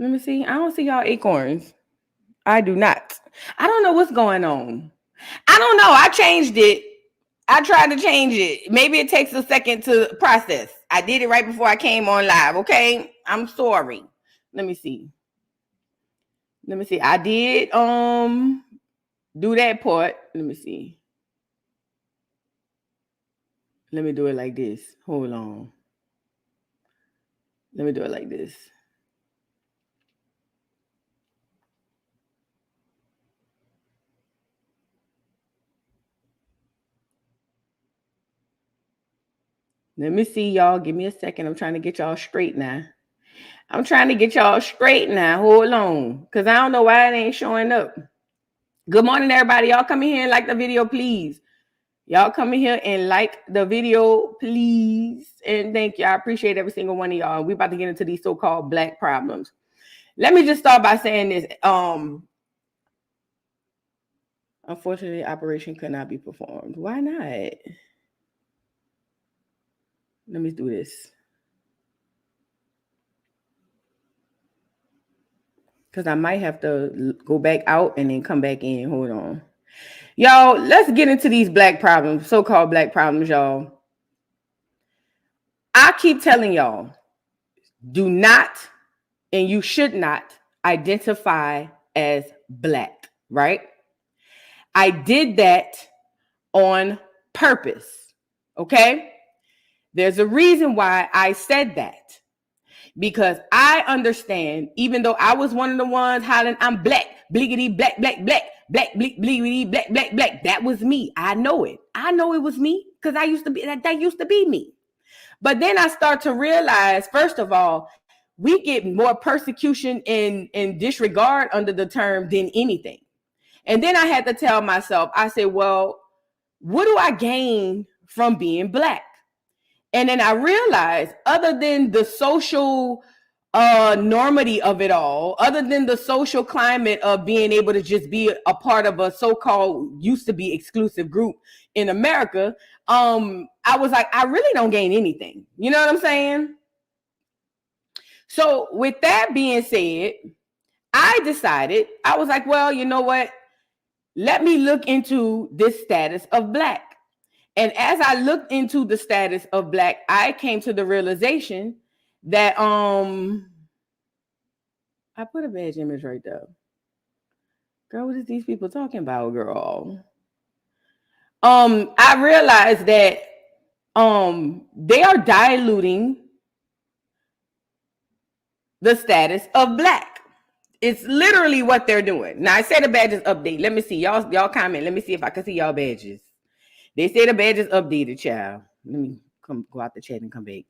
Let me see. I don't see y'all acorns. I do not. I don't know what's going on. I don't know. I changed it. I tried to change it. Maybe it takes a second to process. I did it right before I came on live. Okay. I'm sorry. Let me see. I did do that part. Let me see. Let me do it like this. Hold on. Let me do it like this. Let me see, y'all. Give me a second. I'm trying to get y'all straight now. Hold on. Because I don't know why it ain't showing up. Good morning, everybody. Y'all come in here and like the video, please. And thank you. I appreciate every single one of y'all. We're about to get into these so-called black problems. Let me just start by saying this. Unfortunately, operation could not be performed. Why not? Let me do this. Because I might have to go back out and then come back in. Hold on. Y'all, let's get into these black problems, so-called black problems, y'all. I keep telling y'all, do not and you should not identify as black, right? I did that on purpose, okay? There's a reason why I said that. Because I understand, even though I was one of the ones hollering, I'm black, bliggity, black, black, black, black, bliggity, black, black, black. That was me. I know it. I know it was me because that used to be me. But then I start to realize, first of all, we get more persecution and disregard under the term than anything. And then I had to tell myself, I said, well, what do I gain from being black? And then I realized, other than the social normity of it all, other than the social climate of being able to just be a part of a so-called used to be exclusive group in America, I was like, I really don't gain anything. You know what I'm saying? So with that being said, I decided, I was like, well, you know what? Let me look into this status of black. And as I looked into the status of black, I came to the realization that I put a badge image right there. Girl, what is these people talking about, girl? I realized that they are diluting the status of black. It's literally what they're doing. Now I said the badges update. Let me see. Y'all comment. Let me see if I can see y'all badges. They say the badge is updated, child. Let me go out the chat and come back.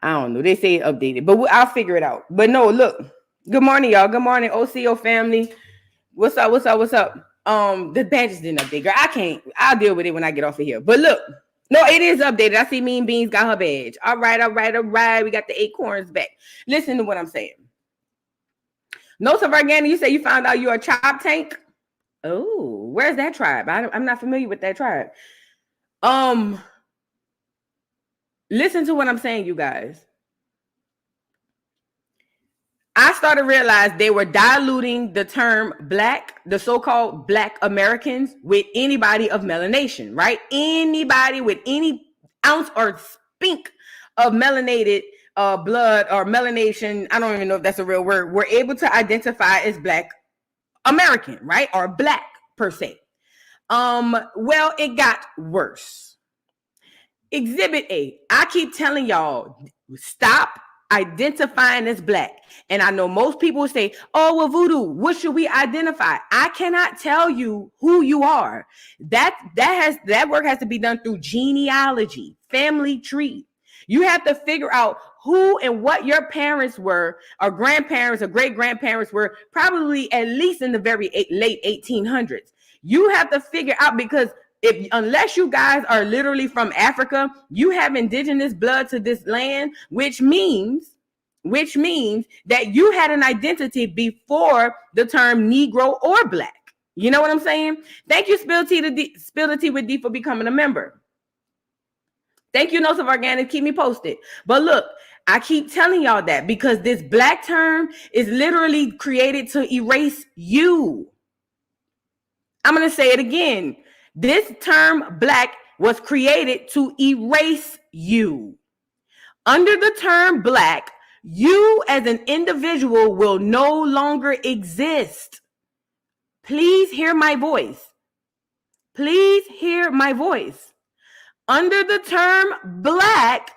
I don't know. They say it updated, but I'll figure it out. But no, look. Good morning, y'all. Good morning, OCO family. What's up? The badges didn't update, girl. I'll deal with it when I get off of here. But look, no, it is updated. I see Mean Beans got her badge. All right. We got the acorns back. Listen to what I'm saying. Notes of Organic, you say you found out you're a chop tank. Oh, where's that tribe? I'm not familiar with that tribe. Listen to what I'm saying, you guys. I started to realize they were diluting the term black, the so-called black Americans, with anybody of melanation, right? Anybody with any ounce or spink of melanated blood or melanation, I don't even know if that's a real word, were able to identify as black American, right? Or black per se. Well, it got worse. Exhibit A. I keep telling y'all, stop identifying as black. And I know most people say, oh, well, voodoo, what should we identify? I cannot tell you who you are. That work has to be done through genealogy, family tree. You have to figure out who and what your parents were, or grandparents or great grandparents were, probably at least in the very late 1800s. You have to figure out, because unless you guys are literally from Africa, you have indigenous blood to this land, which means that you had an identity before the term Negro or black. You know what I'm saying? Thank you, Spill the Tea with D, for becoming a member. Thank you, Notes of Organic. Keep me posted. But look, I keep telling y'all that because this black term is literally created to erase you. I'm going to say it again. This term black was created to erase you. Under the term black, you as an individual will no longer exist. Please hear my voice. Please hear my voice. Under the term black,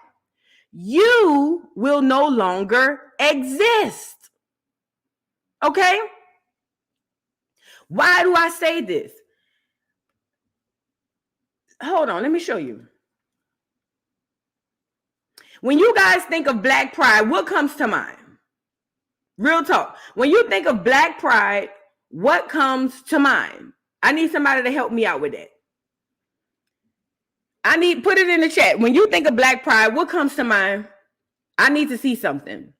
you will no longer exist. Okay? Why do I say this? Hold on, let me show you. When you guys think of Black Pride, what comes to mind? Real talk. When you think of Black Pride, what comes to mind? I need somebody to help me out with that. Put it in the chat. When you think of Black Pride, what comes to mind? I need to see something.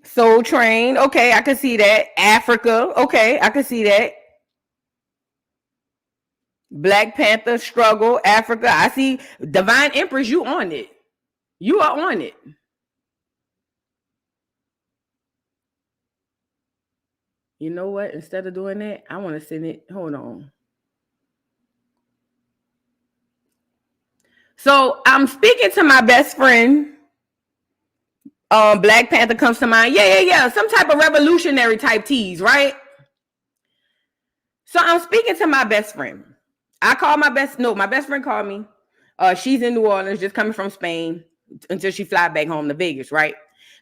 Soul Train. Okay, I can see that. Africa. Okay, I can see that. Black Panther struggle. Africa. I see Divine Empress. You on it. You are on it. You know what? Instead of doing that, I want to send it. Hold on. So I'm speaking to my best friend. Black Panther comes to mind. Yeah. Some type of revolutionary type tease, right? So I'm speaking to my best friend. My best friend called me. She's in New Orleans, just coming from Spain until she fly back home to Vegas, right?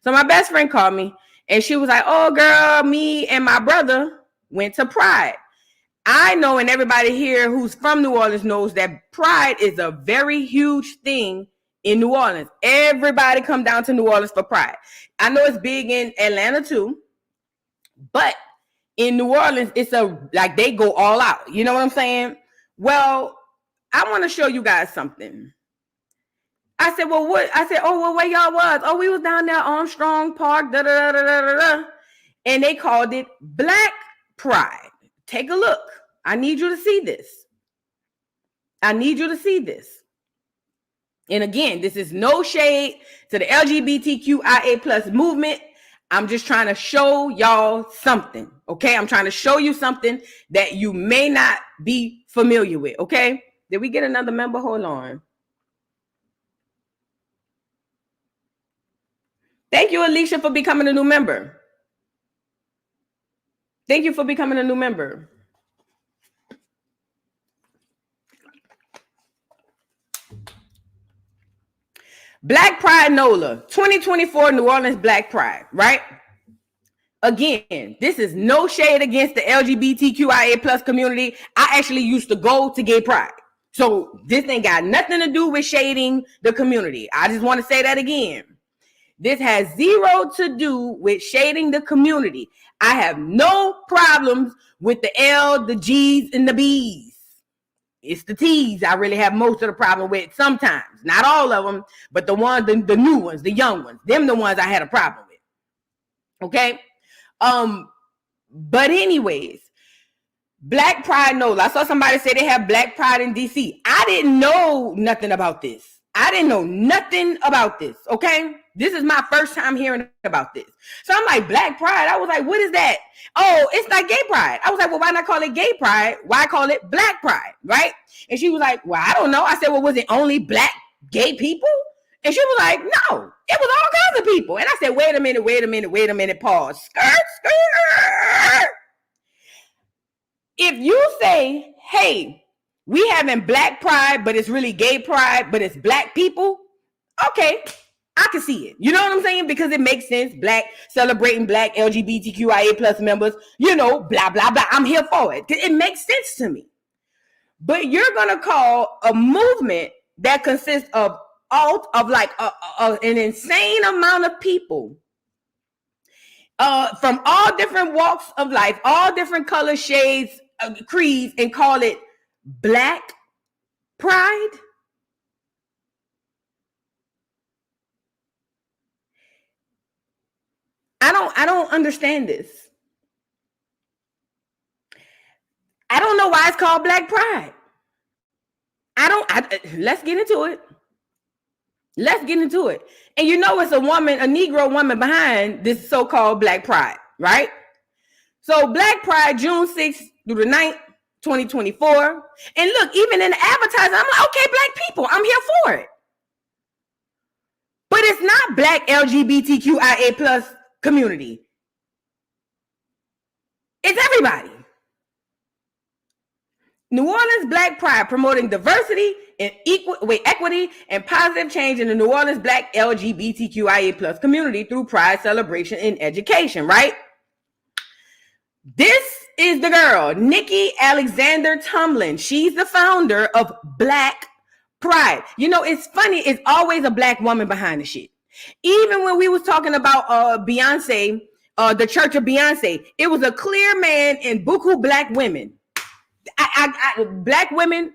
So my best friend called me and she was like, oh girl, me and my brother went to Pride. I know, and everybody here who's from New Orleans knows that Pride is a very huge thing in New Orleans. Everybody come down to New Orleans for Pride. I know it's big in Atlanta too, but in New Orleans, it's like they go all out. You know what I'm saying? Well, I want to show you guys something. I said, well, what? I said, oh, well, where y'all was? Oh, we was down there, Armstrong Park, and they called it Black Pride. Take a look. I need you to see this. And again, this is no shade to the LGBTQIA plus movement. I'm just trying to show y'all something, okay? I'm trying to show you something that you may not be familiar with, okay? Did we get another member? Hold on. Thank you, Alicia, for becoming a new member. Thank you for becoming a new member. Black Pride NOLA, 2024 New Orleans Black Pride, right? Again, this is no shade against the LGBTQIA plus community. I actually used to go to Gay Pride. So this ain't got nothing to do with shading the community. I just want to say that again. This has zero to do with shading the community. I have no problems with the L, the G's, and the B's. It's the T's I really have most of the problem with sometimes. Not all of them, but the ones, the new ones, the young ones. Them the ones I had a problem with. Okay? But anyways, Black Pride NOLA. I saw somebody say they have Black Pride in DC. I didn't know nothing about this. Okay? This is my first time hearing about this. So I'm like, Black Pride? I was like, what is that? Oh, it's like Gay Pride. I was like, well, why not call it Gay Pride? Why call it Black Pride? Right? And she was like, well, I don't know. I said, well, was it only Black gay people? And she was like, no, it was all kinds of people. And I said, wait a minute, pause. Skirt. If you say, hey, we having Black Pride, but it's really Gay Pride, but it's Black people, okay, I can see it. You know what I'm saying? Because it makes sense. Black, celebrating Black LGBTQIA plus members, you know, blah, blah, blah. I'm here for it. It makes sense to me. But you're going to call a movement that consists of an insane amount of people from all different walks of life, all different color shades, creeds, and call it Black Pride? I don't understand this. I don't know why it's called Black Pride. Let's get into it. Let's get into it. And you know it's a woman, a Negro woman behind this so-called Black Pride, right? So Black Pride, June 6th through the 9th, 2024. And look, even in the advertising, I'm like, okay, Black people, I'm here for it. But it's not Black LGBTQIA plus community. It's everybody. New Orleans Black Pride, promoting diversity and equity and positive change in the New Orleans Black LGBTQIA plus community through pride celebration and education, right? This is the girl, Nikki Alexander Tumlin. She's the founder of Black Pride. You know, it's funny, it's always a Black woman behind the shit. Even when we was talking about Beyonce, the Church of Beyonce, it was a clear man and buku Black women. Black women,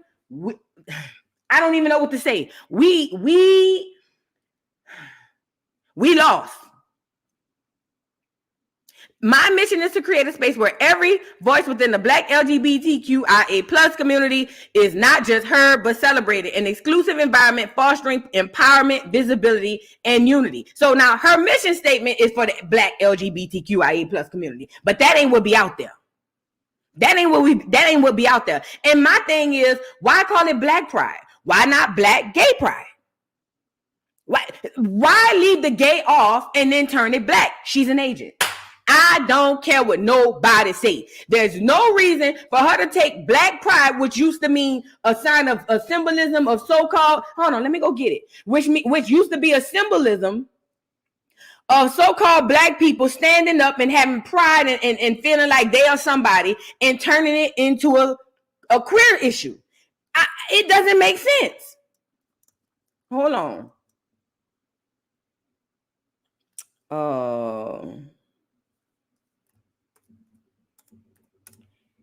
I don't even know what to say. We lost. My mission is to create a space where every voice within the Black LGBTQIA plus community is not just heard, but celebrated. An exclusive environment fostering empowerment, visibility, and unity. So now her mission statement is for the Black LGBTQIA plus community, but that ain't what be out there. That ain't what be out there. And my thing is, why call it Black Pride? Why not Black Gay Pride? Why leave the gay off and then turn it black? She's an agent. I don't care what nobody say. There's no reason for her to take Black Pride, which used to mean a sign of a symbolism of so-called, hold on, let me go get it, which used to be a symbolism of so-called Black people standing up and having pride and feeling like they are somebody and turning it into a queer issue. It doesn't make sense. Hold on.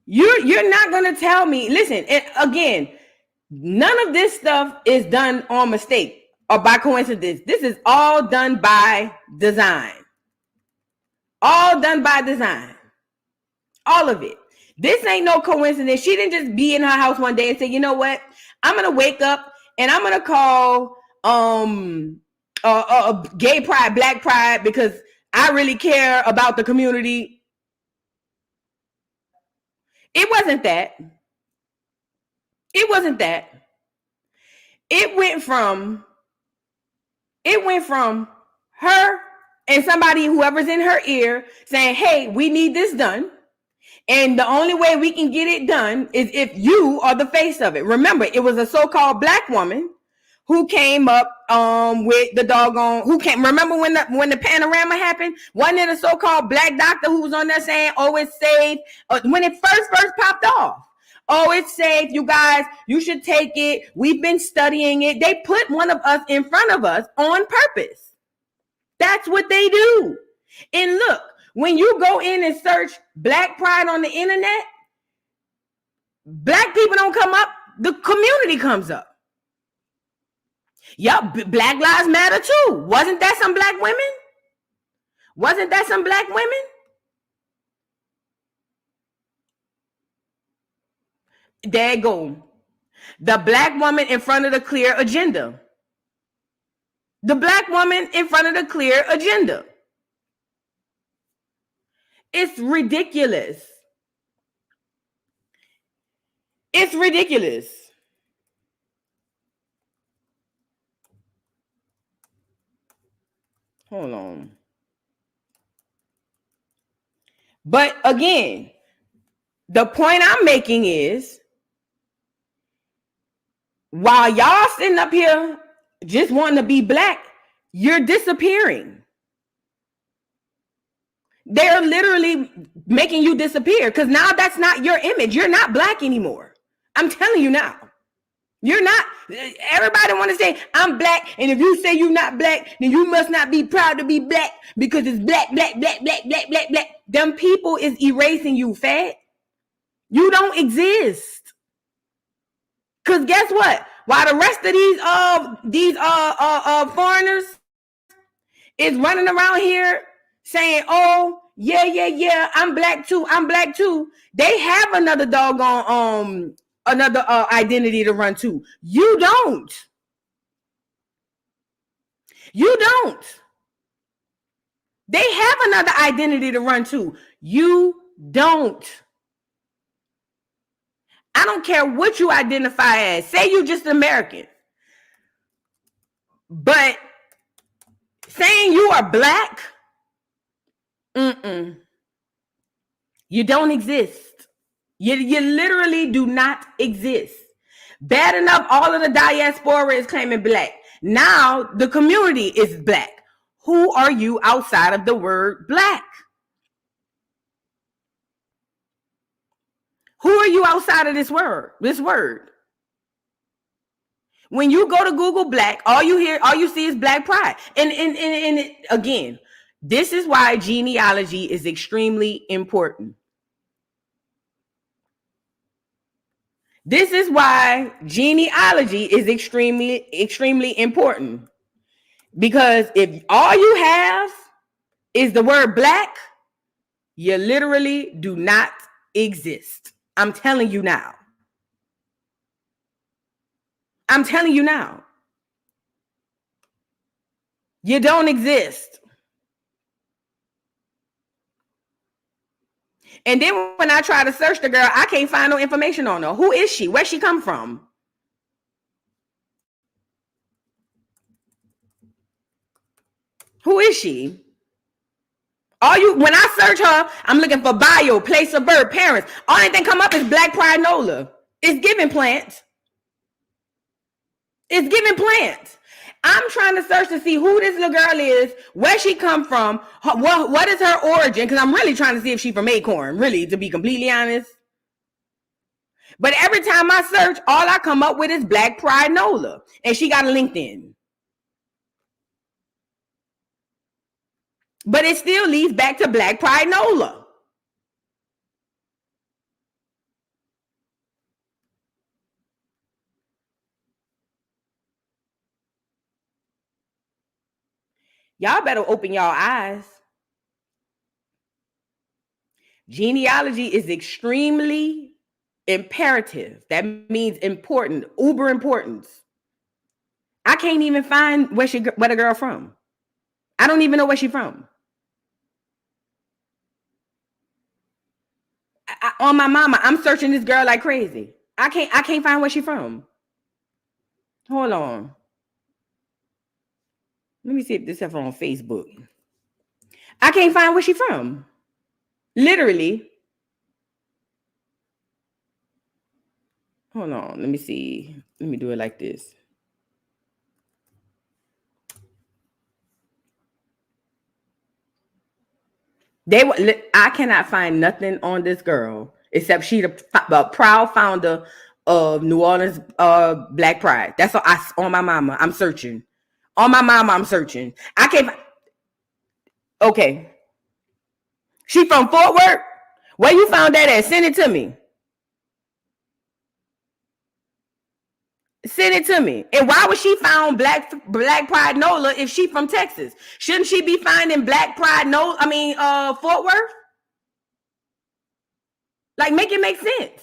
You're not going to tell me, listen, and again, none of this stuff is done on mistake or by coincidence. This is all done by design. All done by design. All of it. This ain't no coincidence. She didn't just be in her house one day and say, you know what? I'm going to wake up and I'm going to call gay pride, Black Pride, because I really care about the community. It wasn't that. It wasn't that. It went from her and somebody, whoever's in her ear, saying, hey, we need this done. And the only way we can get it done is if you are the face of it. Remember, it was a so-called Black woman who came up with the doggone, remember when the panorama happened? Wasn't it a so-called Black doctor who was on there saying, oh, it's safe? When it first popped off. Oh, it's safe, you guys, you should take it. We've been studying it. They put one of us in front of us on purpose. That's what they do. And look, when you go in and search Black Pride on the internet, Black people don't come up, the community comes up. Yup, Black Lives Matter too. Wasn't that some Black women? Wasn't that some Black women? There you go. The Black woman in front of the clear agenda. The Black woman in front of the clear agenda. It's ridiculous. It's ridiculous. Hold on. But again, the point I'm making is, while y'all sitting up here just wanting to be Black, you're disappearing. They're literally making you disappear because now that's not your image. You're not Black anymore. I'm telling you now. You're not. Everybody want to say, I'm Black, and if you say you're not Black, then you must not be proud to be Black because it's Black. Them people is erasing you, fat. You don't exist. Because guess what? While the rest of these foreigners is running around here saying, oh, yeah, I'm black too. They have another doggone, another identity to run to. You don't. They have another identity to run to. You don't. I don't care what you identify as. Say you just American. But saying you are black, you don't exist. You literally do not exist. Bad enough, all of the diaspora is claiming black. Now the community is black. Who are you outside of the word black? Who are you outside of this word? When you go to Google black, all you see is black pride. And again, this is why genealogy is extremely important. This is why genealogy is extremely important. Because if all you have is the word black, you literally do not exist. I'm telling you now. You don't exist. And then when I try to search the girl, I can't find no information on her. Who is she? Where she come from? Who is she? When I search her, I'm looking for bio, place of birth, parents. Only thing come up is black pride Nola. It's giving plants. I'm trying to search to see who this little girl is, where she come from, what is her origin, because I'm really trying to see if she's from Acorn, really, to be completely honest. But every time I search, all I come up with is Black Pride Nola, and she got a LinkedIn. But it still leads back to Black Pride Nola. Y'all better open y'all eyes. Genealogy is extremely imperative. That means important, uber importance. I can't even find where the girl from. I don't even know where she's from. On my mama, I'm searching this girl like crazy. I can't find where she's from. Hold on. Let me see if this is on Facebook. I can't find where she's from. Literally. Hold on. Let me see. Let me do it like this. I cannot find nothing on this girl except she the proud founder of New Orleans Black Pride. That's all on my mama. I'm searching. On my mama, I'm searching. I can't. Okay. She from Fort Worth? Where you found that at? Send it to me. Send it to me. And why was she found Black Pride Nola if she from Texas? Shouldn't she be finding Black Pride Nola? Fort Worth? Like, make it make sense.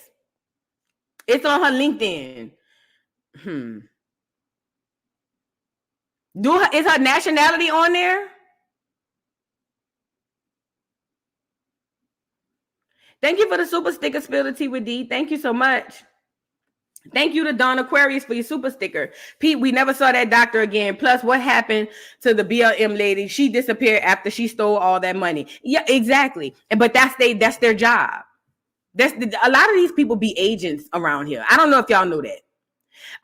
It's on her LinkedIn. Is her nationality on there? Thank you for the super sticker, Spill the Tea with D. Thank you so much. Thank you to Dawn Aquarius for your super sticker. Pete, we never saw that doctor again. Plus, what happened to the BLM lady? She disappeared after she stole all that money. Yeah, exactly. But that's their job. A lot of these people be agents around here. I don't know if y'all know that.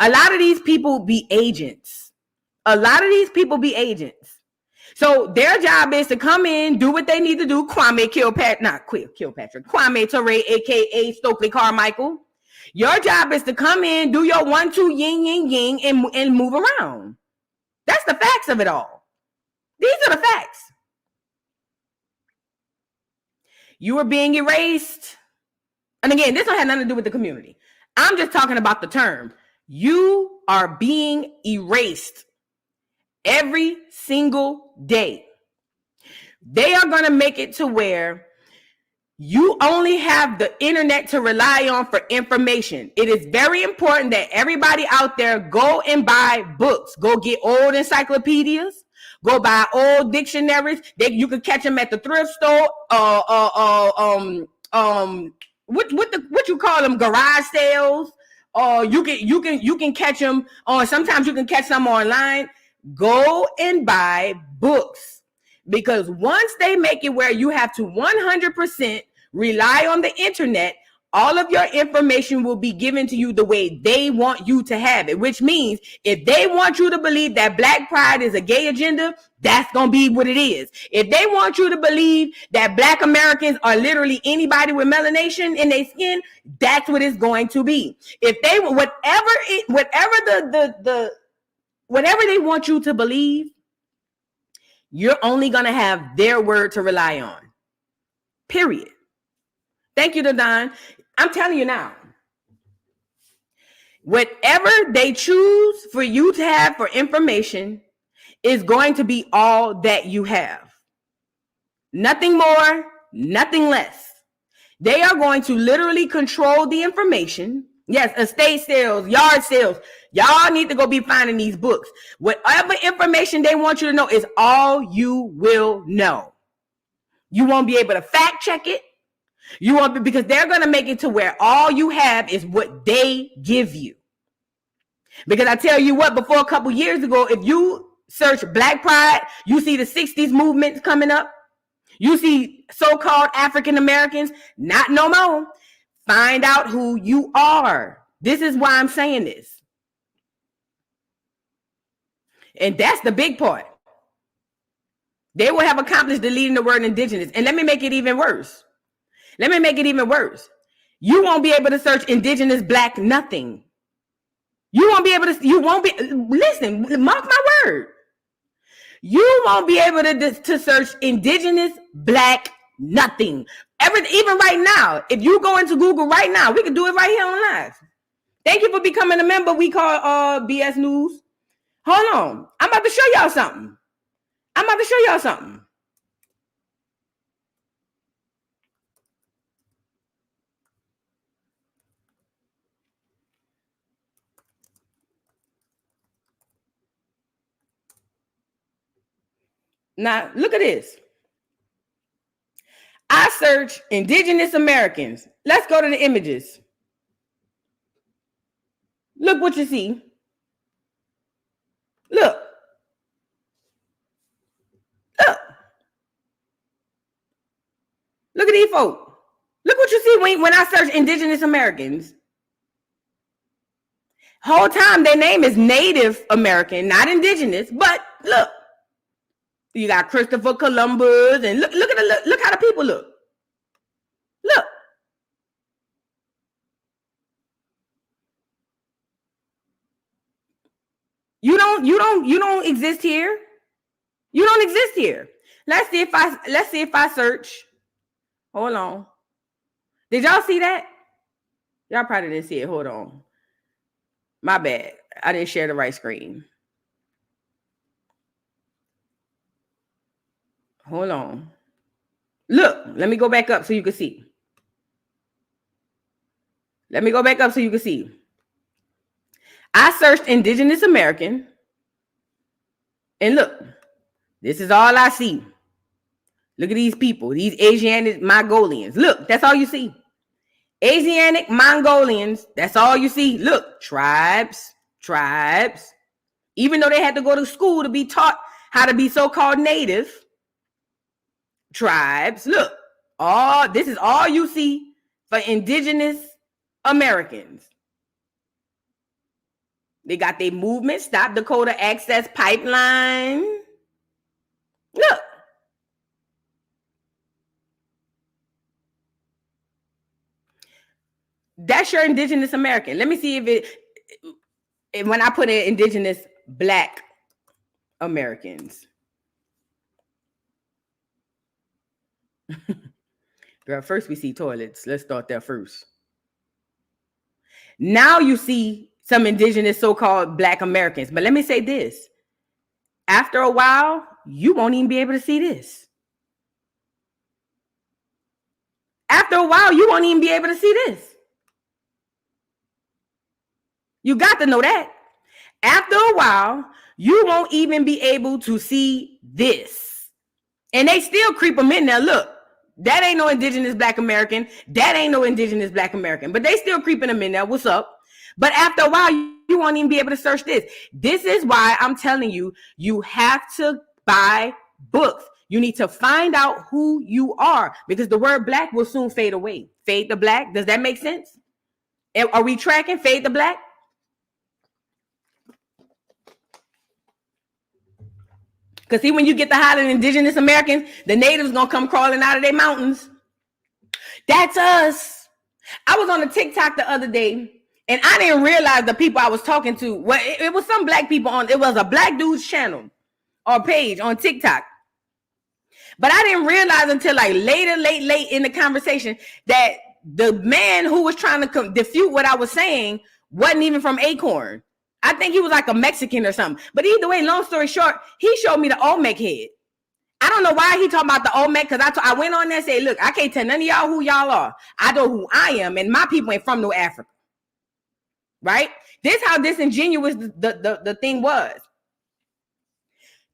A lot of these people be agents. So their job is to come in, do what they need to do. Kwame Ture, aka Stokely Carmichael. Your job is to come in, do your 1-2 yin and move around. That's the facts of it all. These are the facts. You are being erased. And again, this don't have nothing to do with the community. I'm just talking about the term. You are being erased every single day. They are going to make it to where you only have the internet to rely on for information. It is very important that everybody out there go and buy books. Go get old encyclopedias. Go buy old dictionaries. You can catch them at the thrift store. What you call them? Garage sales. Or you can catch them on. Sometimes you can catch them online. Go and buy books. Because once they make it where you have to 100% rely on the internet, all of your information will be given to you the way they want you to have it, which means if they want you to believe that Black pride is a gay agenda, that's going to be what it is. If they want you to believe that Black Americans are literally anybody with melanation in their skin, that's what it's going to be. If they, whatever they want you to believe, you're only going to have their word to rely on. Period. Thank you, Don. I'm telling you now. Whatever they choose for you to have for information is going to be all that you have. Nothing more, nothing less. They are going to literally control the information. Yes, estate sales, yard sales. Y'all need to go be finding these books. Whatever information they want you to know is all you will know. You won't be able to fact check it. You won't be, because they're going to make it to where all you have is what they give you. Because I tell you what, before a couple years ago, if you search Black pride, you see the 60s movements coming up. You see so-called African Americans, not no more. Find out who you are. This is why I'm saying this. And that's the big part. They will have accomplished deleting the word indigenous. And let me make it even worse. You won't be able to search indigenous Black nothing. Listen, mark my word. You won't be able to search indigenous Black nothing. Even right now, if you go into Google right now, we can do it right here on live. Thank you for becoming a member. We call BS News. Hold on. I'm about to show y'all something. Now, look at this. I search indigenous Americans. Let's go to the images. Look what you see. Look. Look at these folks. Look what you see when I search indigenous Americans. Whole time their name is Native American, not indigenous, but look. You got Christopher Columbus, and look how the people look. Look. You don't exist here. You don't exist here. Let's see if I search. Hold on. Did y'all see that? Y'all probably didn't see it. Hold on. My bad. I didn't share the right screen. Hold on. Look, let me go back up so you can see. I searched indigenous American. And look, this is all I see. Look at these people, these Asiatic Mongolians. Look, that's all you see. Asiatic Mongolians, that's all you see. Look, tribes. Even though they had to go to school to be taught how to be so-called native tribes. Look, this is all you see for indigenous Americans. They got their movement, Stop Dakota Access Pipeline. Look. That's your indigenous American. Let me see if when I put in indigenous Black Americans. Girl, first we see toilets. Let's start there first. Now you see some indigenous so-called Black Americans. But let me say this. After a while, you won't even be able to see this. After a while, you won't even be able to see this. You got to know that. After a while, you won't even be able to see this. And they still creep them in there. Look, that ain't no indigenous Black American. That ain't no indigenous Black American. But they still creeping them in there. What's up? But after a while, you won't even be able to search this. This is why I'm telling you, you have to buy books. You need to find out who you are, because the word Black will soon fade away. Fade the Black. Does that make sense? Are we tracking? Fade the Black? Because see, when you get the hollering indigenous Americans, the natives going to come crawling out of their mountains. That's us. I was on a TikTok the other day, and I didn't realize the people I was talking to, well, it was some Black people on, it was a Black dude's channel or page on TikTok. But I didn't realize until like late in the conversation that the man who was trying to defute what I was saying wasn't even from Acorn. I think he was like a Mexican or something. But either way, long story short, he showed me the Olmec head. I don't know why he talking about the Olmec, because I went on there and said, look, I can't tell none of y'all who y'all are. I know who I am, and my people ain't from no Africa. Right? This how disingenuous the thing was.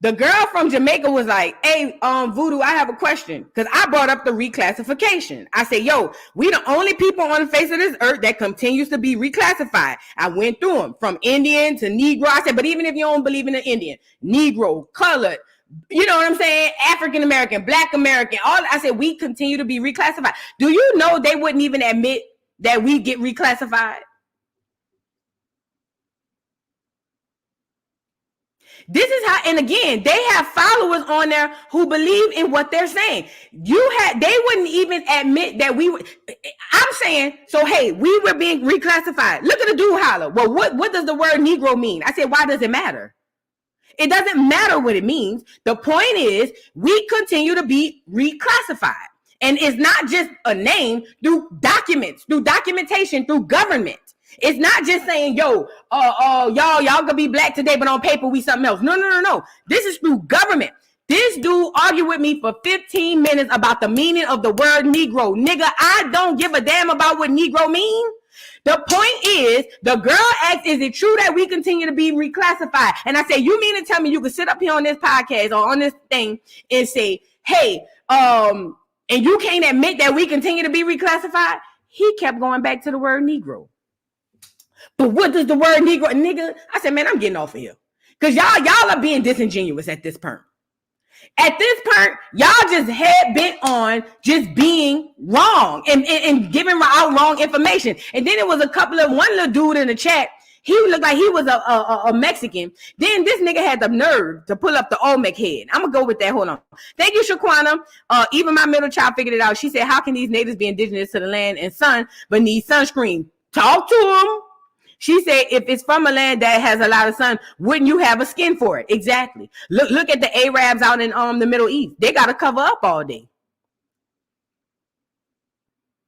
The girl from Jamaica was like, hey, Voodoo, I have a question. Because I brought up the reclassification. I said, yo, we the only people on the face of this earth that continues to be reclassified. I went through them from Indian to Negro. I said, but even if you don't believe in the Indian, Negro, colored, you know what I'm saying? African American, Black American, all I said, we continue to be reclassified. Do you know they wouldn't even admit that we get reclassified? This is how, and again, they have followers on there who believe in what they're saying. They wouldn't even admit that I'm saying, so hey, we were being reclassified. Look at the dude holler. Well, what does the word Negro mean? I said, why does it matter? It doesn't matter what it means. The point is, we continue to be reclassified. And it's not just a name, through documents, through documentation, through government. It's not just saying, yo, y'all gonna be Black today, but on paper we something else. No. This is through government. This dude argued with me for 15 minutes about the meaning of the word Negro. Nigga, I don't give a damn about what Negro mean. The point is, the girl asked, is it true that we continue to be reclassified? And I said, you mean to tell me you can sit up here on this podcast or on this thing and say, hey, and you can't admit that we continue to be reclassified? He kept going back to the word Negro. But what does the word Negro, nigga? I said, man, I'm getting off of here. Because y'all are being disingenuous at this point. At this point, y'all just head bent on just being wrong and giving out wrong information. And then it was one little dude in the chat. He looked like he was a Mexican. Then this nigga had the nerve to pull up the Olmec head. I'm going to go with that. Hold on. Thank you, Shaquana. Even my middle child figured it out. She said, how can these natives be indigenous to the land and sun but need sunscreen? Talk to them. She said, if it's from a land that has a lot of sun, wouldn't you have a skin for it? Exactly. Look at the Arabs out in the Middle East. They got to cover up all day.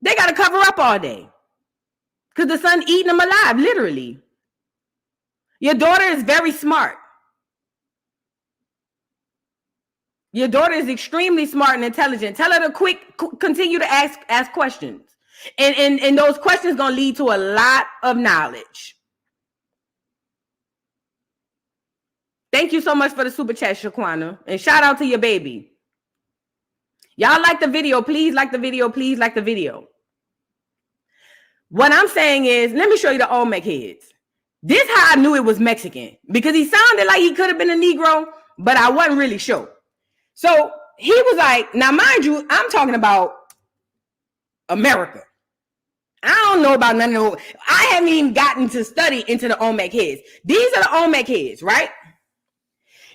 They got to cover up all day. Because the sun eating them alive, literally. Your daughter is very smart. Your daughter is extremely smart and intelligent. Tell her to continue to ask questions. And those questions going to lead to a lot of knowledge. Thank you so much for the super chat, Shaquana. And shout out to your baby. Y'all like the video. Please like the video. Please like the video. What I'm saying is, let me show you the Olmec heads. This is how I knew it was Mexican. Because he sounded like he could have been a Negro, but I wasn't really sure. So he was like, now mind you, I'm talking about America. I don't know about none of those. I haven't even gotten to study into the Olmec heads. These are the Olmec heads, right?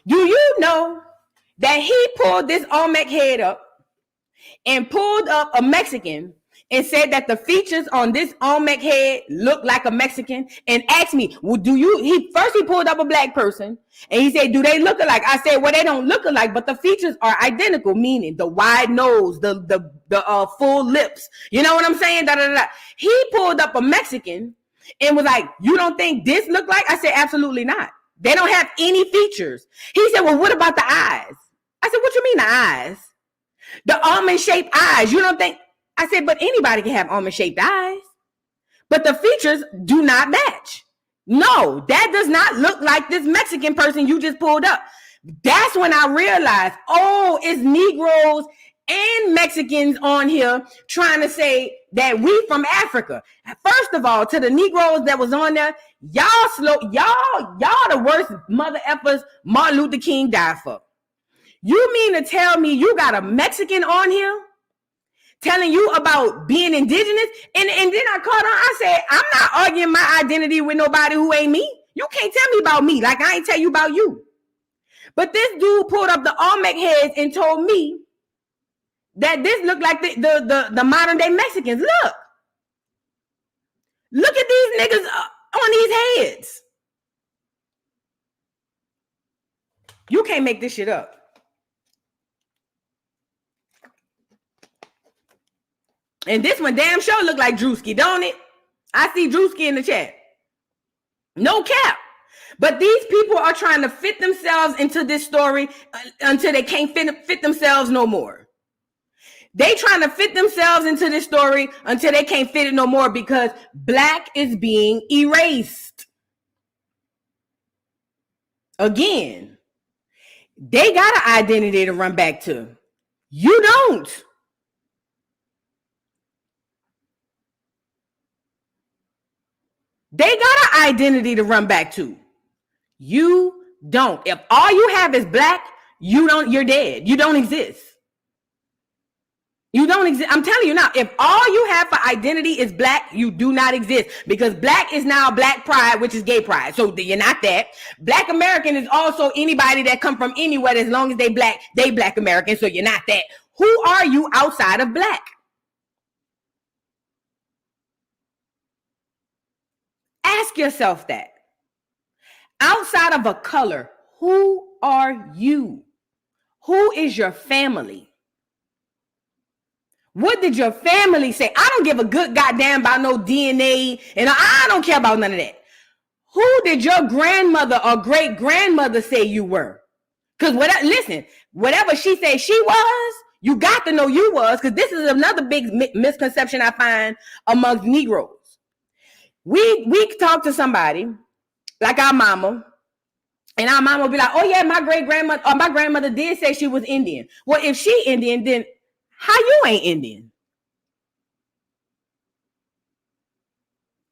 Do you know that he pulled this Olmec head up and pulled up a Mexican and said that the features on this Olmec head look like a Mexican, and asked me, well, he pulled up a Black person and he said, do they look alike? I said, well, they don't look alike, but the features are identical, meaning the wide nose, the full lips. You know what I'm saying? Da, da, da. He pulled up a Mexican and was like, you don't think this look like? I said, absolutely not. They don't have any features. He said, well, what about the eyes? I said, what you mean the eyes? The almond-shaped eyes. You don't think? I said, but anybody can have almond-shaped eyes. But the features do not match. No, that does not look like this Mexican person you just pulled up. That's when I realized, oh, it's Negroes and Mexicans on here trying to say that we from Africa. First of all, to the Negroes that was on there, y'all the worst mother effers Martin Luther King died for. You mean to tell me you got a Mexican on here telling you about being indigenous? And then I caught on, I said, I'm not arguing my identity with nobody who ain't me. You can't tell me about me like I ain't tell you about you. But this dude pulled up the Olmec heads and told me that this looked like the modern day Mexicans. Look at these niggas on these heads. You can't make this shit up. And this one damn sure look like Drewski, don't it? I see Drewski in the chat. No cap. But these people are trying to fit themselves into this story until they can't fit themselves no more. They trying to fit themselves into this story until they can't fit it no more because black is being erased. Again, they got an identity to run back to. You don't. They got an identity to run back to. You don't. If all you have is black, you're dead. You don't exist. You don't exist. I'm telling you now, if all you have for identity is black, you do not exist because black is now black pride, which is gay pride. So you're not that. Black American is also anybody that come from anywhere as long as they black American. So you're not that. Who are you outside of black? Ask yourself that. Outside of a color, who are you? Who is your family? What did your family say? I don't give a good goddamn about no DNA, and I don't care about none of that. Who did your grandmother or great grandmother say you were? Because whatever she said she was, you got to know you was, because this is another big misconception I find amongst Negroes. We talk to somebody like our mama, and our mama will be like, oh yeah, my great grandmother or my grandmother did say she was Indian. Well, if she Indian, then how you ain't Indian?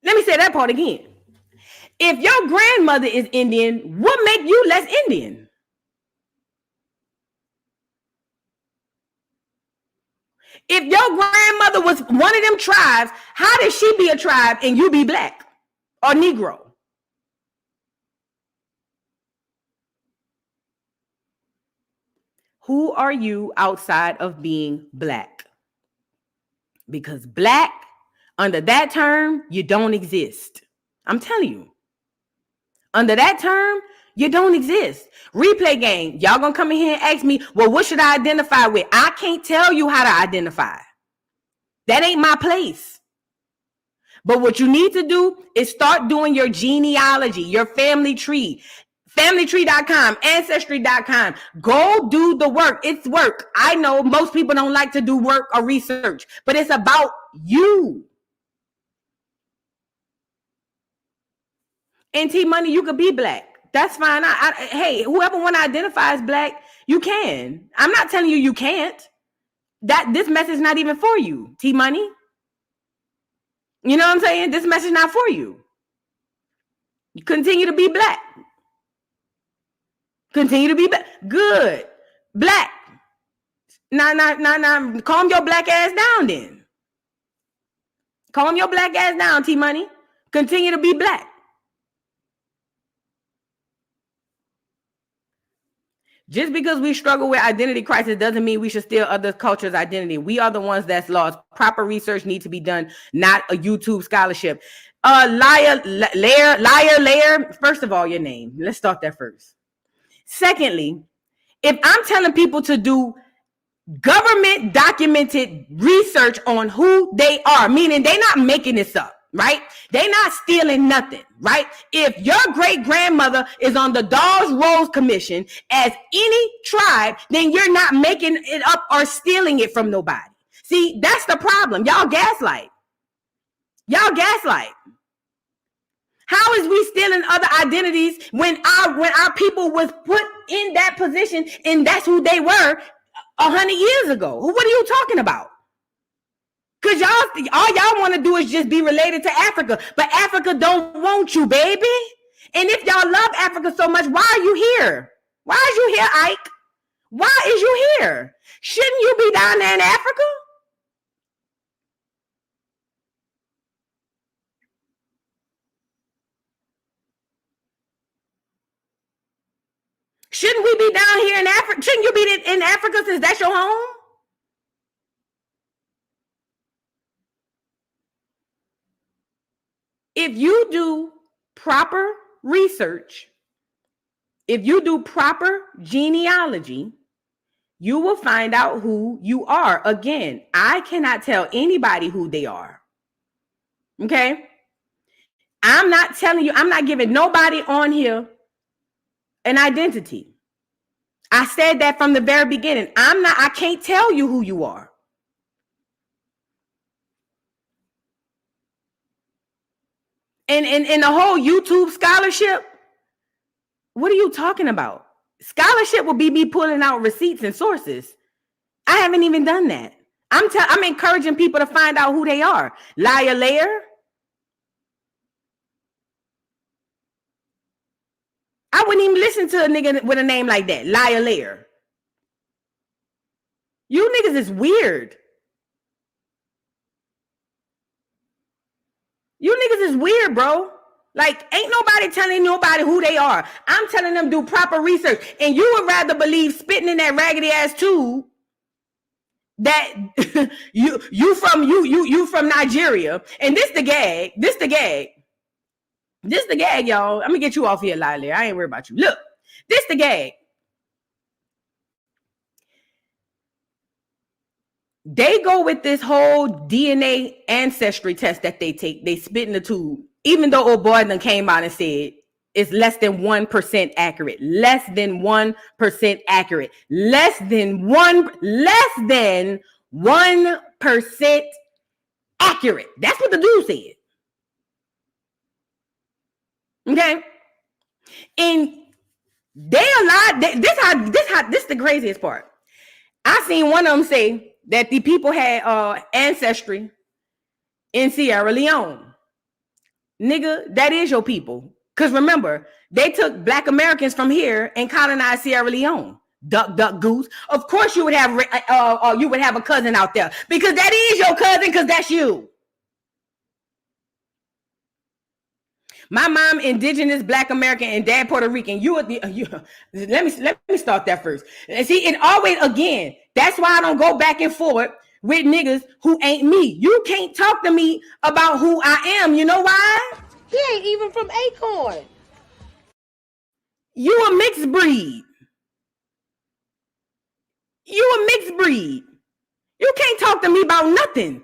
Let me say that part again. If your grandmother is Indian, what make you less Indian? If your grandmother was one of them tribes, how did she be a tribe and you be black or Negro? Who are you outside of being black? Because black, under that term, you don't exist. I'm telling you. Under that term, you don't exist. Replay game. Y'all gonna come in here and ask me, well, what should I identify with? I can't tell you how to identify. That ain't my place. But what you need to do is start doing your genealogy, your family tree. Familytree.com, Ancestry.com. Go do the work. It's work. I know most people don't like to do work or research, but it's about you. And T-Money, you could be black. That's fine. Hey, whoever want to identify as black, you can. I'm not telling you can't. This message is not even for you, T-Money. You know what I'm saying? This message is not for you. You continue to be black. Continue to be black. Good. Black. Nah. Calm your black ass down then. Calm your black ass down, T-Money. Continue to be black. Just because we struggle with identity crisis doesn't mean we should steal other cultures' identity. We are the ones that's lost. Proper research needs to be done, not a YouTube scholarship. Liar. First of all, your name. Let's start there first. Secondly, if I'm telling people to do government documented research on who they are, meaning they're not making this up, right? They're not stealing nothing, right? If your great grandmother is on the Dawes Rose Commission as any tribe, then you're not making it up or stealing it from nobody. See, that's the problem. Y'all gaslight. How is we stealing other identities when our people was put in that position and that's who they were 100 years ago? What are you talking about? Because all y'all want to do is just be related to Africa, but Africa don't want you, baby. And if y'all love Africa so much, why are you here? Why is you here, Ike? Why is you here? Shouldn't you be down there in Africa? Shouldn't we be down here in Africa? Shouldn't you be in Africa since that's your home? If you do proper research, if you do proper genealogy, you will find out who you are. Again, I cannot tell anybody who they are. Okay? I'm not telling you, I'm not giving nobody on here an identity. I said that from the very beginning. I can't tell you who you are. And the whole YouTube scholarship, what are you talking about? Scholarship will be me pulling out receipts and sources. I haven't even done that. I'm encouraging people to find out who they are. Liar, layer. I wouldn't even listen to a nigga with a name like that. Liar, layer. You niggas is weird. You niggas is weird, bro. Like, ain't nobody telling nobody who they are. I'm telling them do proper research. And you would rather believe spitting in that raggedy ass tube that you from Nigeria. And this the gag, y'all. I'm gonna get you off here, Lily. I ain't worried about you. Look, this the gag. They go with this whole DNA ancestry test that they take. They spit in the tube, even though old boy then came out and said it's less than 1% accurate. Less than 1% accurate. Less than 1% accurate. That's what the dude said. Okay, and they allowed this is the craziest part. I seen one of them say that the people had ancestry in Sierra Leone. Nigga, that is your people. Because remember, they took Black Americans from here and colonized Sierra Leone. Duck, duck, goose. Of course you would have a cousin out there. Because that is your cousin, because that's you. My mom, indigenous Black American, and dad Puerto Rican. Let me start that first. And see, it always, again, that's why I don't go back and forth with niggas who ain't me. You can't talk to me about who I am. You know why? He ain't even from Acorn. You a mixed breed. You can't talk to me about nothing.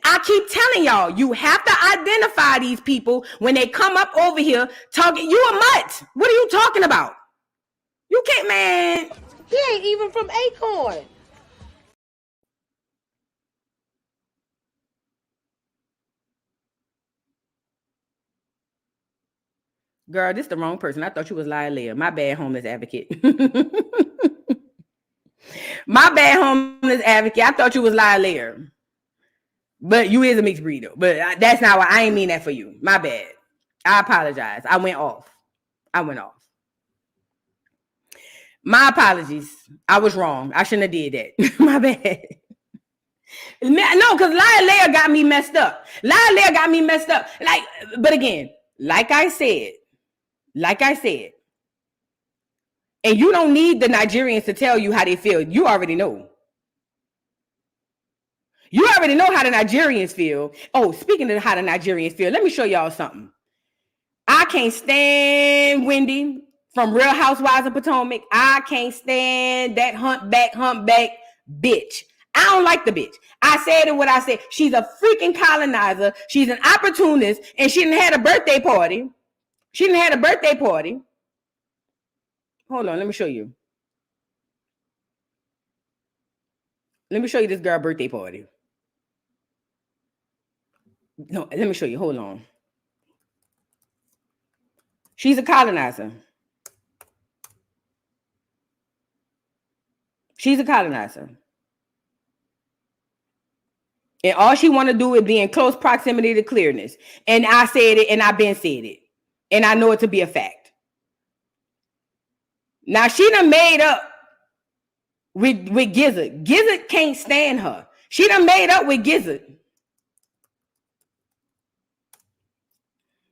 I keep telling y'all, you have to identify these people when they come up over here talking. You a mutt. What are you talking about? You can't, man. He ain't even from Acorn. Girl, this is the wrong person. I thought you was Lila. My bad, homeless advocate. My bad, homeless advocate. I thought you was Lila. But you is a mixed breed, though. But that's not why. I ain't mean that for you. My bad. I apologize. I went off. My apologies. I was wrong. I shouldn't have did that. My bad. No, because Lila got me messed up. Like, but again, like I said, and you don't need the Nigerians to tell you how they feel. You already know. You already know how the Nigerians feel. Oh, speaking of how the Nigerians feel, let me show y'all something. I can't stand Wendy from Real Housewives of Potomac. I can't stand that humpback bitch. I don't like the bitch. I said it what I said. She's a freaking colonizer. She's an opportunist, and she didn't have a birthday party. Hold on, let me show you. Let me show you this girl birthday party. No, let me show you. Hold on. She's a colonizer. She's a colonizer. And all she want to do is be in close proximity to clearness. And I said it, and I've been said it. And I know it to be a fact. Now, she done made up with Gizzard. Gizzard can't stand her. She done made up with Gizzard.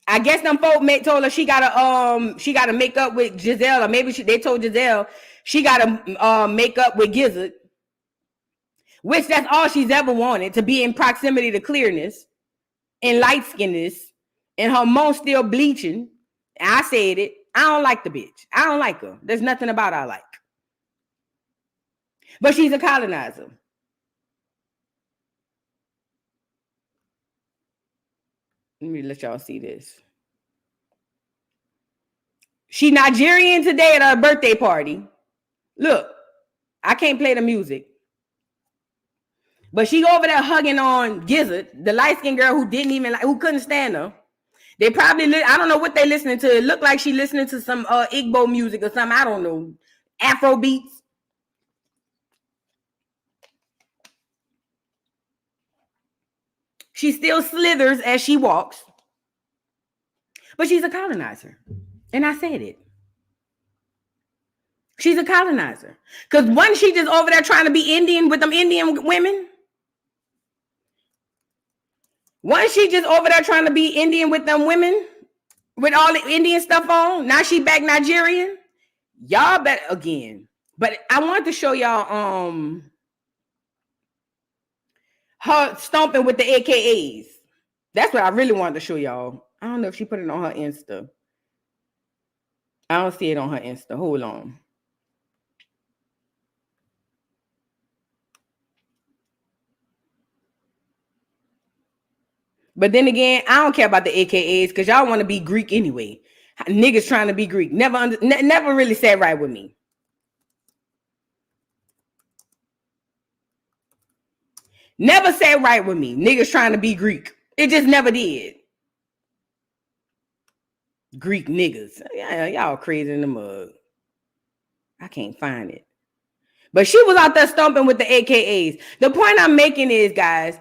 I guess them folk told her she gotta make up with Giselle, or maybe they told Giselle she gotta make up with Gizzard, which that's all she's ever wanted, to be in proximity to clearness and light skinness, and her mom still bleaching. And I said it. I don't like the bitch. I don't like her. There's nothing about her I like. But she's a colonizer. Let me let y'all see this. She Nigerian today at her birthday party. Look, I can't play the music. But she over there hugging on Gizzard, the light-skinned girl who couldn't stand her. They probably, I don't know what they listening to. It looked like she listening to some Igbo music or something. I don't know. Afro beats. She still slithers as she walks. But she's a colonizer. And I said it. She's a colonizer. Because wasn't she just over there trying to be Indian with them Indian women? Wasn't she just over there trying to be Indian with them women? With all the Indian stuff on? Now she back Nigerian? Y'all better again. But I wanted to show y'all her stomping with the AKAs. That's what I really wanted to show y'all. I don't know if she put it on her Insta. I don't see it on her Insta. Hold on. But then again, I don't care about the AKAs because y'all want to be Greek anyway. Niggas trying to be Greek. Never really sat right with me. Never sat right with me. Niggas trying to be Greek. It just never did. Greek niggas. Yeah, y'all crazy in the mug. I can't find it. But she was out there stomping with the AKAs. The point I'm making is, guys,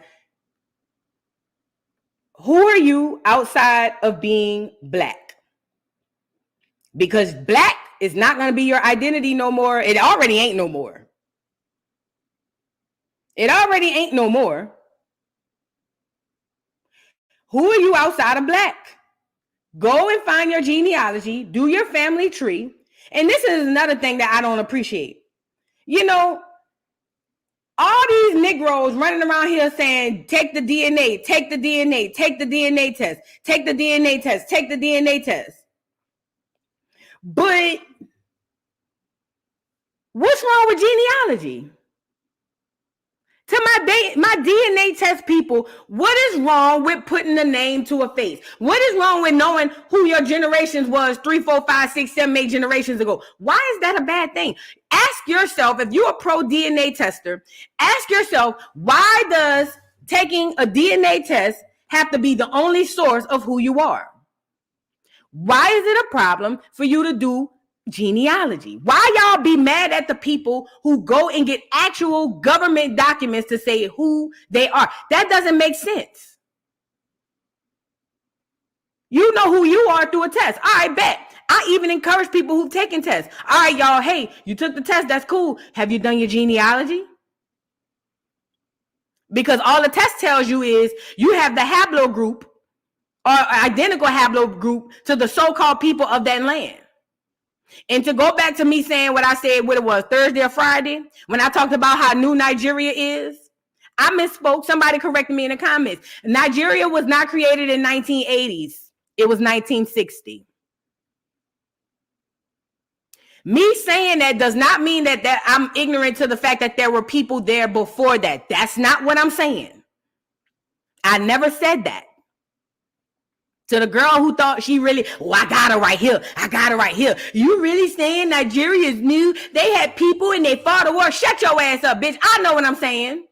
who are you outside of being black? Because black is not going to be your identity no more. It already ain't no more. It already ain't no more. Who are you outside of black? Go and find your genealogy, do your family tree. And this is another thing that I don't appreciate. You know, all these Negroes running around here saying, take the DNA, take the DNA, take the DNA test, take the DNA test, take the DNA test. But what's wrong with genealogy? To my DNA test people, what is wrong with putting a name to a face? What is wrong with knowing who your generations was 3, 4, 5, 6, 7, 8 generations ago? Why is that a bad thing? Ask yourself, if you're a pro DNA tester, ask yourself, why does taking a DNA test have to be the only source of who you are? Why is it a problem for you to do genealogy? Why y'all be mad at the people who go and get actual government documents to say who they are? That doesn't make sense. You know who you are through a test. All right, bet. I even encourage people who've taken tests. All right, y'all, hey, you took the test. That's cool. Have you done your genealogy? Because all the test tells you is you have the haplogroup or identical haplogroup to the so-called people of that land. And to go back to me saying what I said, what it was, Thursday or Friday, when I talked about how new Nigeria is, I misspoke. Somebody corrected me in the comments. Nigeria was not created in 1980s. It was 1960. Me saying that does not mean that I'm ignorant to the fact that there were people there before that. That's not what I'm saying. I never said that. To the girl who thought she really, I got her right here. I got her right here. You really saying Nigeria is new? They had people and they fought a war. Shut your ass up, bitch. I know what I'm saying.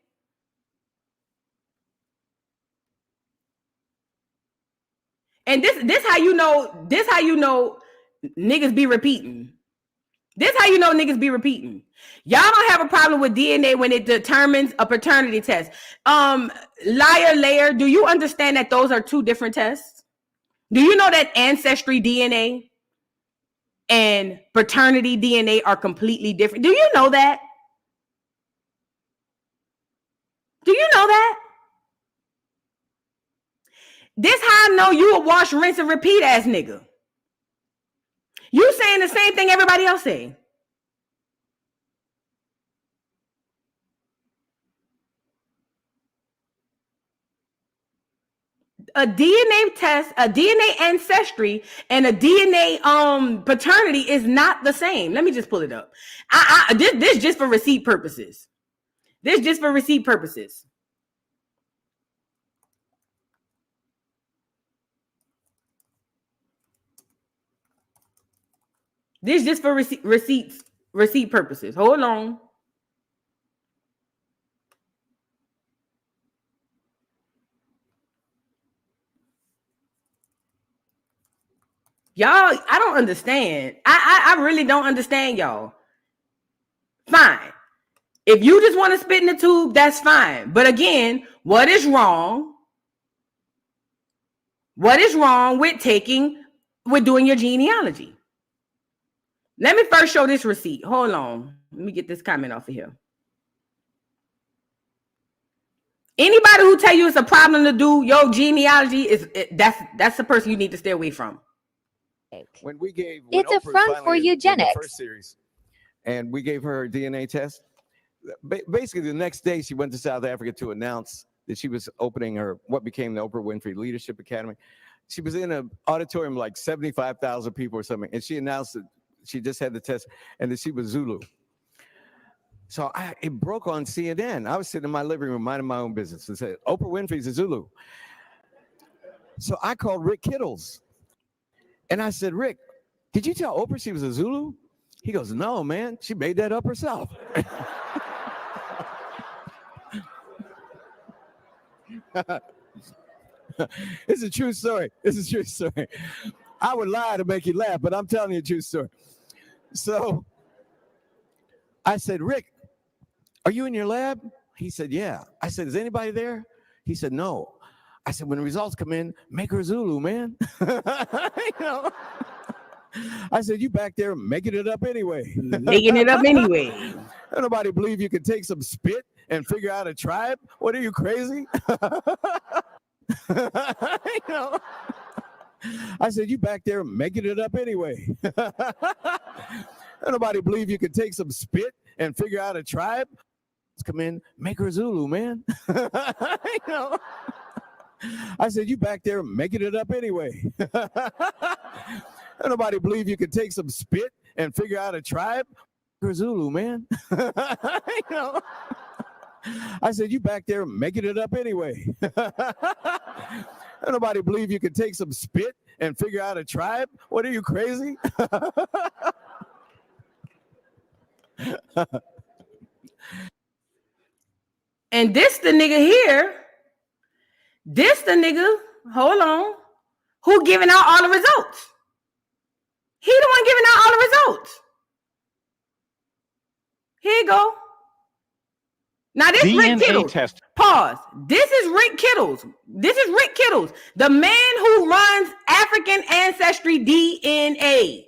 And this how you know niggas be repeating. This how you know niggas be repeating. Y'all don't have a problem with DNA when it determines a paternity test. Liar, layer, do you understand that those are two different tests? Do you know that ancestry DNA and paternity DNA are completely different? Do you know that? Do you know that? This how I know you a wash, rinse, and repeat ass nigga. You saying the same thing everybody else saying. A DNA test, a DNA ancestry, and a DNA paternity is not the same. Let me just pull it up. This just for receipt purposes. This just for receipt purposes. This just for receipt purposes. Hold on. Y'all, I don't understand. I really don't understand y'all. Fine. If you just want to spit in the tube, that's fine. But again, what is wrong? What is wrong with doing your genealogy? Let me first show this receipt. Hold on. Let me get this comment off of here. Anybody who tell you it's a problem to do your genealogy that's the person you need to stay away from. When it's a front for eugenics. First series, and we gave her a DNA test. Basically, the next day she went to South Africa to announce that she was opening what became the Oprah Winfrey Leadership Academy. She was in an auditorium like 75,000 people or something, and she announced that she just had the test and that she was Zulu. So it broke on CNN. I was sitting in my living room minding my own business and said, Oprah Winfrey's a Zulu. So I called Rick Kittles. And I said, Rick, did you tell Oprah she was a Zulu? He goes, no, man. She made that up herself. It's a true story. It's a true story. I would lie to make you laugh, but I'm telling you a true story. So I said, Rick, are you in your lab? He said, yeah. I said, is anybody there? He said, no. I said, when the results come in, make her Zulu, man. I said, you back there making it up anyway. Making it up anyway. Nobody believe you can take some spit and figure out a tribe? What are you, crazy? I said, you back there making it up anyway. Nobody believe you can take some spit and figure out a tribe? Come in, make her Zulu, man. I said, you back there making it up anyway. Nobody believe you can take some spit and figure out a tribe? Her Zulu, man. I said, you back there making it up anyway. Nobody believe you can take some spit and figure out a tribe? What are you, crazy? And this the nigga here. This the nigga, hold on, who giving out all the results. He the one giving out all the results. Here you go. Now this DNA Rick Kittles. Test. Pause. This is Rick Kittles. This is Rick Kittles, the man who runs African Ancestry DNA.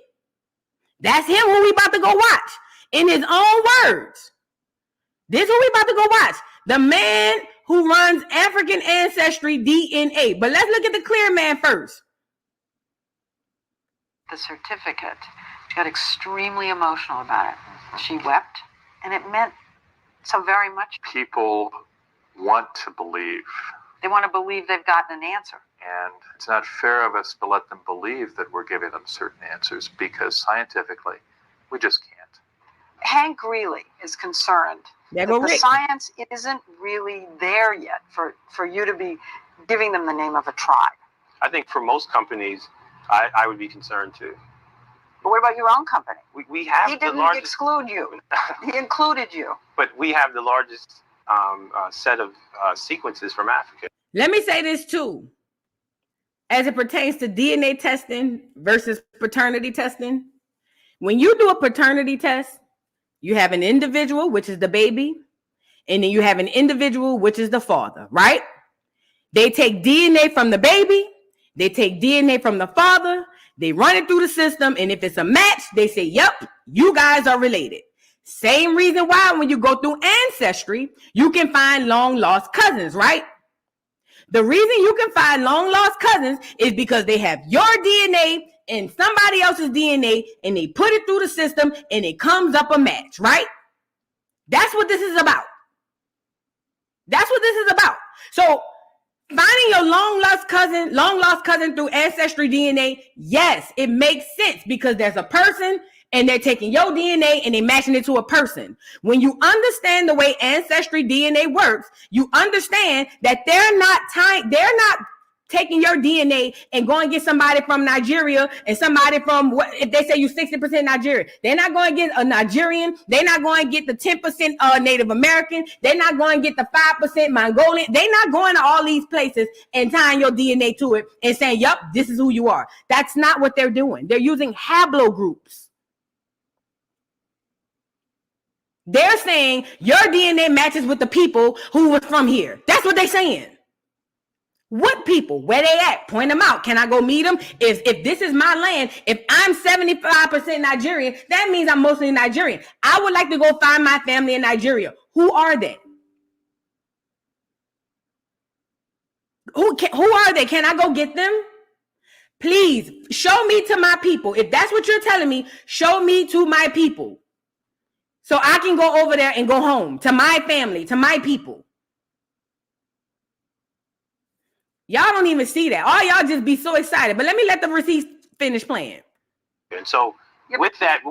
That's him who we about to go watch in his own words. This is who we about to go watch. The man who runs African Ancestry DNA. But let's look at the clear man first. The certificate. She got extremely emotional about it. She wept, and it meant so very much. People want to believe. They want to believe they've gotten an answer. And it's not fair of us to let them believe that we're giving them certain answers, because scientifically, we just can't. Hank Greeley is concerned that the science isn't really there yet for you to be giving them the name of a tribe. I think for most companies, I would be concerned too. But what about your own company? We have he the didn't largest... exclude you. He included you. But we have the largest set of sequences from Africa. Let me say this too. as it pertains to DNA testing versus paternity testing. When you do a paternity test, you have an individual, which is the baby, and then you have an individual, which is the father, right? They take DNA from the baby, they take DNA from the father, they run it through the system, and if it's a match, they say, yep, you guys are related. Same reason why when you go through Ancestry, you can find long-lost cousins, right? The reason you can find long-lost cousins is because they have your DNA and somebody else's DNA, and they put it through the system, and it comes up a match, right? That's what this is about. That's what this is about. So finding your long-lost cousin through Ancestry DNA, yes, it makes sense because there's a person and they're taking your DNA and they're matching it to a person. When you understand the way Ancestry DNA works, you understand that they're not taking your DNA and going to get somebody from Nigeria and somebody from, if they say you 60% Nigerian, they're not going to get a Nigerian. They're not going to get the 10% Native American. They're not going to get the 5% Mongolian. They're not going to all these places and tying your DNA to it and saying, yep, this is who you are. That's not what they're doing. They're using haplogroups. They're saying your DNA matches with the people who was from here. That's what they're saying. What people? Where they at? Point them out. Can I go meet them? If this is my land, if I'm 75% Nigerian, that means I'm mostly Nigerian. I would like to go find my family in Nigeria. Who are they? Who are they? Can I go get them? Please show me to my people. If that's what you're telling me, show me to my people. So I can go over there and go home to my family, to my people. Y'all don't even see that. All y'all just be so excited. But let me let the receipts finish playing. And so with that,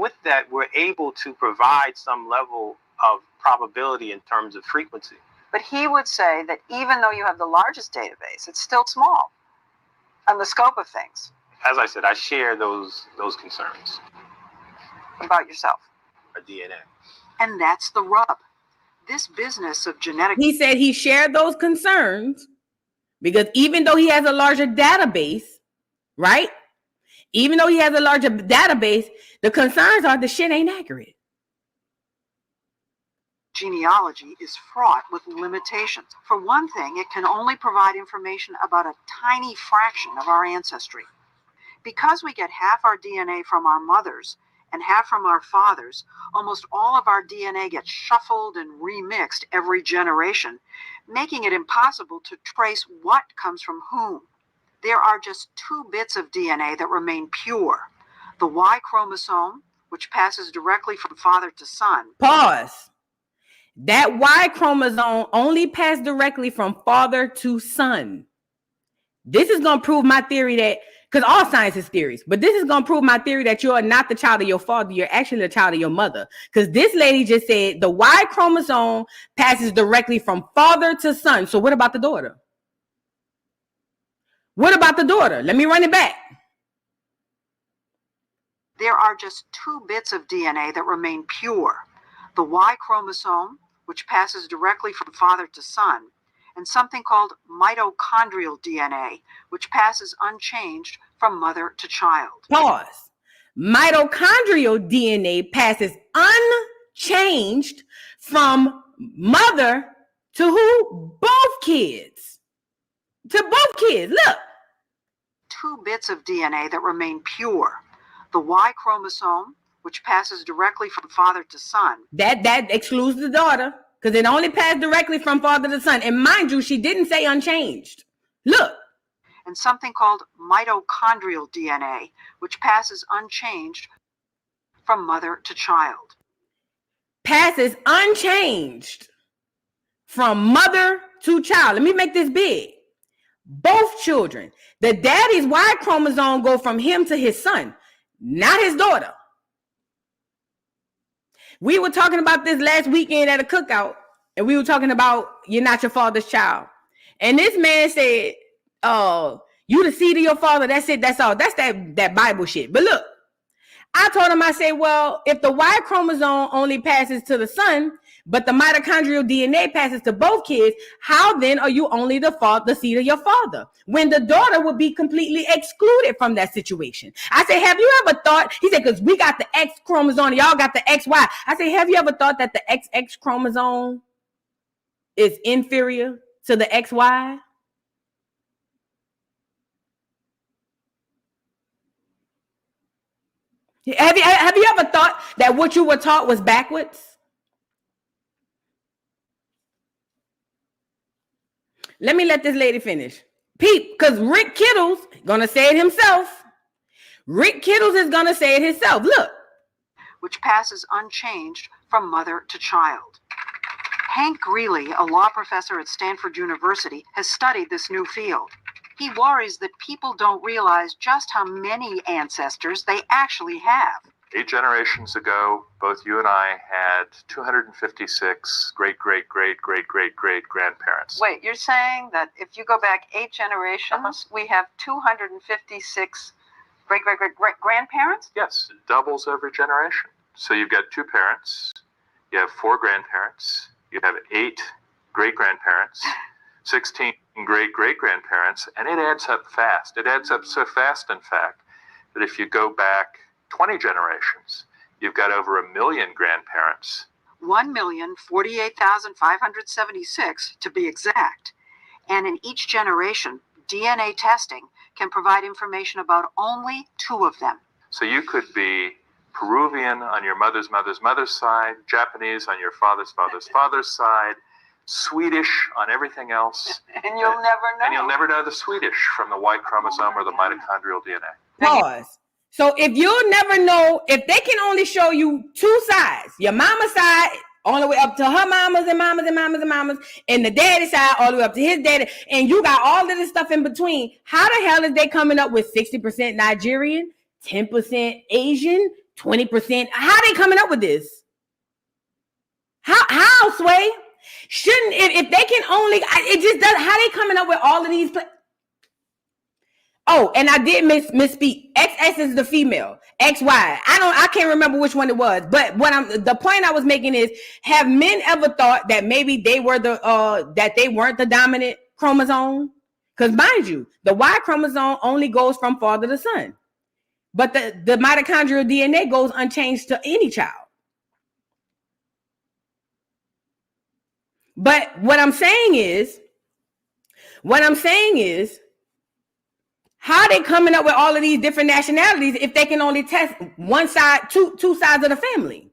we're able to provide some level of probability in terms of frequency. But he would say that even though you have the largest database, it's still small on the scope of things. As I said, I share those concerns about yourself. Our DNA. And that's the rub. This business of genetic... He said he shared those concerns because even though he has a larger database, right? Even though he has a larger database, the concerns are the shit ain't accurate. Genealogy is fraught with limitations. For one thing, it can only provide information about a tiny fraction of our ancestry. Because we get half our DNA from our mothers and half from our fathers, almost all of our DNA gets shuffled and remixed every generation, making it impossible to trace what comes from whom. There are just 2 bits of DNA that remain pure. The Y chromosome, which passes directly from father to son. Pause. That Y chromosome only passed directly from father to son. This is going to prove my theory that, because all science is theories, but this is going to prove my theory that you are not the child of your father. You're actually the child of your mother. Because this lady just said the Y chromosome passes directly from father to son. So what about the daughter? What about the daughter? Let me run it back. There are just 2 bits of DNA that remain pure. The Y chromosome, which passes directly from father to son, and something called mitochondrial DNA, which passes unchanged from mother to child. Pause. Mitochondrial DNA passes unchanged from mother to who? Both kids. To both kids. Look. 2 bits of DNA that remain pure. The Y chromosome, which passes directly from father to son. That excludes the daughter, because it only passed directly from father to son. And mind you, she didn't say unchanged. Look. And something called mitochondrial DNA, which passes unchanged from mother to child. Passes unchanged from mother to child. Let me make this big. Both children. The daddy's Y chromosome go from him to his son, not his daughter. We were talking about this last weekend at a cookout, and we were talking about you're not your father's child. And this man said, oh, you the seed of your father. That's it. That's all. That's that Bible shit. But look, I told him, I said, well, if the Y chromosome only passes to the son, but the mitochondrial DNA passes to both kids, how then are you only the seed of your father? When the daughter would be completely excluded from that situation. I said, have you ever thought, he said, because we got the X chromosome, y'all got the XY. I said, have you ever thought that the XX chromosome is inferior to the XY? Have you ever thought that what you were taught was backwards? Let me let this lady finish. Peep, because Rick Kittles gonna say it himself. Rick Kittles is gonna say it himself. Look. Which passes unchanged from mother to child. Hank Greeley, a law professor at Stanford University, has studied this new field. He worries that people don't realize just how many ancestors they actually have. 8 generations ago, both you and I had 256 great-great-great-great-great-great-grandparents. Wait, you're saying that if you go back 8 generations, we have 256 great-great-great-grandparents? Yes, it doubles every generation. So you've got 2 parents, you have 4 grandparents, you have 8 great-grandparents, 16 great-great-grandparents, and it adds up fast. It adds up so fast, in fact, that if you go back 20 generations, you've got over 1 million grandparents. 1,048,576 to be exact. And in each generation, DNA testing can provide information about only 2 of them. So you could be Peruvian on your mother's mother's mother's side, Japanese on your father's father's father's side, Swedish on everything else. And you'll never know. And you'll never know the Swedish from the Y chromosome or the mitochondrial DNA. Pause. So if you'll never know, if they can only show you 2 sides, your mama's side all the way up to her mamas and mamas and mamas and mamas, and the daddy side all the way up to his daddy, and you got all of this stuff in between, how the hell is they coming up with 60% Nigerian, 10% Asian, 20%? How they coming up with this? How, Sway? Shouldn't, if they can only, it just does, how they coming up with all of these? Oh, and I did misspeak. XX is the female. XY. I can't remember which one it was. But the point I was making is, have men ever thought that maybe they were that they weren't the dominant chromosome? Because mind you, the Y chromosome only goes from father to son. But the mitochondrial DNA goes unchanged to any child. But what I'm saying is, how are they coming up with all of these different nationalities if they can only test one side, two sides of the family?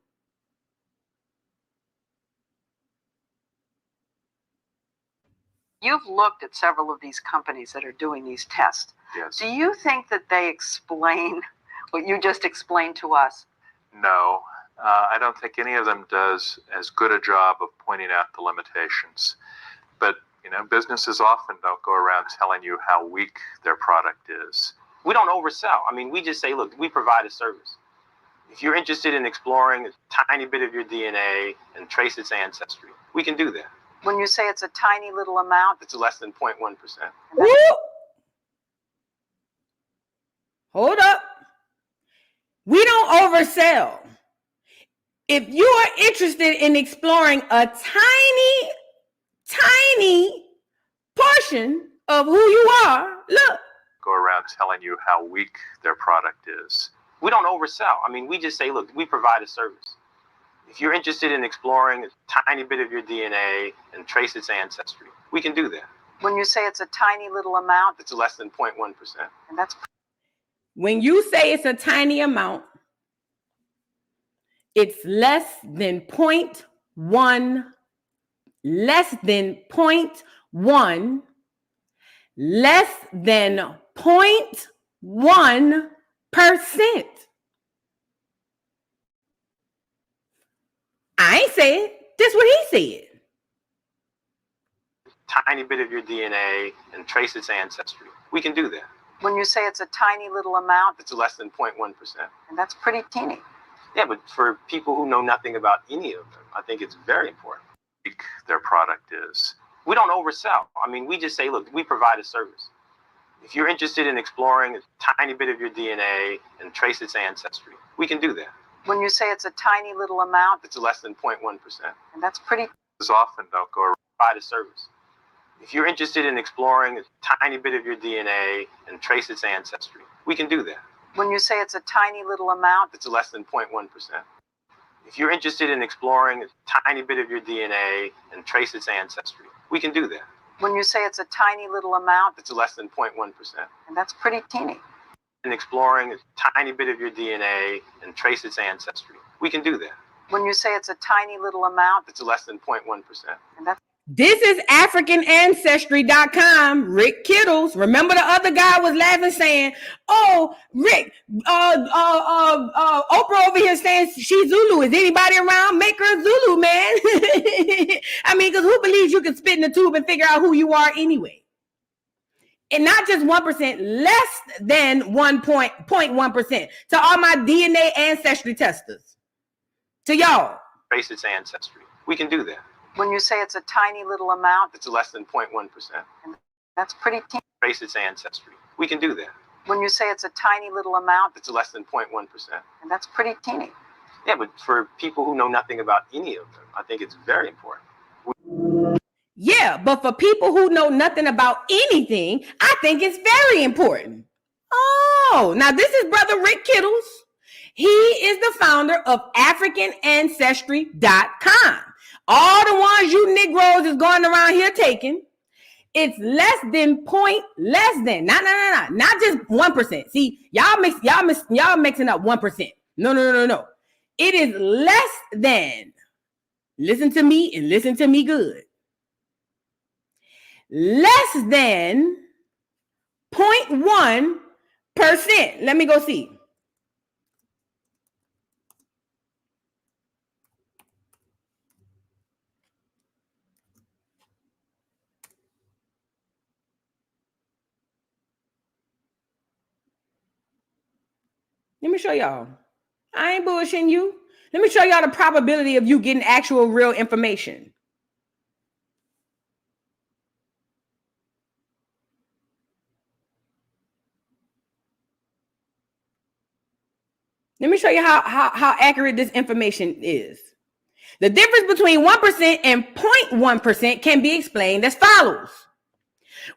You've looked at several of these companies that are doing these tests. Yes. Do you think that they explain what you just explained to us? No, I don't think any of them does as good a job of pointing out the limitations. But businesses often don't go around telling you how weak their product is. We don't oversell. I mean, we just say, look, we provide a service. If you're interested in exploring a tiny bit of your DNA and trace its ancestry, we can do that. When you say it's a tiny little amount, It's less than 0.1%. Hold up. We don't oversell. If you are interested in exploring a tiny portion of who you are, look. Go around telling you how weak their product is. We don't oversell. I mean, we just say, look, we provide a service. If you're interested in exploring a tiny bit of your DNA and trace its ancestry, we can do that. When you say it's a tiny little amount, It's less than 0.1%. and that's When you say it's a tiny amount, it's less than 0.1, less than 0.1, less than 0.1%. I ain't say it. That's what he said. Tiny bit of your DNA and trace its ancestry. We can do that. when you say it's a tiny little amount, It's less than 0.1%. and that's pretty teeny. Yeah, but for people who know nothing about any of them, I think it's very important. Their product is. We don't oversell. I mean, we just say, look, we provide a service. If you're interested in exploring a tiny bit of your DNA and trace its ancestry, we can do that. When you say it's a tiny little amount, It's less than 0.1%. and that's pretty. Often don't go Provide a service. If you're interested in exploring a tiny bit of your DNA and trace its ancestry, we can do that. When you say it's a tiny little amount, It's less than 0.1%. If you're interested in exploring a tiny bit of your DNA and trace its ancestry, we can do that. when you say it's a tiny little amount, It's less than 0.1%. and that's pretty teeny. In exploring a tiny bit of your DNA and trace its ancestry, we can do that. When you say it's a tiny little amount, It's less than 0.1%. and that's This is AfricanAncestry.com. Rick Kittles. Remember the other guy was laughing saying, "Oh, Rick, Oprah over here saying she's Zulu. Is anybody around? Make her Zulu, man." I mean, because who believes you can spit in the tube and figure out who you are anyway? And not just 1%, less than 1.1%. To all my DNA ancestry testers. To y'all. Trace its ancestry. We can do that. when you say it's a tiny little amount, It's less than 0.1%. that's pretty teeny. Trace its ancestry. We can do that. When you say it's a tiny little amount, It's less than 0.1%. and that's pretty teeny. Yeah, but for people who know nothing about any of them, I think it's very important. Yeah, but for people who know nothing about anything, I think it's very important. Oh, now this is Brother Rick Kittles. He is the founder of AfricanAncestry.com. All the ones you Negroes is going around here taking, it's less than not just 1%. See, y'all mixing up 1%. No. It is less than. Listen to me and listen to me good. Less than 0.1%. Let me go see. Let me show y'all. I ain't bullshitting you. Let me show y'all the probability of you getting actual real information. Let me show you how accurate this information is. The difference between 1% and 0.1% can be explained as follows.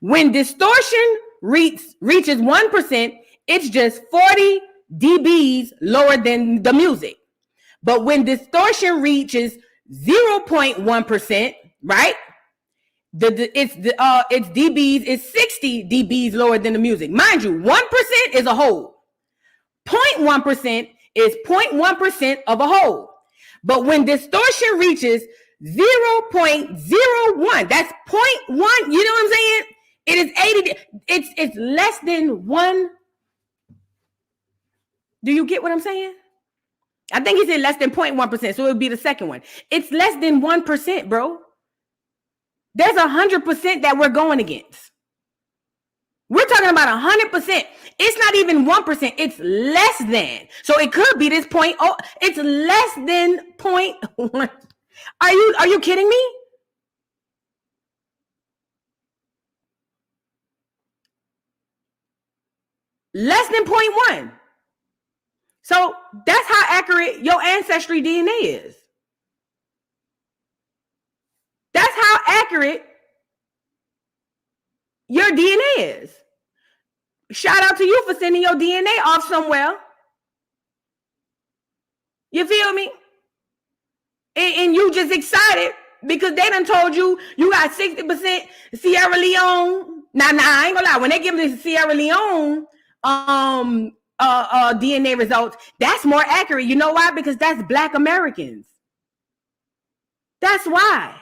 When distortion reaches 1%, it's just 40 dBs lower than the music. But when distortion reaches 0.1%, right? Its dBs is 60 dBs lower than the music. Mind you, 1% is a whole. 0.1% is 0.1% of a whole. But when distortion reaches 0.01, that's 0.1, you know what I'm saying? It is 80, it's less than 1. Do you get what I'm saying? I think he said less than 0.1%, so it would be the second one. It's less than 1%, bro. There's 100% that we're going against. We're talking about 100%. It's not even 1%. It's less than. So it could be this point. Oh, it's less than 0.1. Are you kidding me? Less than 0.1. So that's how accurate your ancestry DNA is. That's how accurate your DNA is. Shout out to you for sending your DNA off somewhere. You feel me? And you just excited because they done told you got 60% Sierra Leone. Now, I ain't gonna lie. When they give me the Sierra Leone DNA results, that's more accurate. You know why? Because that's Black Americans. That's why.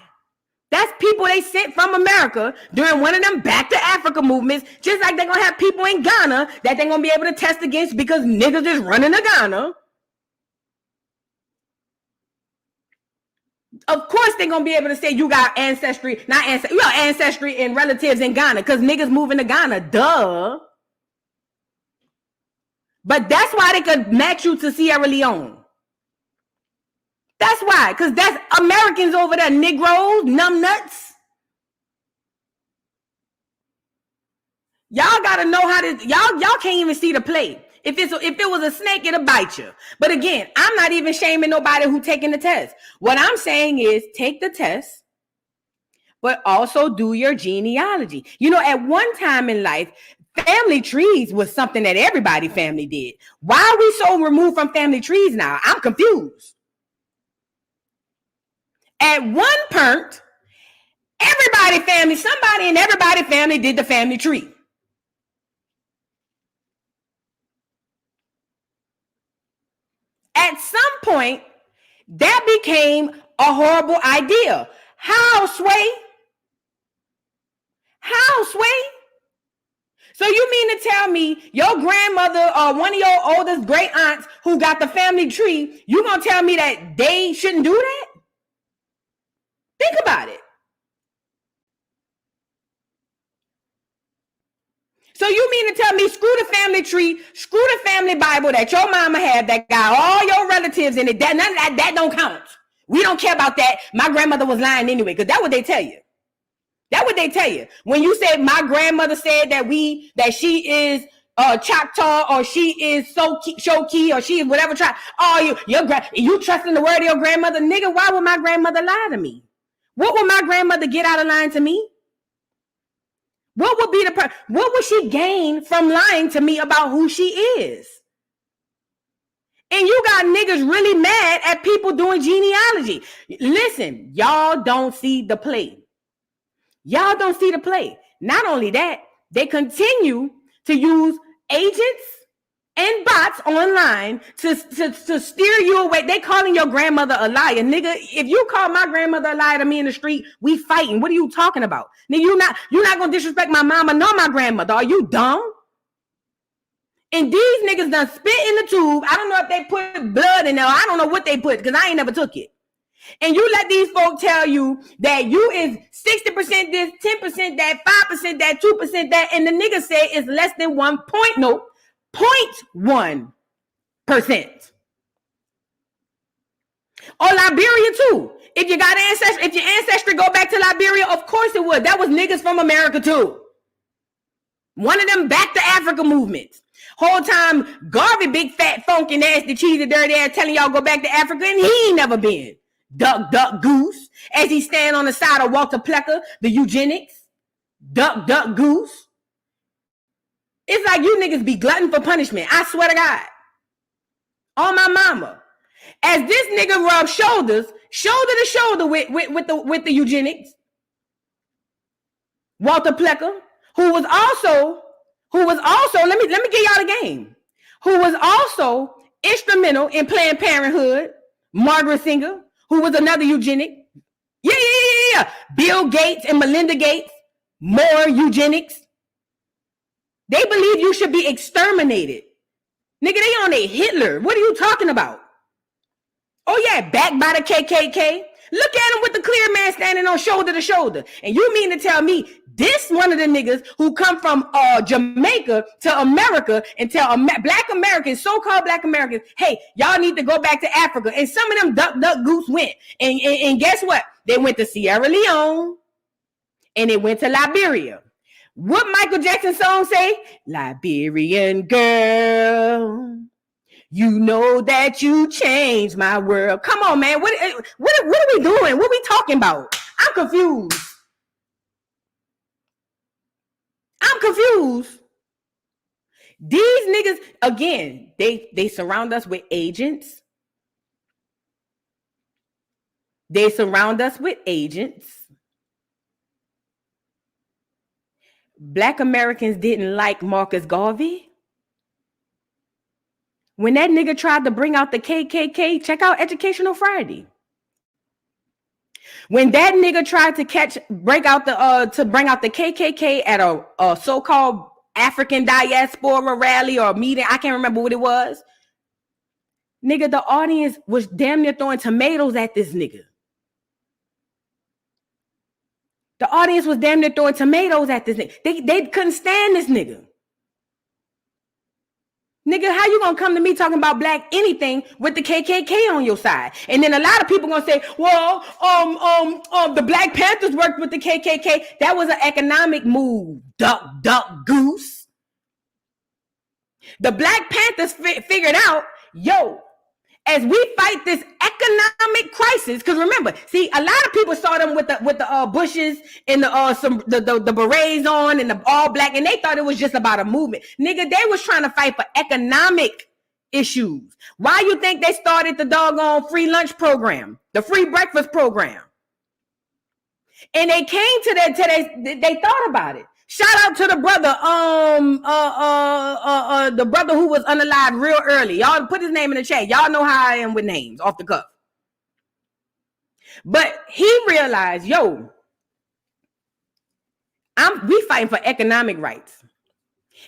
That's people they sent from America during one of them back to Africa movements, just like they're going to have people in Ghana that they're going to be able to test against because niggas is running to Ghana. Of course, they're going to be able to say you got ancestry, you got ancestry and relatives in Ghana because niggas moving to Ghana, duh. But that's why they could match you to Sierra Leone. That's why, because that's Americans over there, Negroes, numbnuts. Y'all gotta know how to, y'all can't even see the play. If it was a snake, it'll bite you. But again, I'm not even shaming nobody who taking the test. What I'm saying is take the test, but also do your genealogy. You know, at one time in life, family trees was something that everybody family did. Why are we so removed from family trees now? I'm confused. At one point, somebody in everybody family did the family tree. At some point, that became a horrible idea. How, Sway? So you mean to tell me your grandmother or one of your oldest great aunts who got the family tree, you gonna tell me that they shouldn't do that? Think about it. So you mean to tell me screw the family tree, screw the family Bible that your mama had that got all your relatives in it, that none of that don't count. We don't care about that. My grandmother was lying anyway, because that's what they tell you. That's what they tell you. When you say my grandmother said that she is Choctaw or she is Shoki or she is whatever tribe. Oh, you trust in the word of your grandmother? Nigga, why would my grandmother lie to me? What would my grandmother get out of lying to me? What would she gain from lying to me about who she is? And you got niggas really mad at people doing genealogy. Listen, y'all don't see the play. Y'all don't see the play. Not only that, they continue to use agents and bots online to steer you away. They calling your grandmother a liar. Nigga, if you call my grandmother a liar to me in the street, we fighting. What are you talking about? Nigga, you're not gonna disrespect my mama nor my grandmother. Are you dumb? And these niggas done spit in the tube. I don't know if they put blood in there. I don't know what they put because I ain't never took it. And you let these folk tell you that you is 60% this, 10% that, 5% that, 2% that, and the nigga say it's less than 0.1%. Or Liberia too. If you got ancestry, if your ancestry go back to Liberia, of course it would. That was niggas from America too. One of them back to Africa movements. Whole time, Garvey, big fat funky nasty cheesy dirty ass telling y'all go back to Africa, and he ain't never been. Duck, duck, goose. As he stand on the side of Walter Plecker, the eugenics. Duck, duck, goose. It's like you niggas be glutton for punishment. I swear to God. On my mama. As this nigga rubs shoulders, shoulder to shoulder with the eugenics. Walter Plecker, who was also, let me give y'all the game. Who was also instrumental in Planned Parenthood, Margaret Sanger, who was another eugenic. Yeah. Bill Gates and Melinda Gates, more eugenics. They believe you should be exterminated. Nigga, they on a Hitler. What are you talking about? Oh yeah, backed by the KKK. Look at him with the clear man standing on shoulder to shoulder. And you mean to tell me this one of the niggas who come from Jamaica to America and tell black Americans, so-called black Americans, hey, y'all need to go back to Africa. And some of them duck goose went. And guess what? They went to Sierra Leone and they went to Liberia. What Michael Jackson song say? Liberian girl, you know that you changed my world. Come on, man. What are we doing? What are we talking about? I'm confused. These niggas, again, they surround us with agents. Black Americans didn't like Marcus Garvey. When that nigga tried to bring out the KKK, check out Educational Friday. When that nigga tried to bring out the KKK at a so-called African diaspora rally or meeting, I can't remember what it was. Nigga, the audience was damn near throwing tomatoes at this nigga. The audience was damn near throwing tomatoes at this nigga. They couldn't stand this nigga. Nigga, how you gonna come to me talking about black anything with the KKK on your side? And then a lot of people gonna say, well, the Black Panthers worked with the KKK. That was an economic move, duck, goose. The Black Panthers figured out, yo, as we fight this economic crisis, because remember, see, a lot of people saw them with the Bushes and the berets on and the all black, and they thought it was just about a movement. Nigga, they was trying to fight for economic issues. Why you think they started the doggone free lunch program, the free breakfast program? And they came to that, they thought about it. Shout out to the brother, the brother who was unalived real early. Y'all put his name in the chat. Y'all know how I am with names off the cuff. But he realized, yo, we fighting for economic rights.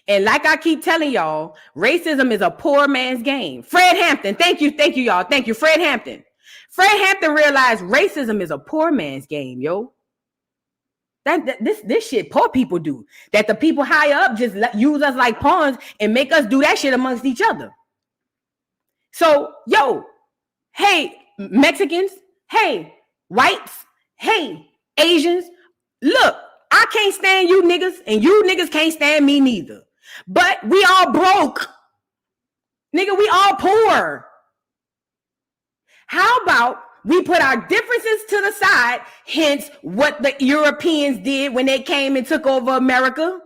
And like I keep telling y'all, racism is a poor man's game. Fred Hampton, thank you, y'all. Thank you, Fred Hampton. Fred Hampton realized racism is a poor man's game, yo. This shit poor people do. That the people higher up just use us like pawns and make us do that shit amongst each other. So, yo, hey, Mexicans, hey, whites, hey, Asians, look, I can't stand you niggas, and you niggas can't stand me neither. But we all broke. Nigga, we all poor. How about we put our differences to the side, hence what the Europeans did when they came and took over America?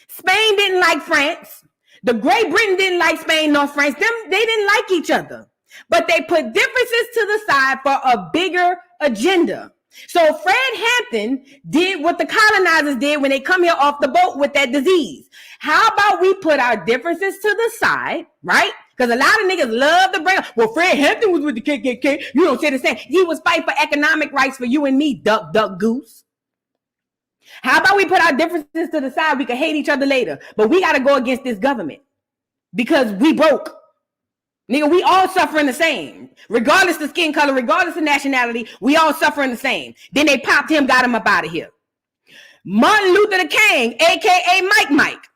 Spain didn't like France. The Great Britain didn't like Spain nor France. They didn't like each other. But they put differences to the side for a bigger agenda. So Fred Hampton did what the colonizers did when they come here off the boat with that disease. How about we put our differences to the side, right? Because a lot of niggas love to bring up, well, Fred Hampton was with the KKK. You don't say the same. He was fighting for economic rights for you and me, duck, goose. How about we put our differences to the side? We can hate each other later. But we got to go against this government because we broke. Nigga, we all suffering the same. Regardless of skin color, regardless of nationality, we all suffering the same. Then they popped him, got him up out of here. Martin Luther the King, a.k.a. Mike.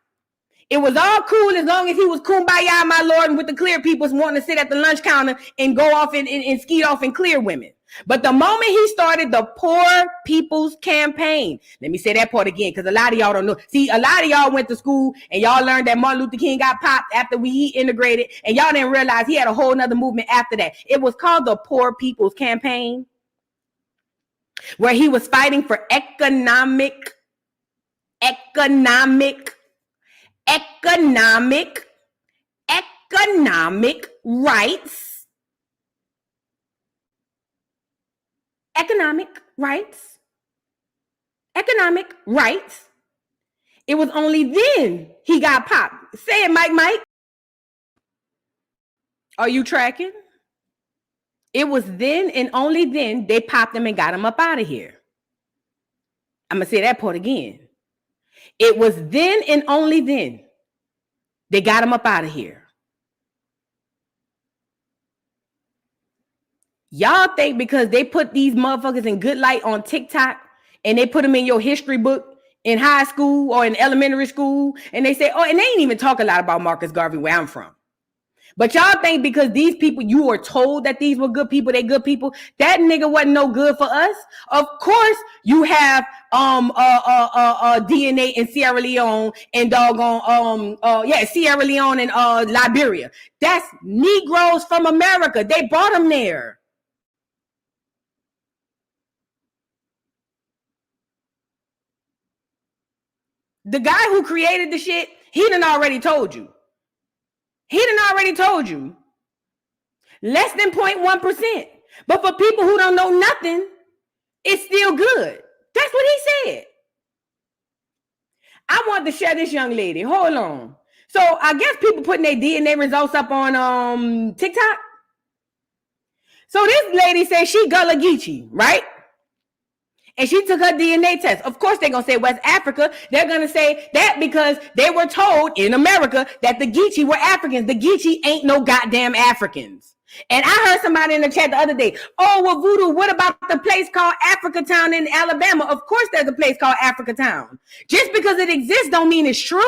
It was all cool as long as he was kumbaya, my lord, and with the clear peoples wanting to sit at the lunch counter and go off and ski off and clear women. But the moment he started the Poor People's Campaign, let me say that part again, because a lot of y'all don't know. See, a lot of y'all went to school and y'all learned that Martin Luther King got popped after he integrated, and y'all didn't realize he had a whole nother movement after that. It was called the Poor People's Campaign, where he was fighting for economic rights. Economic rights. It was only then he got popped. Say it, Mike. Are you tracking? It was then and only then they popped him and got him up out of here. I'm going to say that part again. It was then and only then they got him up out of here. Y'all think because they put these motherfuckers in good light on TikTok and they put them in your history book in high school or in elementary school, and they say, oh, and they ain't even talk a lot about Marcus Garvey where I'm from. But y'all think because these people, you were told that these were good people, they good people, that nigga wasn't no good for us. Of course, you have DNA in Sierra Leone and Sierra Leone and Liberia. That's Negroes from America. They brought them there. The guy who created the shit, he done already told you. Less than 0.1%. But for people who don't know nothing, it's still good. That's what he said. I want to share this young lady. Hold on. So I guess people putting their DNA results up on TikTok. So this lady says she Gullah Geechee, right? And she took her DNA test. Of course, they're going to say West Africa. They're going to say that because they were told in America that the Geechee were Africans. The Geechee ain't no goddamn Africans. And I heard somebody in the chat the other day, oh, well, Voodoo, what about the place called Africa Town in Alabama? Of course, there's a place called Africa Town. Just because it exists don't mean it's true.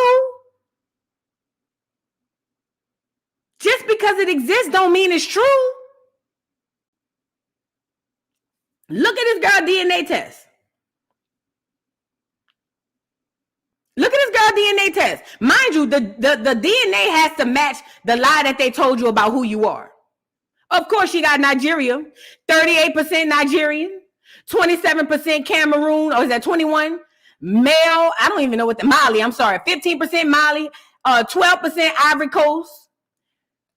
Just because it exists don't mean it's true. Look at this girl DNA test. Look at this girl DNA test. Mind you, the DNA has to match the lie that they told you about who you are. Of course, she got Nigeria, 38% Nigerian, 27% Cameroon, or is that 21? Male, I don't even know what the Mali, I'm sorry, 15% Mali, 12% Ivory Coast,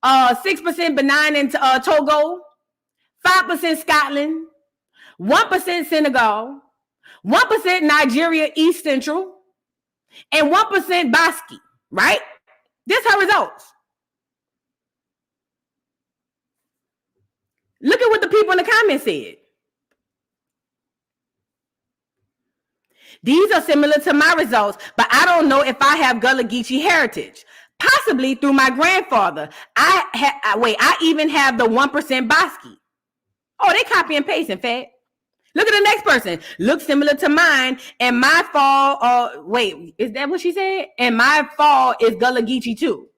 6% Benin and Togo, 5% Scotland, 1% Senegal, 1% Nigeria East Central, and 1% Basque, right? This her results. Look at what the people in the comments said. These are similar to my results, but I don't know if I have Gullah Geechee heritage. Possibly through my grandfather. I even have the 1% Basque. Oh, they copy and paste, in fact. Look at the next person. Looks similar to mine, and my fall, wait, is that what she said? And my fall is Gullah Geechee too.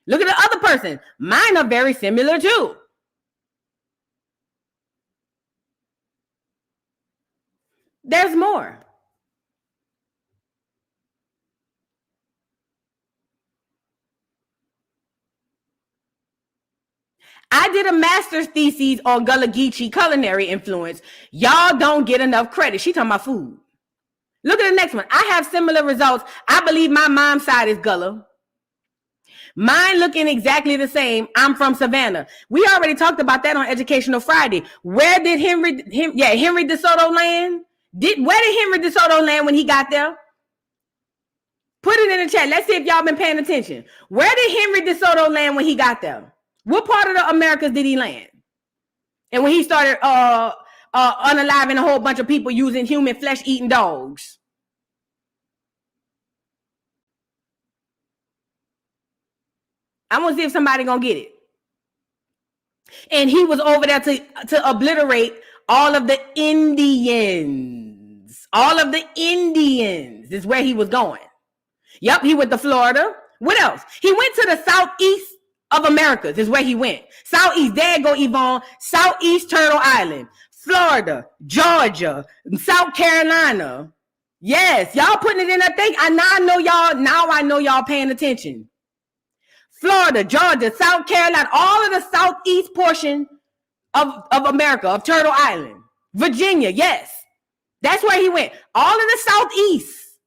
Look at the other person. Mine are very similar too. There's more. I did a master's thesis on Gullah Geechee culinary influence. Y'all don't get enough credit. She talking about food. Look at the next one. I have similar results. I believe my mom's side is Gullah. Mine looking exactly the same. I'm from Savannah. We already talked about that on Educational Friday. Where did Henry DeSoto land? Where did Henry DeSoto land when he got there? Put it in the chat. Let's see if y'all been paying attention. Where did Henry DeSoto land when he got there? What part of the Americas did he land? And when he started unaliving a whole bunch of people using human flesh eating dogs. I'm gonna see if somebody gonna get it. And he was over there to obliterate all of the Indians. All of the Indians is where he was going. Yep, he went to Florida. What else? He went to the southeast of Americas is where he went. Southeast, there go Yvonne. Southeast Turtle Island, Florida, Georgia, South Carolina. Yes, y'all putting it in a thing. Now I know y'all paying attention. Florida, Georgia, South Carolina, all of the southeast portion of America, of Turtle Island. Virginia, yes. That's where he went. All of the southeast.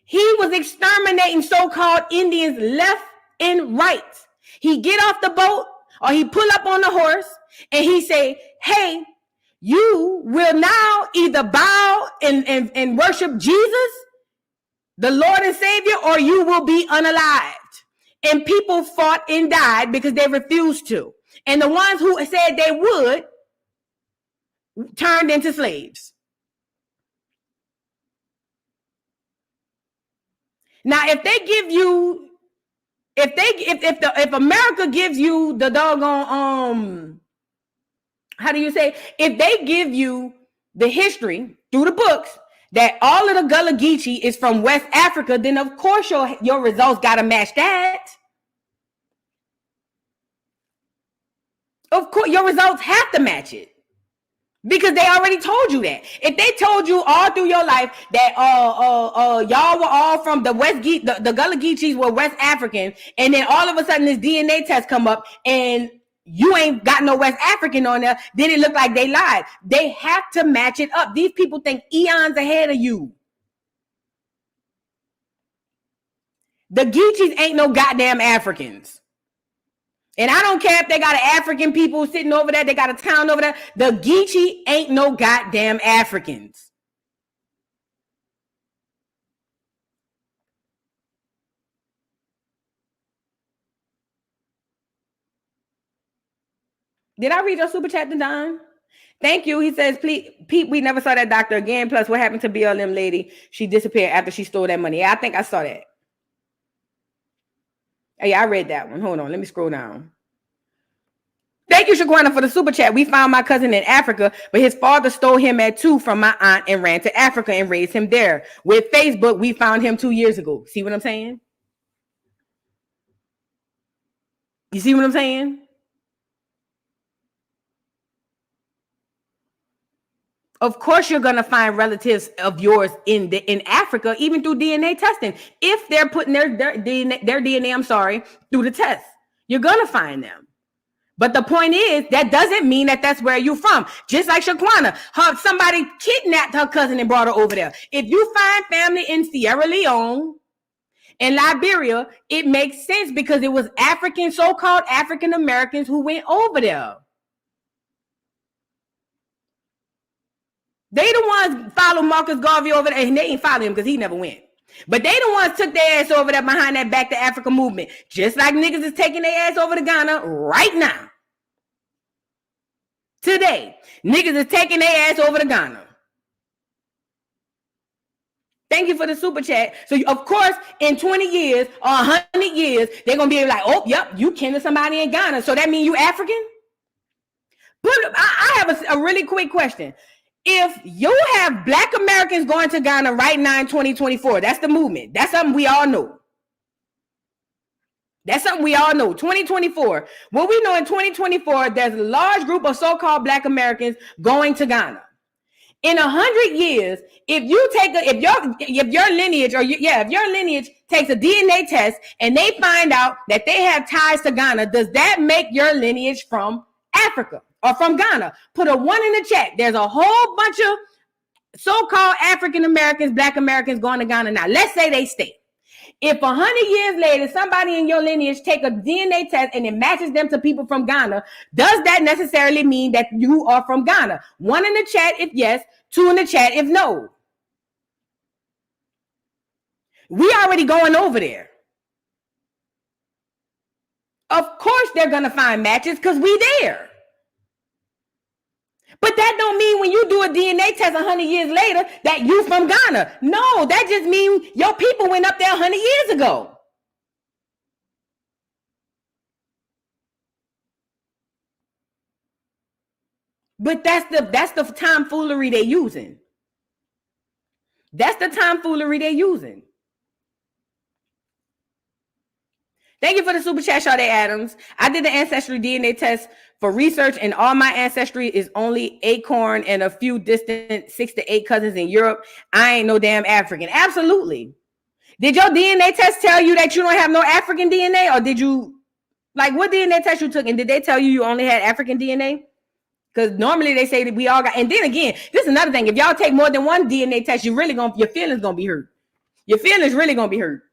He was exterminating so-called Indians left and right. He get off the boat or he pull up on the horse and he say, hey, you will now either bow and worship Jesus, the Lord and Savior, or you will be unalived. And people fought and died because they refused to. And the ones who said they would turned into slaves. Now, if they give you, if America gives you the doggone, how do you say? If they give you the history through the books that all of the Gullah Geechee is from West Africa, then of course your results got to match that. Of course, your results have to match it. Because they already told you that. If they told you all through your life that y'all were all from the the Gullah Geechees were West African, and then all of a sudden this DNA test come up and you ain't got no West African on there, then it look like they lied. They have to match it up. These people think eons ahead of you. The Geechees ain't no goddamn Africans. And I don't care if they got an African people sitting over there, they got a town over there. The Geechee ain't no goddamn Africans. Did I read your super chat to Don? Thank you. He says, please, Pete, we never saw that doctor again. Plus, what happened to BLM lady? She disappeared after she stole that money. Yeah, I think I saw that. Oh, yeah, I read that one. Hold on. Let me scroll down. Thank you, Shaquana, for the super chat. We found my cousin in Africa, but his father stole him at 2 from my aunt and ran to Africa and raised him there. With Facebook, we found him 2 years ago. See what I'm saying? You see what I'm saying? Of course, you're gonna find relatives of yours in Africa, even through DNA testing. If they're putting their DNA, I'm sorry, through the test, you're gonna find them. But the point is, that doesn't mean that that's where you're from. Just like Shaquana, somebody kidnapped her cousin and brought her over there. If you find family in Sierra Leone and Liberia, it makes sense because it was so-called African Americans who went over there. They the ones follow Marcus Garvey over there, and they ain't follow him because he never went. But they the ones took their ass over there behind that Back to Africa movement. Just like niggas is taking their ass over to Ghana right now. Today, niggas is taking their ass over to Ghana. Thank you for the super chat. So, of course, in 20 years or 100 years, they're going to be like, oh, yep, you kin to somebody in Ghana. So that means you African? I have a really quick question. If you have Black Americans going to Ghana right now in 2024, that's the movement. That's something we all know. That's something we all know. 2024. What we know in 2024, there's a large group of so-called Black Americans going to Ghana. In 100 years, if your lineage takes a DNA test and they find out that they have ties to Ghana, does that make your lineage from Africa or from Ghana? Put a 1 in the chat. There's a whole bunch of so-called African Americans, Black Americans going to Ghana now. Let's say they stay. If 100 years later, somebody in your lineage take a DNA test and it matches them to people from Ghana, does that necessarily mean that you are from Ghana? 1 in the chat if yes, 2 in the chat if no. We already going over there. Of course they're going to find matches because we there. But that don't mean when you do a DNA test 100 years later that you from Ghana. No, that just means your people went up there 100 years ago. But that's the tomfoolery they're using. That's the tomfoolery they're using. Thank you for the super chat, Sade Adams. I did the ancestry DNA test for research, and all my ancestry is only Acorn and a few distant 6 to 8 cousins in Europe. I ain't no damn African. Absolutely. Did your DNA test tell you that you don't have no African DNA, or did you, like, what DNA test you took, and did they tell you only had African DNA? Because normally they say that we all got, and then again, this is another thing. If y'all take more than one DNA test, your feelings gonna be hurt. Your feelings really gonna be hurt.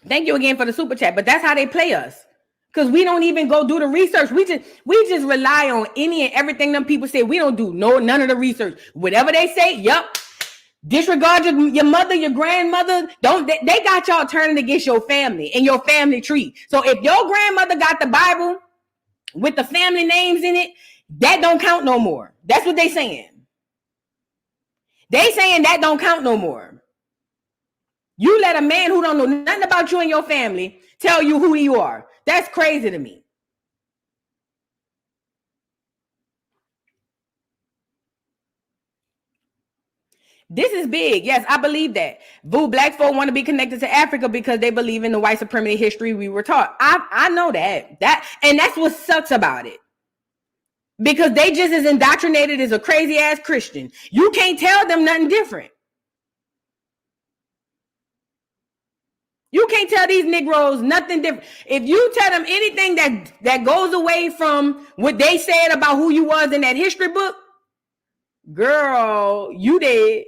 Thank you again for the super chat, but that's how they play us. Because we don't even go do the research. We just rely on any and everything them people say. We don't do none of the research. Whatever they say, yep. Disregard your mother, your grandmother. They got y'all turning against your family and your family tree. So if your grandmother got the Bible with the family names in it, that don't count no more. That's what they saying. They saying that don't count no more. You let a man who don't know nothing about you and your family tell you who you are. That's crazy to me. This is big. Yes, I believe that. Black folk want to be connected to Africa because they believe in the white supremacy history we were taught. I know that. And that's what sucks about it. Because they just as indoctrinated as a crazy ass Christian. You can't tell them nothing different. You can't tell these Negroes nothing different. If you tell them anything that goes away from what they said about who you was in that history book, girl, you dead.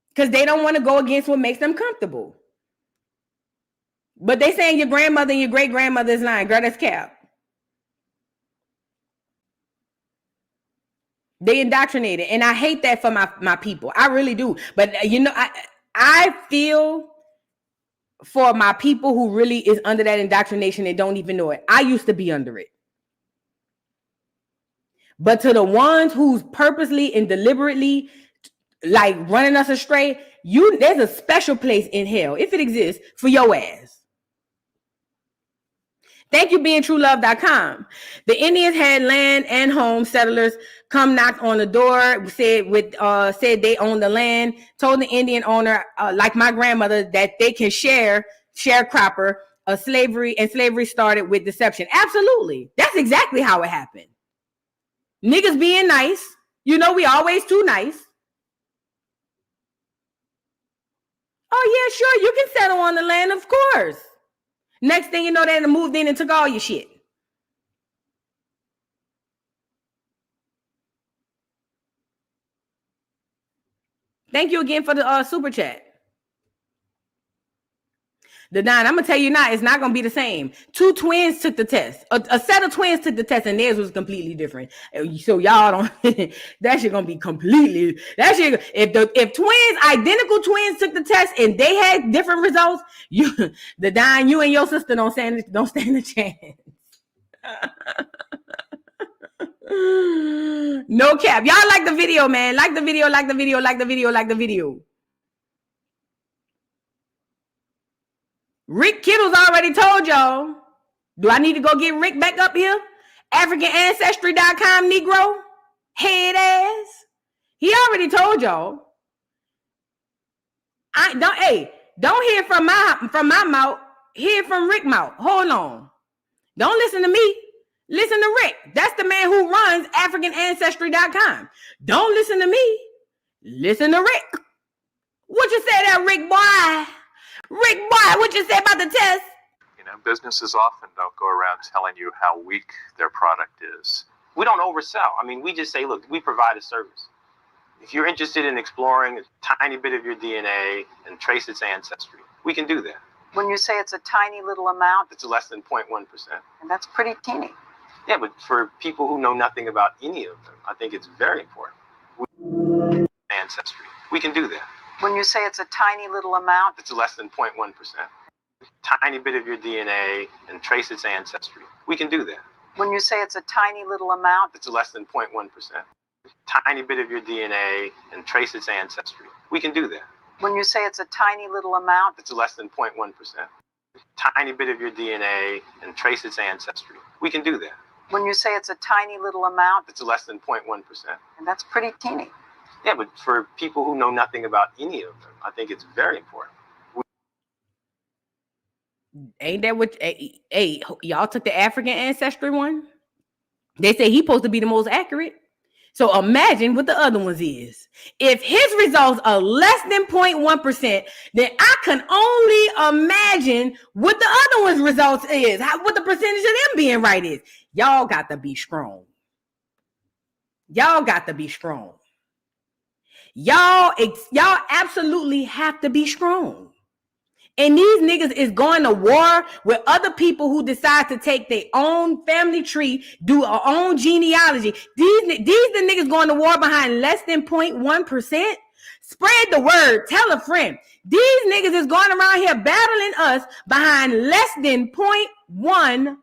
Because they don't want to go against what makes them comfortable. But they saying your grandmother and your great-grandmother is lying. Girl, that's cap. They indoctrinated, and I hate that for my people. I really do. But you know, I feel for my people who really is under that indoctrination and don't even know it. I used to be under it. But to the ones who's purposely and deliberately like running us astray, there's a special place in hell, if it exists, for your ass. Thank you, beingtruelove.com. The Indians had land and home. Settlers come knocked on the door, said they own the land, told the Indian owner, like my grandmother, that they can sharecropper slavery, and slavery started with deception. Absolutely. That's exactly how it happened. Niggas being nice. You know, we always too nice. Oh, yeah, sure. You can settle on the land, of course. Next thing you know, they moved in and took all your shit. Thank you again for the super chat. The nine, I'm gonna tell you now, it's not gonna be the same. Two twins took the test. A set of twins took the test, and theirs was completely different. So y'all don't. That shit gonna be completely. That shit. If twins, identical twins, took the test and they had different results, you and your sister don't stand a chance. No cap. Y'all like the video, man. Like the video. Like the video. Like the video. Like the video. Rick Kittles already told y'all. Do I need to go get Rick back up here? AfricanAncestry.com Negro. Head ass. He already told y'all. Don't hear from my mouth. Hear from Rick mouth. Hold on. Don't listen to me. Listen to Rick. That's the man who runs AfricanAncestry.com. Don't listen to me. Listen to Rick. What you say there, Rick boy? Rick boy, what you say about the test? You know, businesses often don't go around telling you how weak their product is. We don't oversell. I mean, we just say, look, we provide a service. If you're interested in exploring a tiny bit of your DNA and trace its ancestry, we can do that. When you say it's a tiny little amount, It's less than 0.1%. and that's pretty teeny. Yeah, but for people who know nothing about any of them, I think it's very important. Ancestry. We can do that. When you say it's a tiny little amount, It's less than 0.1%. Tiny bit of your DNA and trace its ancestry. We can do that. when you say it's a tiny little amount, It's less than 0.1%. Tiny bit of your DNA and trace its ancestry. We can do that. when you say it's a tiny little amount, It's less than 0.1%. Tiny bit of your DNA and trace its ancestry. We can do that. when you say it's a tiny little amount, It's less than 0.1%. and that's pretty teeny. Yeah, but for people who know nothing about any of them, I think it's very important. Ain't that what? Hey, y'all took the African ancestry one? They say he's supposed to be the most accurate. So imagine what the other ones is. If his results are less than 0.1%, then I can only imagine what the other one's results is. What the percentage of them being right is. Y'all got to be strong. Y'all got to be strong. Y'all absolutely have to be strong. And these niggas is going to war with other people who decide to take their own family tree, do our own genealogy. These the niggas going to war behind less than 0.1%. Spread the word. Tell a friend. These niggas is going around here battling us behind less than 0.1%.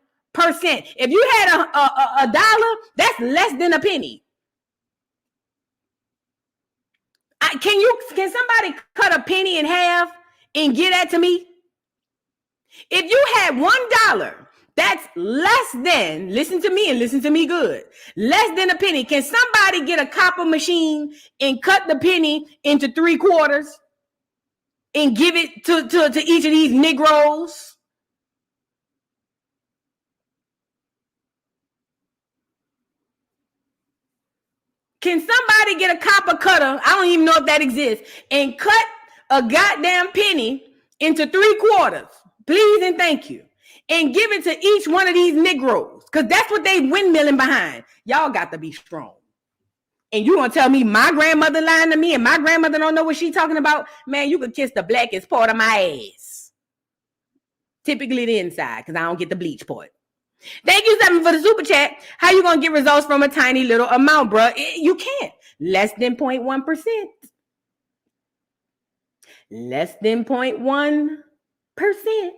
If you had a dollar, that's less than a penny. Can somebody cut a penny in half and get that to me? If you had $1, that's less than, listen to me and listen to me good, less than a penny. Can somebody get a copper machine and cut the penny into 3/4 and give it to each of these Negroes? Can somebody get a copper cutter? I don't even know if that exists, and cut a goddamn penny into 3/4, please and thank you, and give it to each one of these Negroes, because that's what they windmilling behind. Y'all got to be strong. And you gonna tell me my grandmother lying to me and my grandmother don't know what she talking about? Man, you could kiss the blackest part of my ass. Typically the inside, because I don't get the bleach part. Thank you, Seven, for the super chat. How you gonna get results from a tiny little amount, bro? You can't. Less than 0.1%. Less than 0.1%.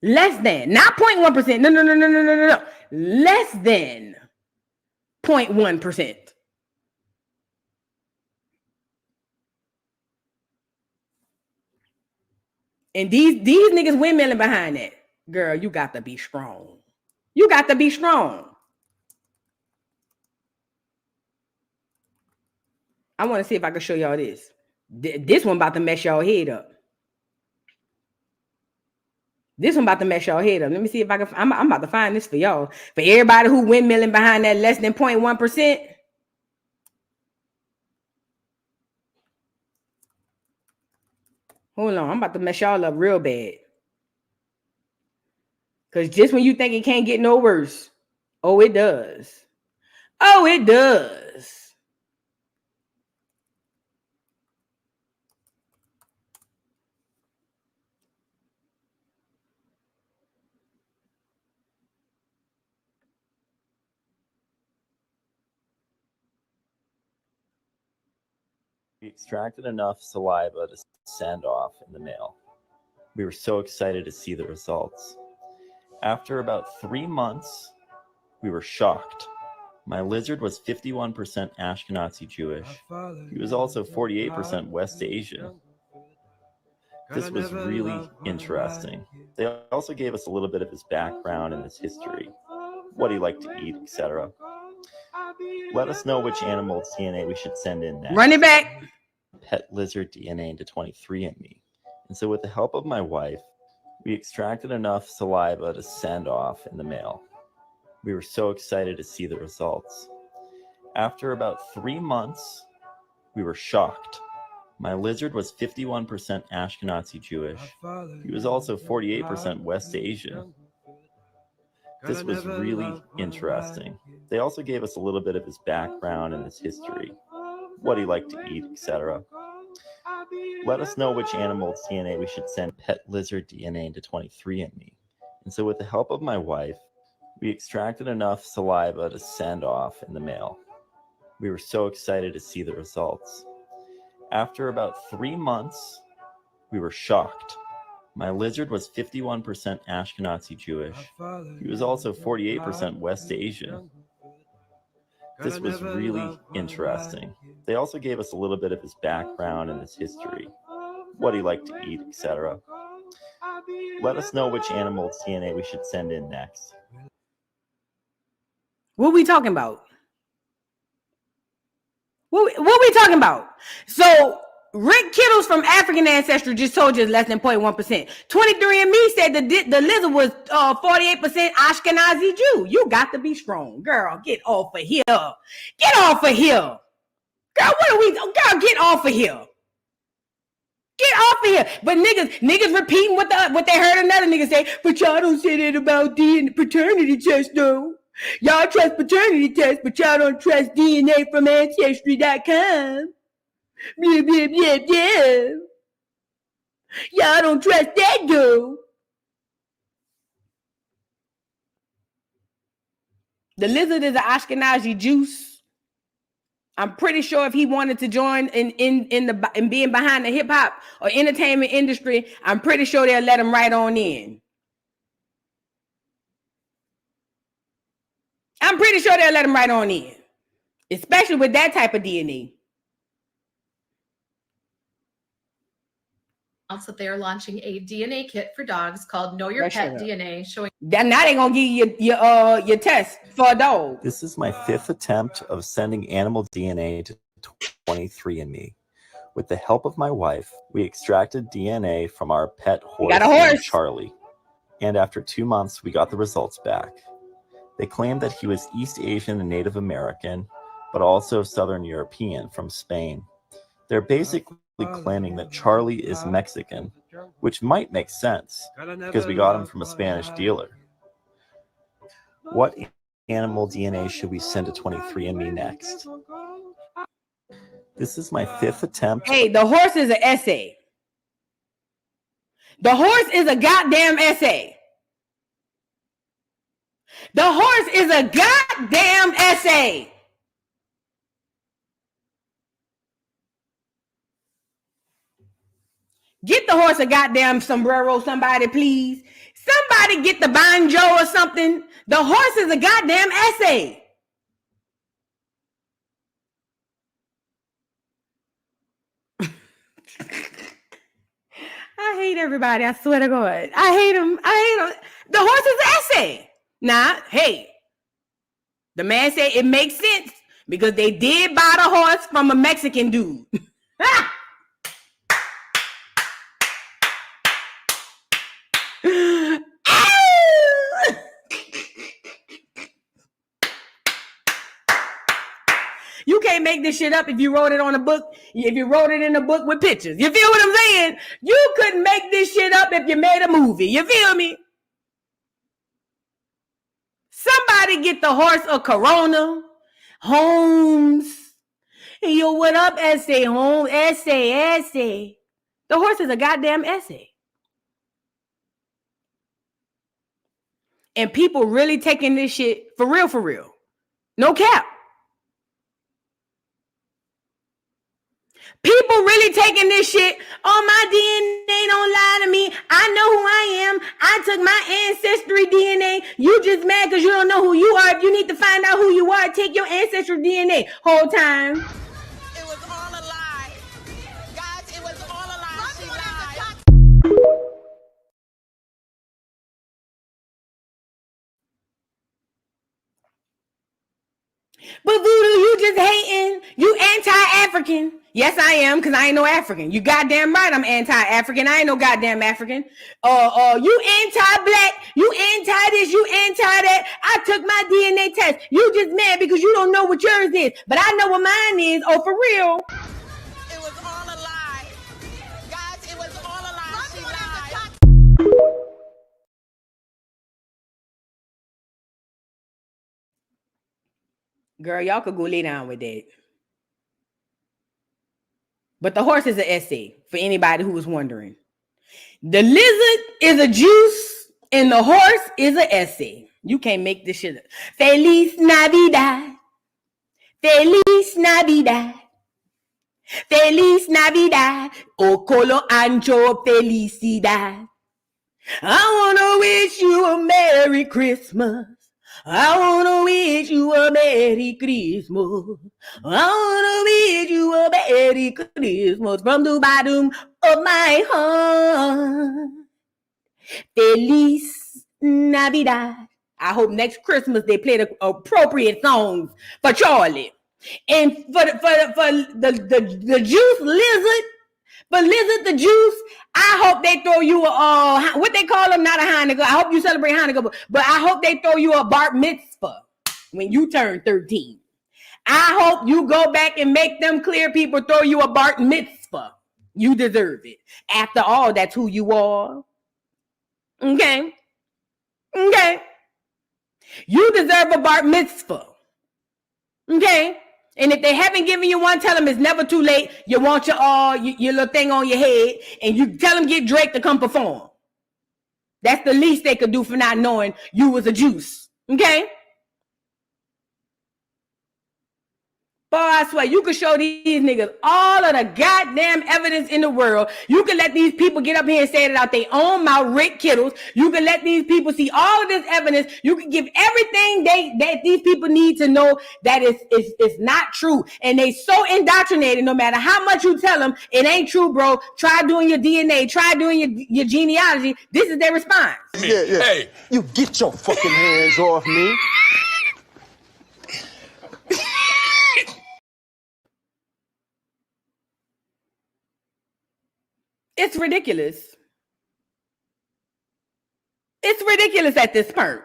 Less than, not 0.1%. No. Less than 0.1%. And these niggas windmilling behind that. Girl, you got to be strong. You got to be strong. I want to see if I can show y'all this. This one about to mess y'all head up. This one about to mess y'all head up. Let me see if I can. I'm about to find this for y'all. For everybody who windmilling behind that less than 0.1%. Hold on. I'm about to mess y'all up real bad. Because just when you think it can't get no worse, oh, it does. Oh, it does. We extracted enough saliva to send off in the mail. We were so excited to see the results. After about 3 months, we were shocked. My lizard was 51% Ashkenazi Jewish. He was also 48% West Asian. This was really interesting. They also gave us a little bit of his background and his history, what he liked to eat, etc. Let us know which animal's DNA we should send in next. Run it back. Pet lizard DNA into 23andMe. And so with the help of my wife, we extracted enough saliva to send off in the mail. We were so excited to see the results. After about 3 months, we were shocked. My lizard was 51% Ashkenazi Jewish. He was also 48% West Asian. This was really interesting. They also gave us a little bit of his background and his history, what he liked to eat, etc. Let us know which animal's DNA we should send pet lizard DNA into 23andMe. And so with the help of my wife, we extracted enough saliva to send off in the mail. We were so excited to see the results. After about 3 months, we were shocked. My lizard was 51% Ashkenazi Jewish. He was also 48% West Asian. This was really interesting. They also gave us a little bit of his background and his history, what he liked to eat, etc. Let us know which animal's DNA we should send in next. What we talking about? What we talking about? So Rick Kittles from African ancestry just told you it's less than 0.1%. 23andMe said the lizard was 48% Ashkenazi Jew. You got to be strong. Girl, get off of here. Get off of here. Girl, what are we? Girl, get off of here. Get off of here. But niggas repeating what they heard another nigga say, but y'all don't say that about DNA paternity test though. Y'all trust paternity tests, but y'all don't trust DNA from Ancestry.com. Blah, blah, blah, blah. Y'all don't trust that, though. The lizard is an Ashkenazi juice. I'm pretty sure if he wanted to join in being behind the hip hop or entertainment industry, I'm pretty sure they'll let him right on in. I'm pretty sure they'll let him right on in, especially with that type of DNA. announced that they are launching a DNA kit for dogs called Know Your Pet DNA, showing now they gonna give you your test for a dog. This is my 5th attempt of sending animal DNA to 23andMe. With the help of my wife, we extracted DNA from our pet horse named Charlie. And after 2 months, we got the results back. They claimed that he was East Asian and Native American, but also Southern European from Spain. They're basically claiming that Charlie is Mexican, which might make sense because we got him from a Spanish dealer. What animal DNA should we send to 23andMe next? This is my 5th attempt. Hey, the horse is an essay. The horse is a goddamn essay. The horse is a goddamn essay. Get the horse a goddamn sombrero, somebody, please. Somebody get the banjo or something. The horse is a goddamn essay. I hate everybody. I swear to God. I hate them. The horse is essay. Nah, hey. The man said it makes sense because they did buy the horse from a Mexican dude. You can't make this shit up if you wrote it on a book, if you wrote it in a book with pictures. You feel what I'm saying? You couldn't make this shit up if you made a movie. You feel me? Somebody get the horse a Corona. Holmes. Yo, what up, essay, Holmes? Essay. The horse is a goddamn essay. And people really taking this shit for real. No cap. People really taking this shit. Oh, my DNA don't lie to me. I know who I am. I took my ancestry DNA. You just mad because you don't know who you are. If you need to find out who you are, take your ancestry DNA. Whole time. It was all a lie. Guys, it was all a lie. She lied. But Voodoo, you just hating. You anti-African. Yes, I am, because I ain't no African. You goddamn right I'm anti-African. I ain't no goddamn African. You anti-black. You anti this. You anti that. I took my DNA test. You just mad because you don't know what yours is. But I know what mine is. Oh, for real. It was all a lie. Guys, it was all a lie. She lied. Girl, y'all could go lay down with that. But the horse is an essay for anybody who was wondering. The lizard is a juice and the horse is an essay. You can't make this shit up. Feliz Navidad. Feliz Navidad. Feliz Navidad. O colo ancho felicidad. I want to wish you a Merry Christmas. I want to wish you a Merry Christmas. I want to wish you a Merry Christmas from the bottom of my heart. Feliz Navidad. I hope next Christmas they play the appropriate songs for Charlie. And for the juice lizard, for Lizard the Juice, I hope they throw you a, what they call them, not a Hanukkah. I hope you celebrate Hanukkah, but I hope they throw you a bar mitzvah when you turn 13. I hope you go back and make them clear people throw you a bar mitzvah. You deserve it. After all, that's who you are. Okay. You deserve a bar mitzvah. Okay. And if they haven't given you one, tell them it's never too late. You want your little thing on your head, and you tell them get Drake to come perform. That's the least they could do for not knowing you was a juice. Okay? Boy, I swear, you could show these niggas all of the goddamn evidence in the world. You can let these people get up here and say it out their own mouth, Rick Kittles. You can let these people see all of this evidence. You can give everything that these people need to know that it's not true. And they so indoctrinated, no matter how much you tell them, it ain't true, bro. Try doing your DNA. Try doing your genealogy. This is their response. Yeah. Hey, you get your fucking hands off me. It's ridiculous. It's ridiculous at this point.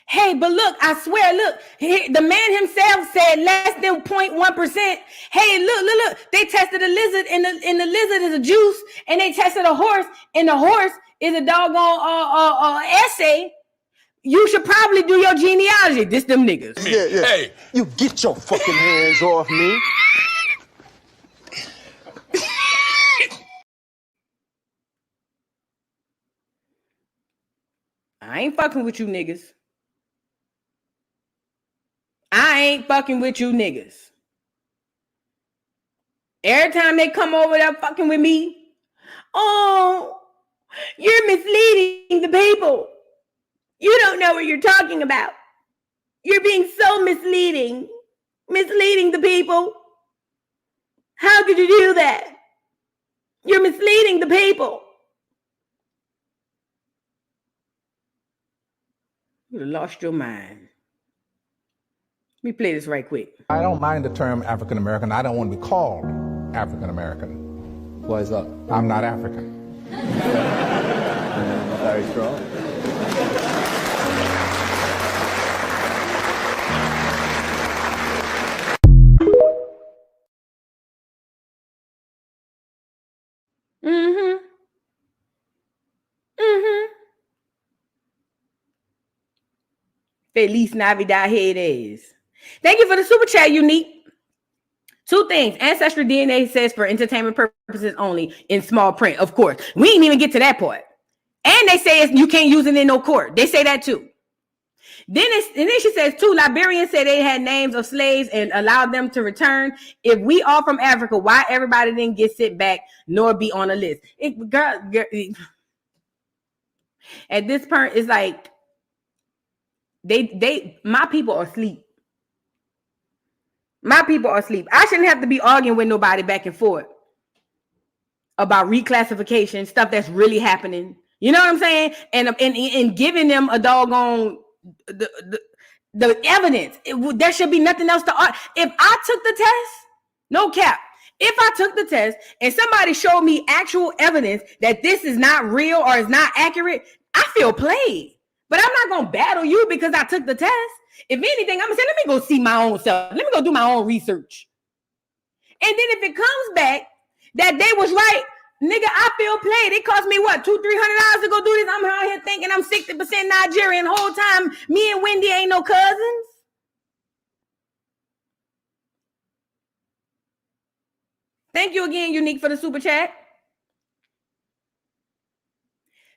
Hey, but look, I swear, look, the man himself said less than 0.1%. Hey, look, they tested a lizard and the lizard is a juice, and they tested a horse and the horse is a doggone essay. You should probably do your genealogy. This them niggas. Yeah. Hey, you get your fucking hands off me. I ain't fucking with you niggas. I ain't fucking with you niggas. Every time they come over there fucking with me, oh, you're misleading the people. You don't know what you're talking about. You're being so misleading the people. How could you do that? You're misleading the people. You have lost your mind. Let me play this right quick. I don't mind the term African American. I don't want to be called African American. Why is that? I'm not African. Very strong. Mm-hmm. Mm-hmm. Feliz Navidad, here it is. Thank you for the super chat, Unique. 2 things. Ancestry DNA says for entertainment purposes only in small print, of course. We didn't even get to that part. And they say you can't use it in no court. They say that too. Then she says too, Liberians say they had names of slaves and allowed them to return. If we are from Africa, why everybody didn't get sent back nor be on a list? Girl, at this point, it's like my people are asleep. My people are asleep. I shouldn't have to be arguing with nobody back and forth about reclassification, stuff that's really happening. You know what I'm saying? And giving them a doggone the evidence. There should be nothing else to argue. If I took the test, no cap. If I took the test and somebody showed me actual evidence that this is not real or is not accurate, I feel played. But I'm not going to battle you because I took the test. If anything, I'm going to say, let me go see my own self. Let me go do my own research. And then if it comes back that they was right, nigga, I feel played. It cost me what, $200-300 to go do this? I'm out here thinking I'm 60% Nigerian. The whole time, me and Wendy ain't no cousins. Thank you again, Unique, for the super chat.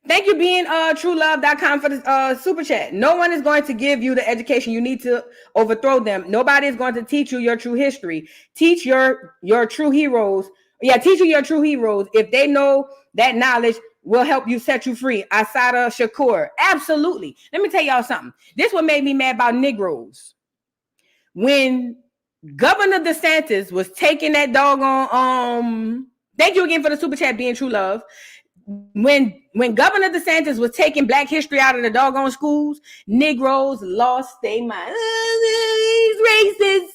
Thank you, being truelove.com for the super chat. No one is going to give you the education you need to overthrow them. Nobody is going to teach you your true history. Teach your true heroes. Yeah, teach you your true heroes. If they know that knowledge will help you set you free. Asada Shakur. Absolutely. Let me tell y'all something. This what made me mad about Negroes. When Governor DeSantis was taking that doggone thank you again for the super chat, being true love. When Governor DeSantis was taking Black history out of the doggone schools, Negroes lost their mind. These racist.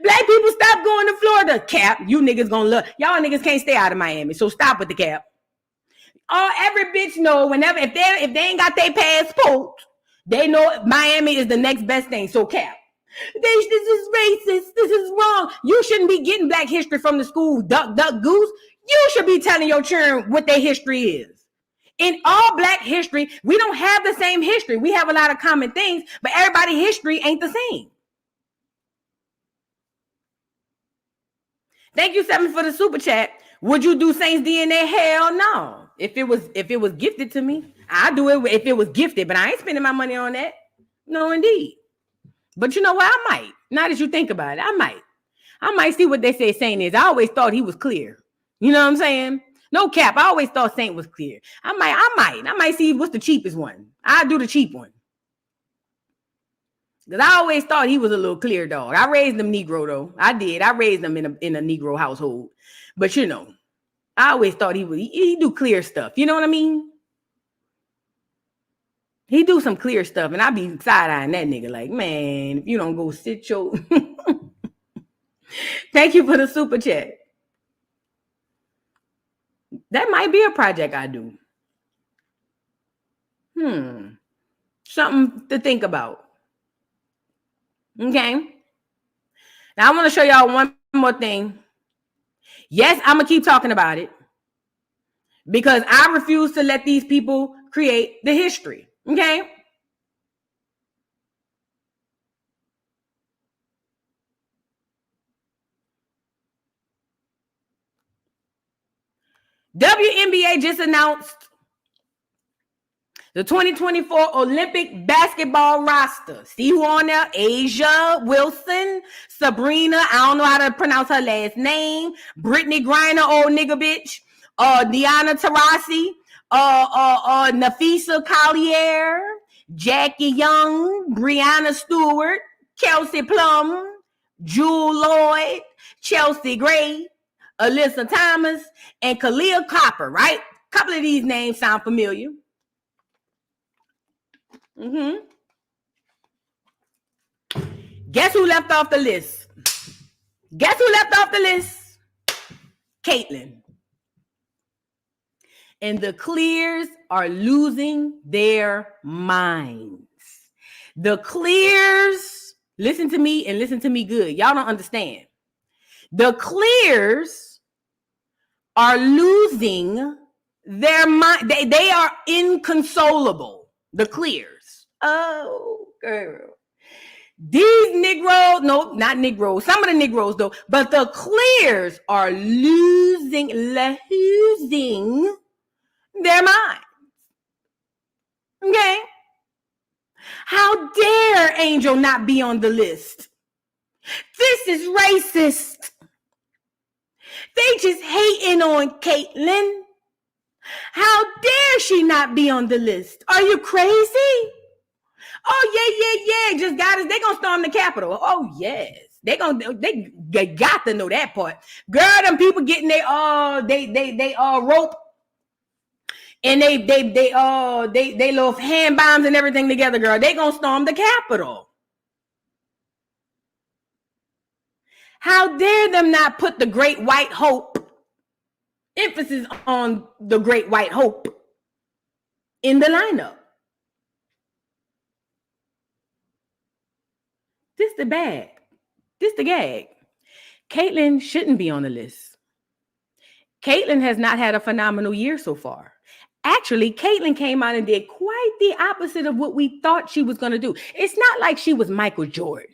Black people stop going to Florida. Cap, you niggas gonna look. Y'all niggas can't stay out of Miami, so stop with the cap. Every bitch know whenever if they ain't got their passport, they know Miami is the next best thing. So cap. This is racist. This is wrong. You shouldn't be getting Black history from the school. Duck, duck, goose. You should be telling your children what their history is. In all Black history, we don't have the same history. We have a lot of common things, but everybody's history ain't the same. Thank you, Seven, for the super chat. Would you do Saints DNA? Hell no. If it was gifted to me, I'd do it if it was gifted, but I ain't spending my money on that. No, indeed. But you know what? I might. Now that you think about it, I might see what they say Saint is. I always thought he was clear. You know what I'm saying? No cap. I always thought Saint was clear. I might see what's the cheapest one. I'll do the cheap one. Because I always thought he was a little clear dog. I raised them Negro, though. I did. I raised them in a Negro household. But, you know, I always thought he do clear stuff. You know what I mean? He do some clear stuff. And I be side-eyeing that nigga like, man, if you don't go sit your... Thank you for the super chat. That might be a project I do. Something to think about. Okay. Now I want to show y'all one more thing. Yes, I'm going to keep talking about it because I refuse to let these people create the history. Okay. WNBA just announced the 2024 Olympic basketball roster. See who on there? Asia Wilson, Sabrina, I don't know how to pronounce her last name, Brittany Griner, old nigga bitch, Deanna Taurasi, Nafisa Collier, Jackie Young, Brianna Stewart, Kelsey Plum, Jewel Lloyd, Chelsea Gray, Alyssa Thomas, and Kalia Copper, right? A couple of these names sound familiar. Guess who left off the list? Guess who left off the list? Caitlyn. And the Clears are losing their minds. The Clears, listen to me and listen to me good. Y'all don't understand. The Clears are losing their mind. They are inconsolable. The Clears. Oh, girl. These Negroes, no, not Negroes, some of the Negroes though, but the Clears are losing their minds. Okay? How dare Angel not be on the list? This is racist. They just hating on Caitlyn. How dare she not be on the list? Are you crazy? Oh, yeah. Just got us. They gonna storm the Capitol. Oh, yes. They got to know that part. Girl, them people getting they rope and they little hand bombs and everything together, girl. They gonna storm the Capitol. How dare them not put the Great White Hope, emphasis on the Great White Hope, in the lineup? This the bag. This the gag. Caitlyn shouldn't be on the list. Caitlyn has not had a phenomenal year so far. Actually, Caitlyn came out and did quite the opposite of what we thought she was going to do. It's not like she was Michael Jordan.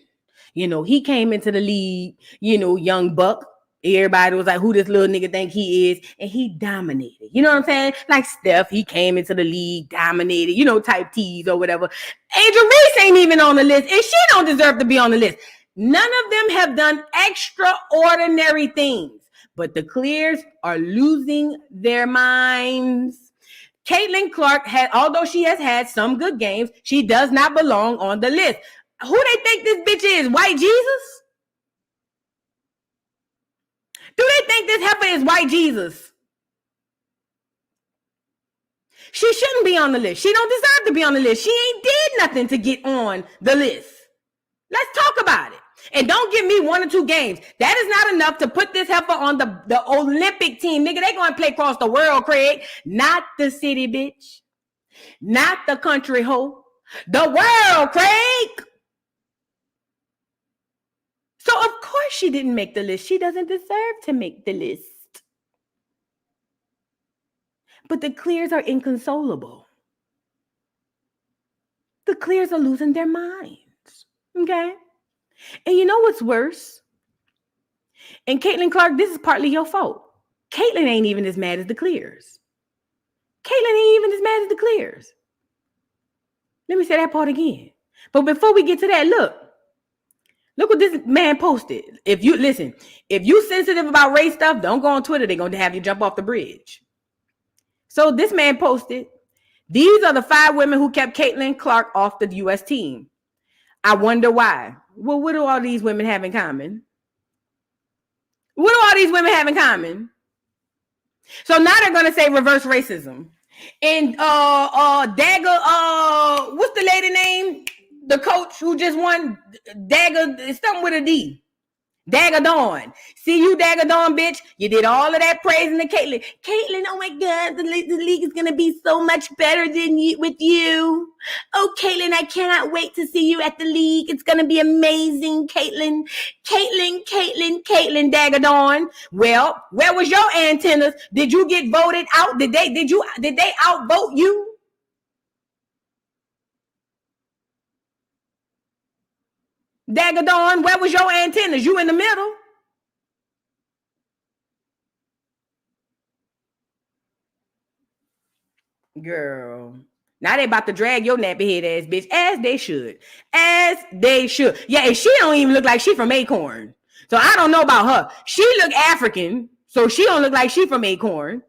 You know, he came into the league, you know, young buck. Everybody was like, who this little nigga think he is? And he dominated. You know what I'm saying? Like Steph, he came into the league, dominated, you know, type T's or whatever. Angel Reese ain't even on the list, and she don't deserve to be on the list. None of them have done extraordinary things, but the Clears are losing their minds. Caitlyn Clark, although she has had some good games, she does not belong on the list. Who they think this bitch is? White Jesus? Do they think this heifer is white Jesus? She shouldn't be on the list. She don't deserve to be on the list. She ain't did nothing to get on the list. Let's talk about it. And don't give me 1 or 2 games. That is not enough to put this heifer on the Olympic team. Nigga, they going to play across the world, Craig. Not the city, bitch. Not the country hoe. The world, Craig. So, of course, she didn't make the list. She doesn't deserve to make the list. But the Clears are inconsolable. The Clears are losing their minds. Okay? And you know what's worse? And Caitlyn Clark, this is partly your fault. Caitlyn ain't even as mad as the Clears. Caitlyn ain't even as mad as the Clears. Let me say that part again. But before we get to that, look what this man posted. If you sensitive about race stuff, don't go on Twitter. They're going to have you jump off the bridge. So this man posted, these are the 5 women who kept Caitlyn Clark off the U.S. team. I wonder why. Well, what do all these women have in common? What do all these women have in common? So now they're going to say reverse racism. And Dagger, what's the lady name? The coach who just won, Dagger, something with a D. Dagger Dawn. See you, Dagger Dawn, bitch. You did all of that praising to Caitlyn. Caitlyn, oh my God, the league is going to be so much better than you with you. Oh, Caitlyn, I cannot wait to see you at the league. It's going to be amazing, Caitlyn. Caitlyn, Dagger Dawn. Well, where was your antennas? Did you get voted out? Did they outvote you? Dagger Dawn, where was your antennas? You in the middle. Girl. Now they about to drag your nappy head ass bitch. As they should. Yeah, and she don't even look like she from Acorn. So I don't know about her. She look African. So she don't look like she from Acorn.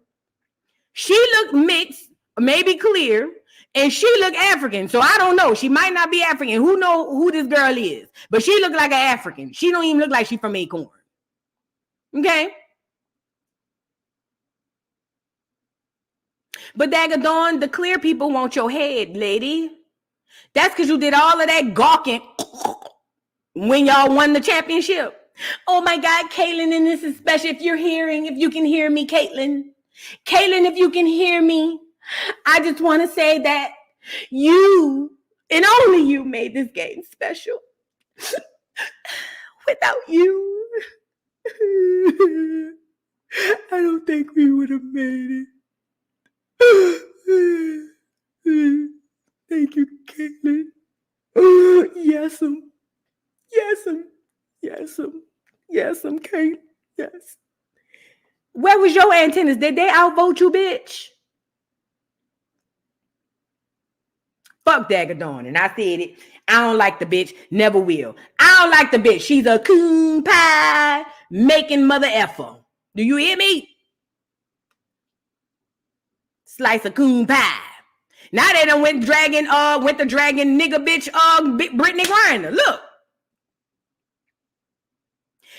She look mixed, maybe clear. And she look African, so I don't know. She might not be African. Who know who this girl is? But she look like an African. She don't even look like she from Acorn. Okay? But Dagger Dawn, the clear people want your head, lady. That's because you did all of that gawking when y'all won the championship. Oh my God, Caitlin, and this is special. If you can hear me, Caitlin, if you can hear me, I just want to say that you and only you made this game special. Without you, I don't think we would have made it. Thank you, Caitlin. Yes'm, Caitlin. Yes. Where was your antennas? Did they outvote you, bitch? Fuck Dagadon, and I said it. I don't like the bitch. Never will. I don't like the bitch. She's a coon pie making mother effer. Do you hear me? Slice of coon pie. Now they done went the dragon nigga bitch Brittany Griner. Look.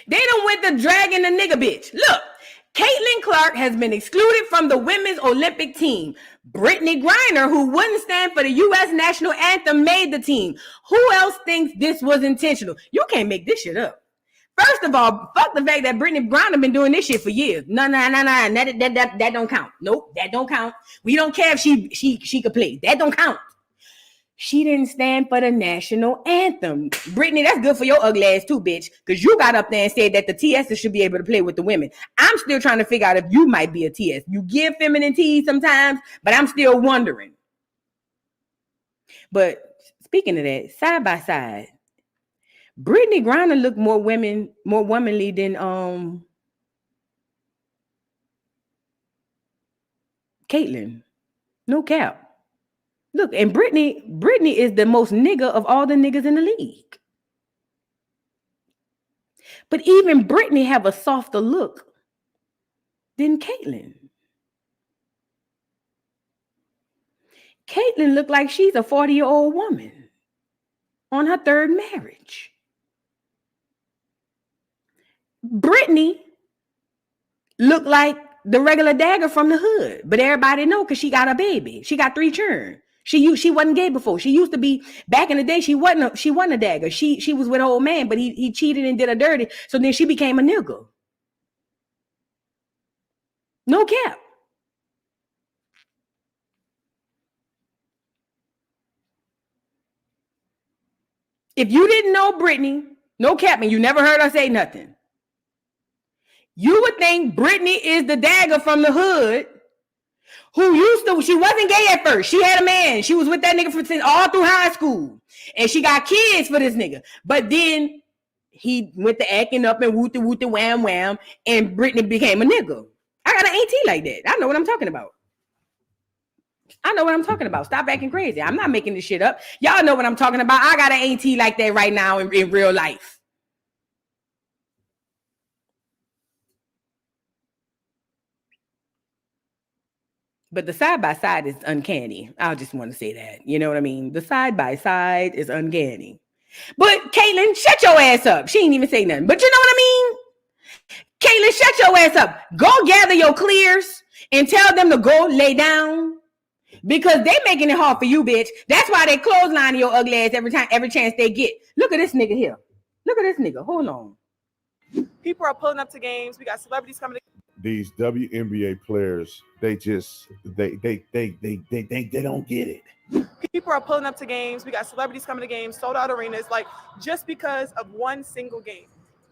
They done went the dragon the nigga bitch. Look. Caitlin Clark has been excluded from the women's Olympic team. Brittany Griner, who wouldn't stand for the U.S. national anthem, made the team. Who else thinks this was intentional? You can't make this shit up. First of all, fuck the fact that Brittany Griner been doing this shit for years. No. That don't count. Nope, that don't count. We don't care if she could play. That don't count. She didn't stand for the national anthem. Brittany, that's good for your ugly ass too, bitch. Because you got up there and said that the TSs should be able to play with the women. I'm still trying to figure out if you might be a TS. You give feminine teas sometimes, but I'm still wondering. But speaking of that, side by side, Brittany Griner looked more womanly than Caitlin. No cap. Look, and Brittany is the most nigga of all the niggas in the league. But even Brittany have a softer look than Caitlin. Caitlin looked like she's a 40-year-old woman on her third marriage. Brittany looked like the regular dagger from the hood, but everybody know because she got a baby. She got 3 children. She wasn't gay before. She used to be back in the day. She wasn't a dagger. She was with an old man, but he cheated and did her dirty. So then she became a nigga. No cap. If you didn't know Brittany, no cap, and you never heard her say nothing, you would think Brittany is the dagger from the hood. She wasn't gay at first. She had a man. She was with that nigga for all through high school. And she got kids for this nigga. But then he went to acting up and wooty wham wham. And Brittany became a nigga. I got an auntie like that. I know what I'm talking about. Stop acting crazy. I'm not making this shit up. Y'all know what I'm talking about. I got an auntie like that right now in real life. But the side-by-side is uncanny. I just want to say that. You know what I mean? The side-by-side is uncanny. But Caitlin, shut your ass up. She ain't even say nothing. But you know what I mean? Caitlin, shut your ass up. Go gather your clears and tell them to go lay down. Because they making it hard for you, bitch. That's why they clothesline your ugly ass every chance they get. Look at this nigga here. Look at this nigga. Hold on. People are pulling up to games. We got celebrities coming to these WNBA players, they don't get it. People are pulling up to games. We got celebrities coming to games, sold out arenas, like just because of one single game.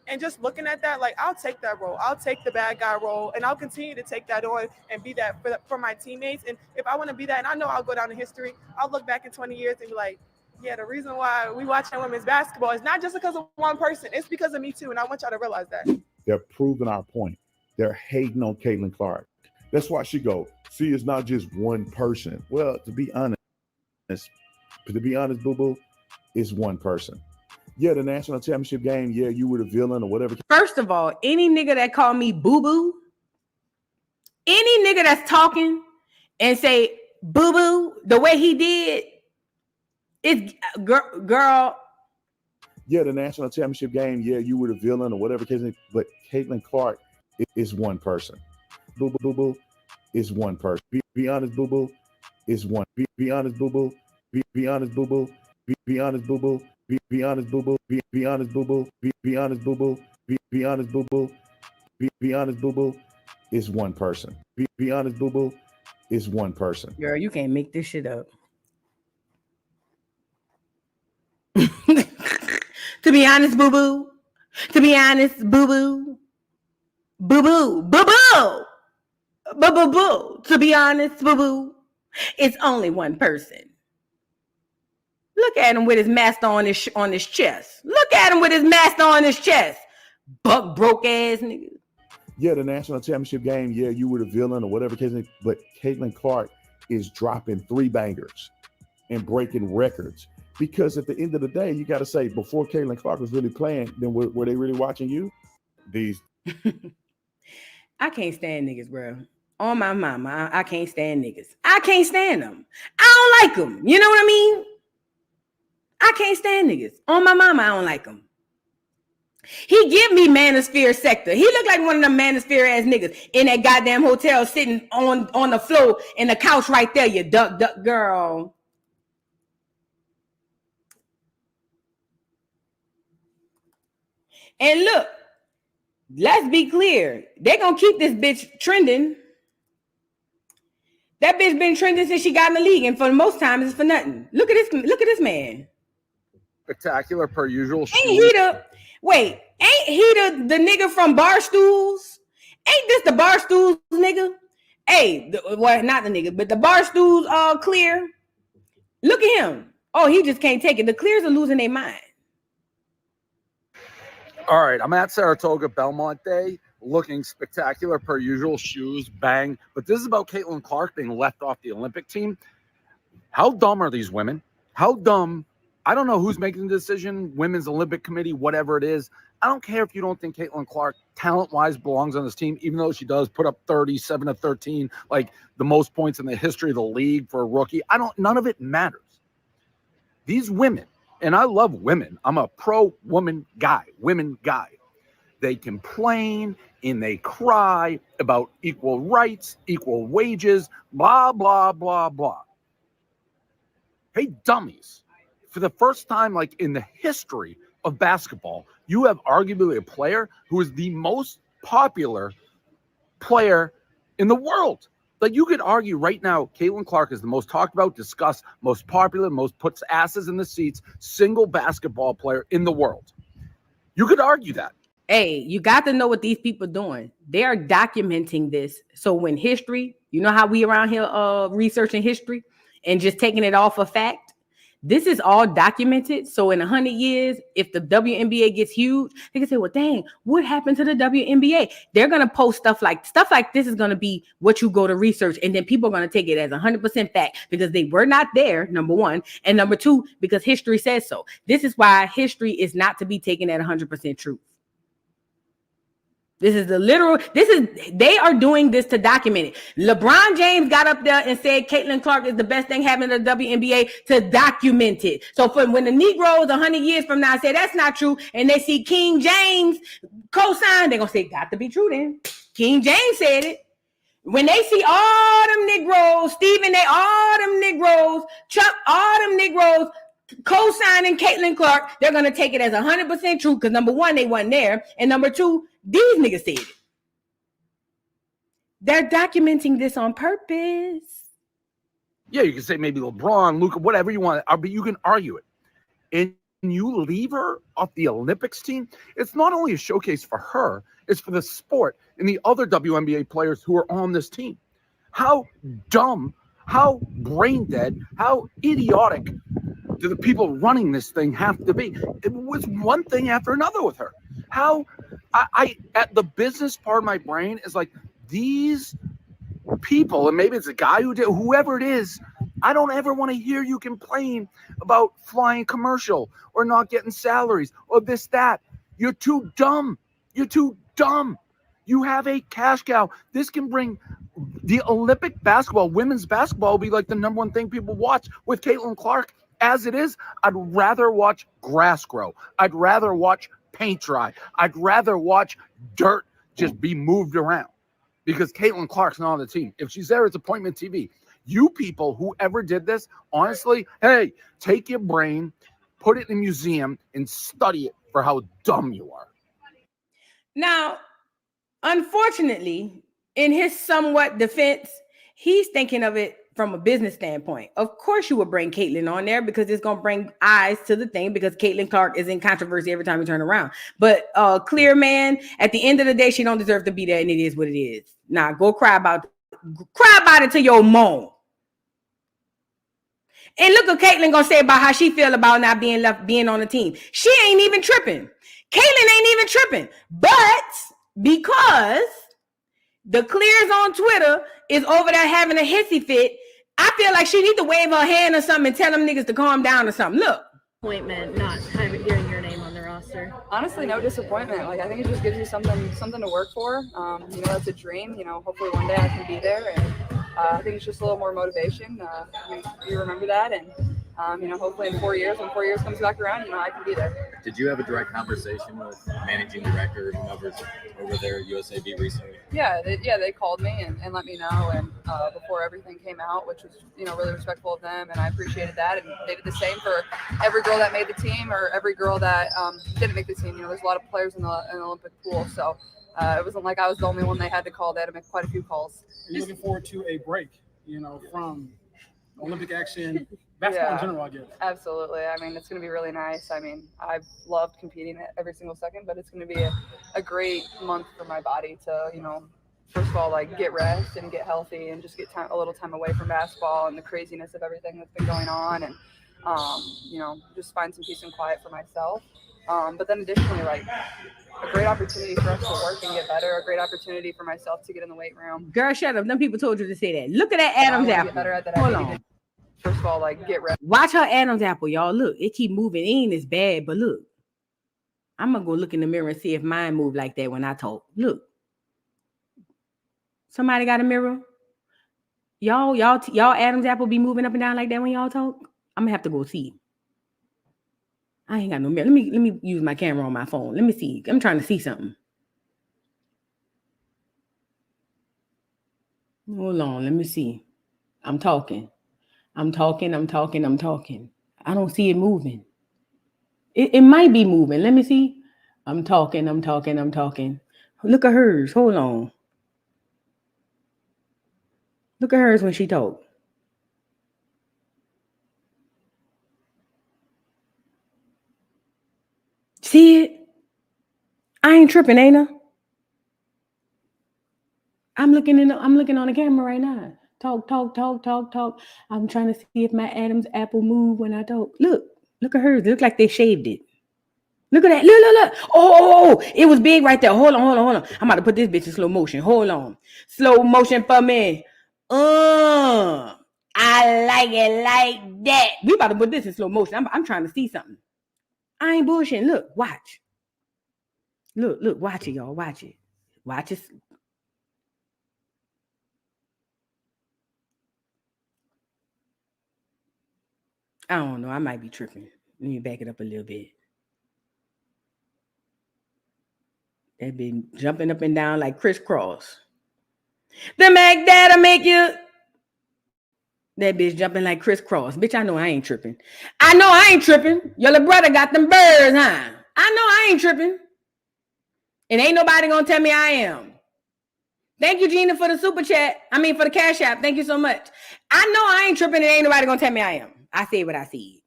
And just looking at that, like, I'll take that role. I'll take the bad guy role, and I'll continue to take that on and be that for my teammates. And if I want to be that, and I know I'll go down in history, I'll look back in 20 years and be like, yeah, the reason why we watching women's basketball is not just because of one person. It's because of me too, and I want y'all to realize that. They're proving our point. They're hating on Caitlin Clark. That's why she go, see, it's not just one person. Well, to be honest, boo-boo, it's one person. Yeah, the national championship game, yeah, you were the villain or whatever. First of all, any nigga that call me boo-boo, any nigga that's talking and say boo-boo the way he did, it's girl. Yeah, the national championship game, yeah, you were the villain or whatever case, but Caitlin Clark is one person. Boo-boo is one person. Be honest, boo-boo is one. Be honest, boo-boo. Be honest, boo-boo. Be honest, boo-boo. Be honest, boo boo. Be honest, boo boo. Be honest, boo boo. Be honest, boo boo. Be honest, boo boo. It's one person. Be honest, boo boo. It's one person. Girl, you can't make this shit up. To be honest, boo boo. To be honest, boo boo. Boo boo. Boo boo. Boo boo boo. To be honest, boo boo. It's only one person. Look at him with his master on his chest. Look at him with his master on his chest. Buck broke ass nigga. Yeah, the national championship game, yeah, you were the villain or whatever case, but Caitlin Clark is dropping 3 bangers and breaking records. Because at the end of the day, you got to say, before Caitlin Clark was really playing, then were they really watching you? These. I can't stand niggas, bro. On my mama, I can't stand niggas. I can't stand them. I don't like them. You know what I mean? I can't stand niggas. On my mama, I don't like them. He give me manosphere sector. He look like one of them manosphere ass niggas in that goddamn hotel sitting on the floor in the couch right there, you duck girl. And look, let's be clear. They're going to keep this bitch trending. That bitch been trending since she got in the league, and for the most time, it's for nothing. Look at this man. Spectacular per usual. Ain't he the nigga from Barstools? Ain't this the Barstools nigga? Hey, well, not the nigga, but the Barstools Clear. Look at him. Oh, he just can't take it. The Clears are losing their mind. All right, I'm at Saratoga Belmont Day, looking spectacular per usual, shoes, bang. But this is about Caitlin Clark being left off the Olympic team. How dumb are these women? How dumb? I don't know who's making the decision, Women's Olympic Committee, whatever it is. I don't care if you don't think Caitlin Clark, talent-wise, belongs on this team, even though she does put up 37 to 13, like the most points in the history of the league for a rookie. None of it matters. These women, and I love women. I'm a pro-woman guy, women guy. They complain and they cry about equal rights, equal wages, blah, blah, blah, blah. Hey, dummies. For the first time, like in the history of basketball, you have arguably a player who is the most popular player in the world. Like you could argue right now, Caitlin Clark is the most talked about, discussed, most popular, most puts asses in the seats, single basketball player in the world. You could argue that. Hey, you got to know what these people are doing. They are documenting this. So when history, you know how we around here researching history and just taking it off a fact? This is all documented. So in 100 years, if the WNBA gets huge, they can say, well, dang, what happened to the WNBA? They're going to post stuff like this is going to be what you go to research. And then people are going to take it as 100% fact because they were not there, number one. And number two, because history says so. This is why history is not to be taken at 100% truth. They are doing this to document it. LeBron James got up there and said Caitlin Clark is the best thing happening to the WNBA to document it. So for when the Negroes 100 years from now say that's not true and they see King James co-sign, they're going to say, got to be true then. King James said it. When they see all them Negroes, Stephen A., all them Negroes, Chuck, all them Negroes co-signing Caitlin Clark, they're going to take it as 100% true because number one, they wasn't there. And number two, these niggas said it. They're documenting this on purpose. Yeah, you can say maybe LeBron, Luka, whatever you want, but you can argue it. And you leave her off the Olympics team, it's not only a showcase for her, it's for the sport and the other WNBA players who are on this team. How dumb, how brain dead, how idiotic do the people running this thing have to be? It was one thing after another with her. How I at the business part of my brain is like these people, and maybe it's a guy who did, whoever it is, I don't ever want to hear you complain about flying commercial or not getting salaries or this, that. You're too dumb. You're too dumb. You have a cash cow. This can bring the Olympic basketball, women's basketball will be like the number one thing people watch with Caitlin Clark. As it is, I'd rather watch grass grow. I'd rather watch paint dry. I'd rather watch dirt just be moved around because Caitlin Clark's not on the team. If she's there, it's appointment TV. You people, whoever did this, honestly, hey, take your brain, put it in a museum, and study it for how dumb you are. Now, unfortunately, in his somewhat defense, he's thinking of it from a business standpoint. Of course, you would bring Caitlyn on there because it's going to bring eyes to the thing because Caitlyn Clark is in controversy every time you turn around. But clear man, at the end of the day, she don't deserve to be there, and it is what it is. Now, go cry about it to your moan. And look what Caitlyn gonna say about how she feel about not being on the team. She ain't even tripping. Caitlyn ain't even tripping. But because the Clears on Twitter is over there having a hissy fit, I feel like she need to wave her hand or something and tell them niggas to calm down or something. Look. Disappointment not hearing your name on the roster. Honestly, no disappointment. Like, I think it just gives you something to work for. It's a dream. Hopefully one day I can be there, and I think it's just a little more motivation. You remember that, and hopefully in 4 years, when 4 years comes back around, I can be there. Did you have a direct conversation with managing director over there at USAB recently? Yeah, they called me and let me know, and before everything came out, which was really respectful of them, and I appreciated that. And they did the same for every girl that made the team or every girl that didn't make the team. There's a lot of players in the Olympic pool, so it wasn't like I was the only one they had to call. They had to make quite a few calls. Are you looking forward to a break, from Olympic action, basketball in general, I guess? Absolutely. I mean, it's going to be really nice. I mean, I've loved competing every single second, but it's going to be a great month for my body to, first of all, like, get rest and get healthy and just get a little time away from basketball and the craziness of everything that's been going on, and, just find some peace and quiet for myself. But then additionally, like, a great opportunity for us to work and get better, a great opportunity for myself to get in the weight room. Girl, shut up. Them people told you to say that. Look at that Adam's apple. Hold on. First of all, like, get ready. Watch her Adam's apple, y'all. Look, it keep moving. It ain't as bad, but look. I'm going to go look in the mirror and see if mine move like that when I talk. Look. Somebody got a mirror? Y'all Adam's apple be moving up and down like that when y'all talk? I'm going to have to go see. I ain't got no mirror. Let me use my camera on my phone. Let me see. I'm trying to see something. Hold on. Let me see. I'm talking. I don't see it moving. It might be moving. Let me see. I'm talking. Look at hers. Hold on. Look at hers when she talk. See it? I ain't tripping, ain't I? I'm looking on the camera right now. Talk. I'm trying to see if my Adam's apple move when I talk. Look at hers. It looks like they shaved it. Look at that. Look. Oh, it was big right there. Hold on. I'm about to put this bitch in slow motion. Hold on. Slow motion for me. I like it like that. We about to put this in slow motion. I'm trying to see something. I ain't bullshitting. Look, watch. Look, watch it, y'all. Watch it. Watch it. I don't know. I might be tripping. Let me back it up a little bit. They've been jumping up and down like crisscross. The Mac Dad'll make you. That bitch jumping like crisscross. Bitch, I know I ain't tripping. Your little brother got them birds, huh? I know I ain't tripping. And ain't nobody gonna tell me I am. Thank you, Gina, for the super chat. For the cash app. Thank you so much. I know I ain't tripping and ain't nobody gonna tell me I am. I say what I see.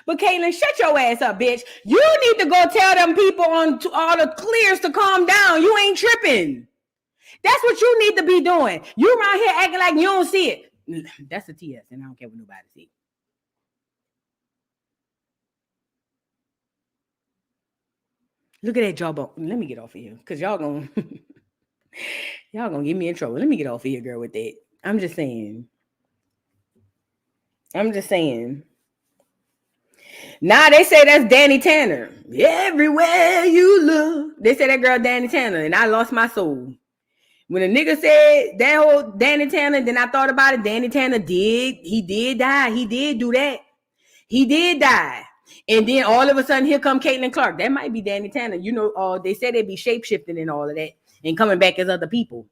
But Caitlyn, shut your ass up, bitch. You need to go tell them people on all the Clears to calm down. You ain't tripping. That's what you need to be doing. You around here acting like you don't see it. That's a TS, and I don't care what nobody see. Look at that jawbone. Let me get off of here, because y'all gonna get me in trouble. Let me get off of here, girl, with that. I'm just saying. Now they say that's Danny Tanner. Everywhere you look. They say that girl Danny Tanner, and I lost my soul. When a nigga said that whole Danny Tanner, then I thought about it. Danny Tanner did die. He did do that. He did die. And then all of a sudden, here come Caitlyn Clark. That might be Danny Tanner. They said they'd be shape-shifting and all of that and coming back as other people.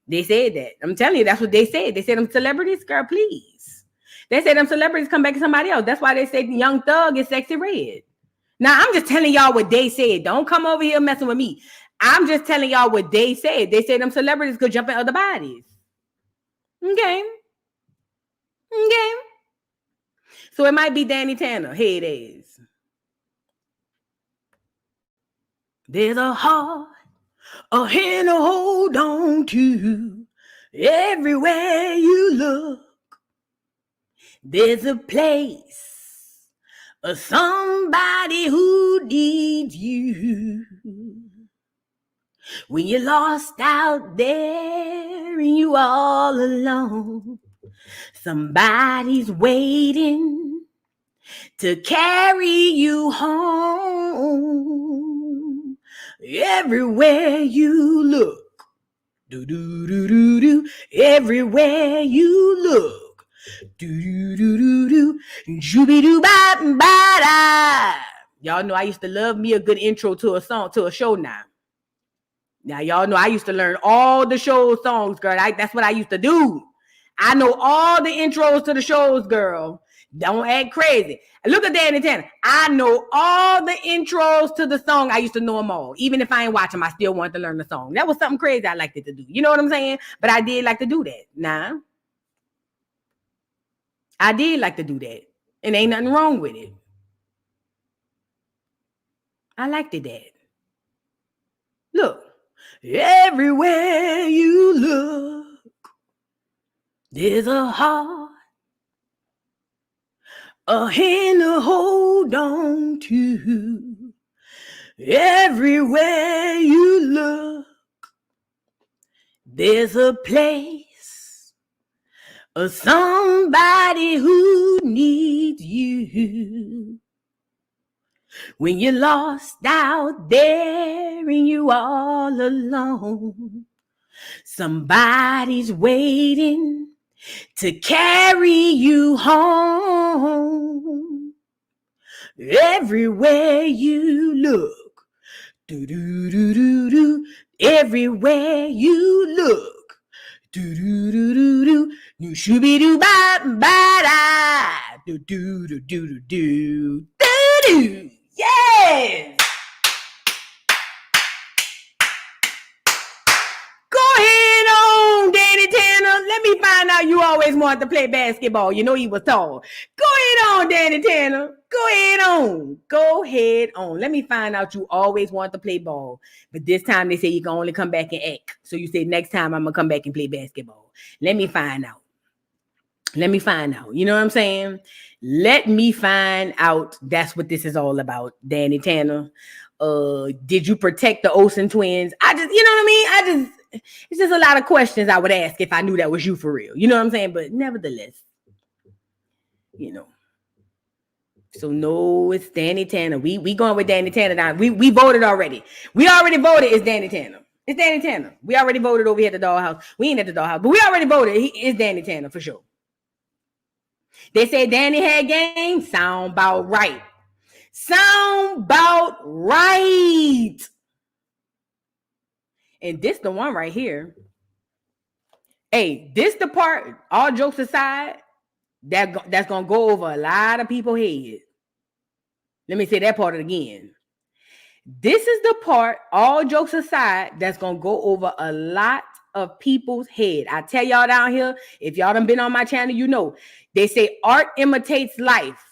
They said that. I'm telling you, that's what they said. They said them celebrities, girl, please. They say them celebrities come back to somebody else. That's why they say Young Thug is Sexy Red. Now, I'm just telling y'all what they said. Don't come over here messing with me. I'm just telling y'all what they said. They said them celebrities could jump in other bodies. Okay. Okay. So it might be Danny Tanner. Here it is. There's a heart, a hand to hold on to. Everywhere you look, there's a place, somebody who needs you. When you're lost out there and you all alone, somebody's waiting to carry you home. Everywhere you look, do do do do do. Everywhere you look, do do do do do. Shooby doo ba ba da. Y'all know I used to love me a good intro to a song, to a show now. Now y'all know I used to learn all the show songs, girl. That's what I used to do. I know all the intros to the shows, girl. Don't act crazy. Look at Danny Tanner. I know all the intros to the song. I used to know them all. Even if I ain't watch them, I still wanted to learn the song. That was something crazy I liked it to do. You know what I'm saying? But I did like to do that. Nah. I did like to do that. And ain't nothing wrong with it. I liked it that. Look. Everywhere you look, there's a heart, a hand to hold on to. Everywhere you look, there's a place, somebody who needs you. When you're lost out there and you all alone, somebody's waiting to carry you home. Everywhere you look, do do do do do. Everywhere you look, do do do do do. You shooby doo ba ba da. Do do do do do do do. Yes. Go ahead on, Danny Tanner. Let me find out you always wanted to play basketball. You know he was tall. Go ahead on, Danny Tanner. Go ahead on. Go ahead on. Let me find out you always wanted to play ball. But this time they say you can only come back and act. So you say next time I'm going to come back and play basketball. Let me find out. Let me find out. You know what I'm saying? Let me find out. That's what this is all about, Danny Tanner. Did you protect the Olsen twins? You know what I mean? It's just a lot of questions I would ask if I knew that was you for real. You know what I'm saying? But nevertheless, you know. So no, it's Danny Tanner. We going with Danny Tanner now. We voted already. We already voted. It's Danny Tanner. It's Danny Tanner. We already voted over here at the dollhouse. We ain't at the dollhouse, but we already voted. It's Danny Tanner for sure. They said Danny had game. Sound about right. Sound about right. And this the one right here. Hey, this the part, all jokes aside, that's going to go over a lot of people's heads. Let me say that part again. This is the part, all jokes aside, that's going to go over a lot of people's head. I tell y'all down here, if y'all done been on my channel, you know, they say art imitates life.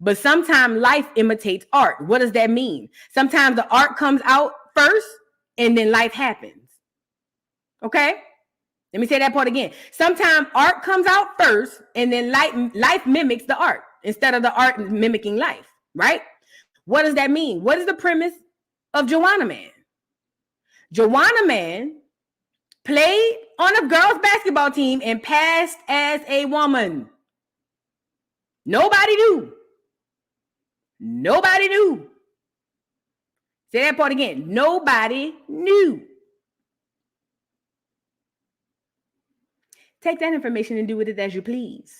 But sometimes life imitates art. What does that mean? Sometimes the art comes out first and then life happens. Okay? Let me say that part again. Sometimes art comes out first and then life mimics the art instead of the art mimicking life, right? What does that mean? What is the premise of Joanna Man? Joanna Man played on a girls' basketball team and passed as a woman. Nobody knew. Nobody knew. Say that part again. Nobody knew. Take that information and do with it as you please.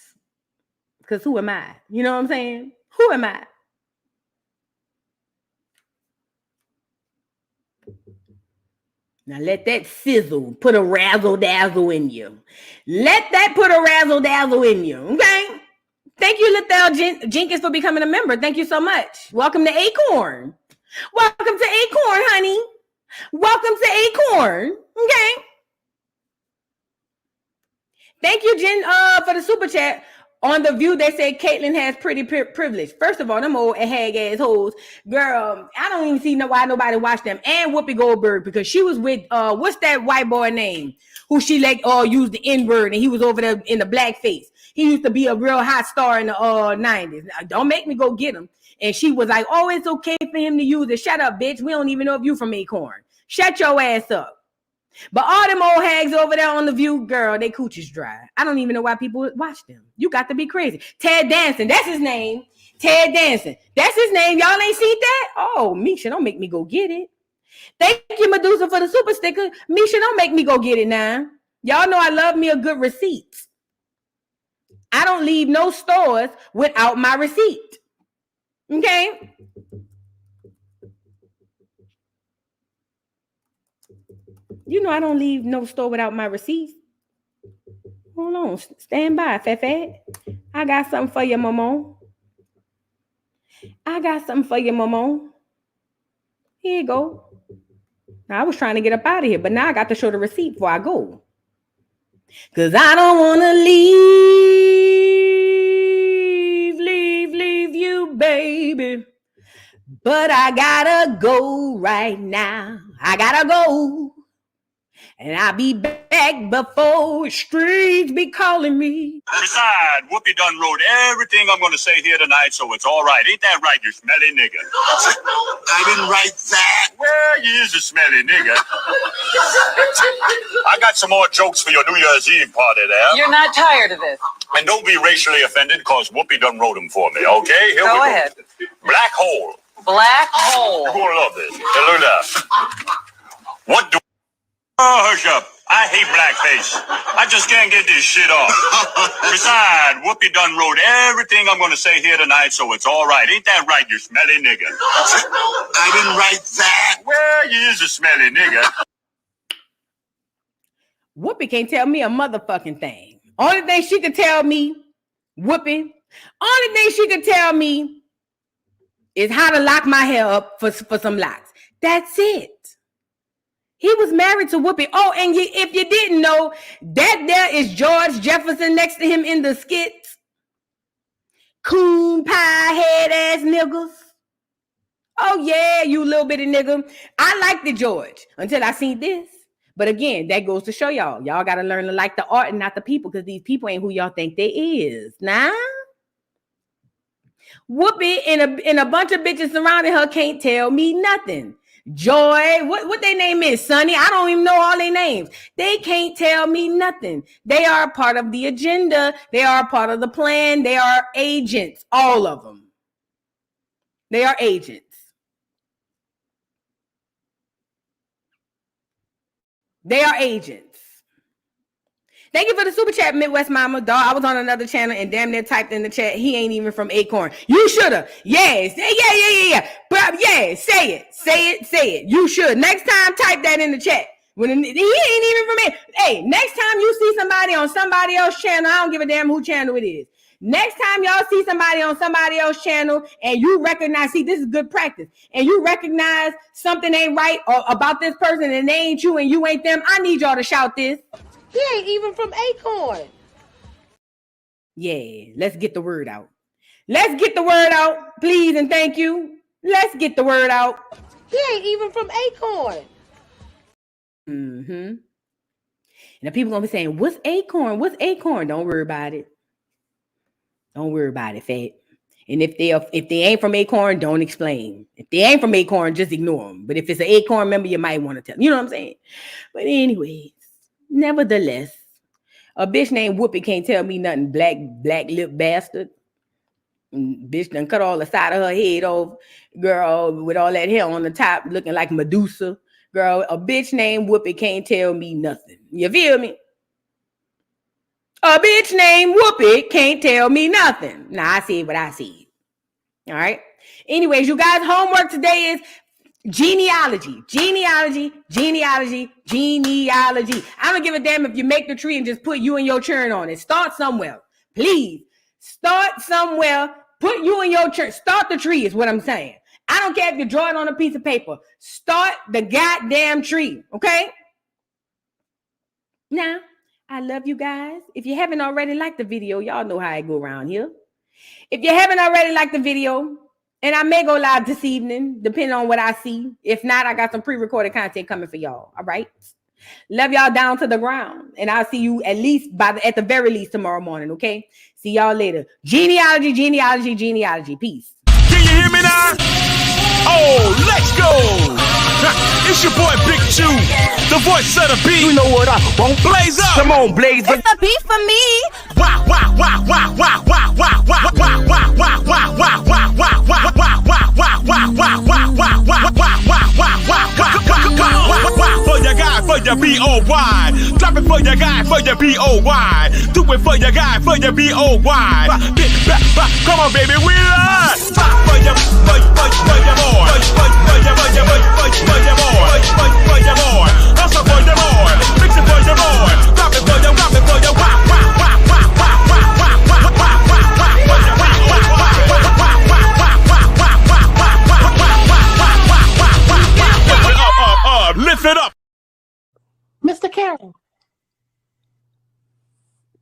Because who am I? You know what I'm saying? Who am I? Now let that sizzle put a razzle dazzle in you. Let that put a razzle dazzle in you. Okay. Thank you, Lethal Jenkins, for becoming a member. Thank you so much. Welcome to Acorn. Welcome to Acorn, honey. Welcome to Acorn. Okay. Thank you, Jen, for the super chat. On The View, they say Caitlyn has pretty privilege. First of all, them old hag-ass hoes. Girl, I don't even see why nobody watched them. And Whoopi Goldberg, because she was with, what's that white boy name? Who she used the N-word, and he was over there in the blackface. He used to be a real hot star in the 90s. Now, don't make me go get him. And she was like, oh, it's okay for him to use it. Shut up, bitch. We don't even know if you from Acorn. Shut your ass up. But all them old hags over there on The View, girl, they coochies dry. I don't even know why people watch them. You got to be crazy. Ted Danson, that's his name. Ted Danson, that's his name. Y'all ain't seen that? Oh, Misha, don't make me go get it. Thank you, Medusa, for the super sticker. Misha, don't make me go get it now. Y'all know I love me a good receipt. I don't leave no stores without my receipt. Okay? You know I don't leave no store without my receipts. Hold on. Stand by, Fat. I got something for you, Mamon. I got something for you, Mamon. Here you go. Now, I was trying to get up out of here, but now I got to show the receipt before I go. Because I don't want to leave you, baby. But I gotta go right now. I gotta go. And I'll be back before streets be calling me. Besides, Whoopi done wrote everything I'm going to say here tonight, so it's all right. Ain't that right, you smelly nigga? I didn't write that. Well, you is a smelly nigga. I got some more jokes for your New Year's Eve party there. You're not tired of this. And don't be racially offended, because Whoopi done wrote them for me, okay? Here we go. Go ahead. Black hole. Black hole. You're going to love this. Hey, look at that. What do... Oh, hush up. I hate blackface. I just can't get this shit off. Besides, Whoopi done wrote everything I'm going to say here tonight, so it's all right. Ain't that right, you smelly nigga? I didn't write that. Well, you is a smelly nigga. Whoopi can't tell me a motherfucking thing. Only thing she could tell me, Whoopi, only thing she could tell me is how to lock my hair up for some locks. That's it. He was married to Whoopi. Oh, and if you didn't know, that there is George Jefferson next to him in the skits. Coon pie head ass niggas. Oh, yeah, you little bitty nigga. I liked the George until I seen this. But again, that goes to show y'all. Y'all got to learn to like the art and not the people, because these people ain't who y'all think they is. Nah. Whoopi and a bunch of bitches surrounding her can't tell me nothing. Joy, what their name is, Sonny? I don't even know all their names. They can't tell me nothing. They are a part of the agenda. They are a part of the plan. They are agents, all of them. They are agents. They are agents. Thank you for the super chat, Midwest Mama. Dog, I was on another channel and damn near typed in the chat, he ain't even from Acorn. You shoulda. Yes. Yeah. But yeah, say it. You should. Next time, type that in the chat. When he ain't even from it. Hey, next time you see somebody on somebody else's channel, I don't give a damn who channel it is. Next time y'all see somebody on somebody else's channel and you recognize, see, this is good practice, and you recognize something ain't right or about this person and they ain't you and you ain't them, I need y'all to shout this. He ain't even from Acorn. Yeah, let's get the word out. Let's get the word out, please and thank you. Let's get the word out. He ain't even from Acorn. Mm-hmm. Now people gonna be saying, what's Acorn? What's Acorn? Don't worry about it. Don't worry about it, Fat. And if they ain't from Acorn, don't explain. If they ain't from Acorn, just ignore them. But if it's an Acorn member, you might want to tell them. You know what I'm saying? But anyways, nevertheless, a bitch named Whoopi can't tell me nothing. Black lip bastard. Bitch done cut all the side of her head off. Girl, with all that hair on the top, looking like Medusa. Girl, a bitch named Whoopi can't tell me nothing. You feel me? A bitch named Whoopi can't tell me nothing. Now, I see what I see. All right. Anyways, you guys, homework today is Genealogy. I don't give a damn if you make the tree and just put you and your churn on it. Start somewhere. Please. Start somewhere. Put you and your churn. Start the tree is what I'm saying. I don't care if you draw it on a piece of paper. Start the goddamn tree. Okay? Now, I love you guys. If you haven't already liked the video, y'all know how I go around here. If you haven't already liked the video, and I may go live this evening, depending on what I see. If not, I got some pre-recorded content coming for y'all. All right. Love y'all down to the ground. And I'll see you at least at the very least tomorrow morning. Okay. See y'all later. Genealogy. Peace. Can you hear me now? Oh, let's go. It's your boy Big Chew, the voice of the beat. You know what I won't blaze up. Come on, blaze up. It's the beat for me. For your guy, for your B-O-Y. Drop it for your guy, for your B-O-Y. Do it for your guy, for your B-O-Y. Come on, baby, we live. For your boy. For your boy. Also for your boy. Mix it for your boy. Drop it for your lift it up. Mr. Carroll,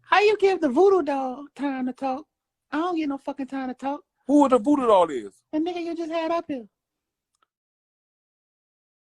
how you give the voodoo doll time to talk? I don't get no fucking time to talk. Who the voodoo doll is? The nigga you just had up here.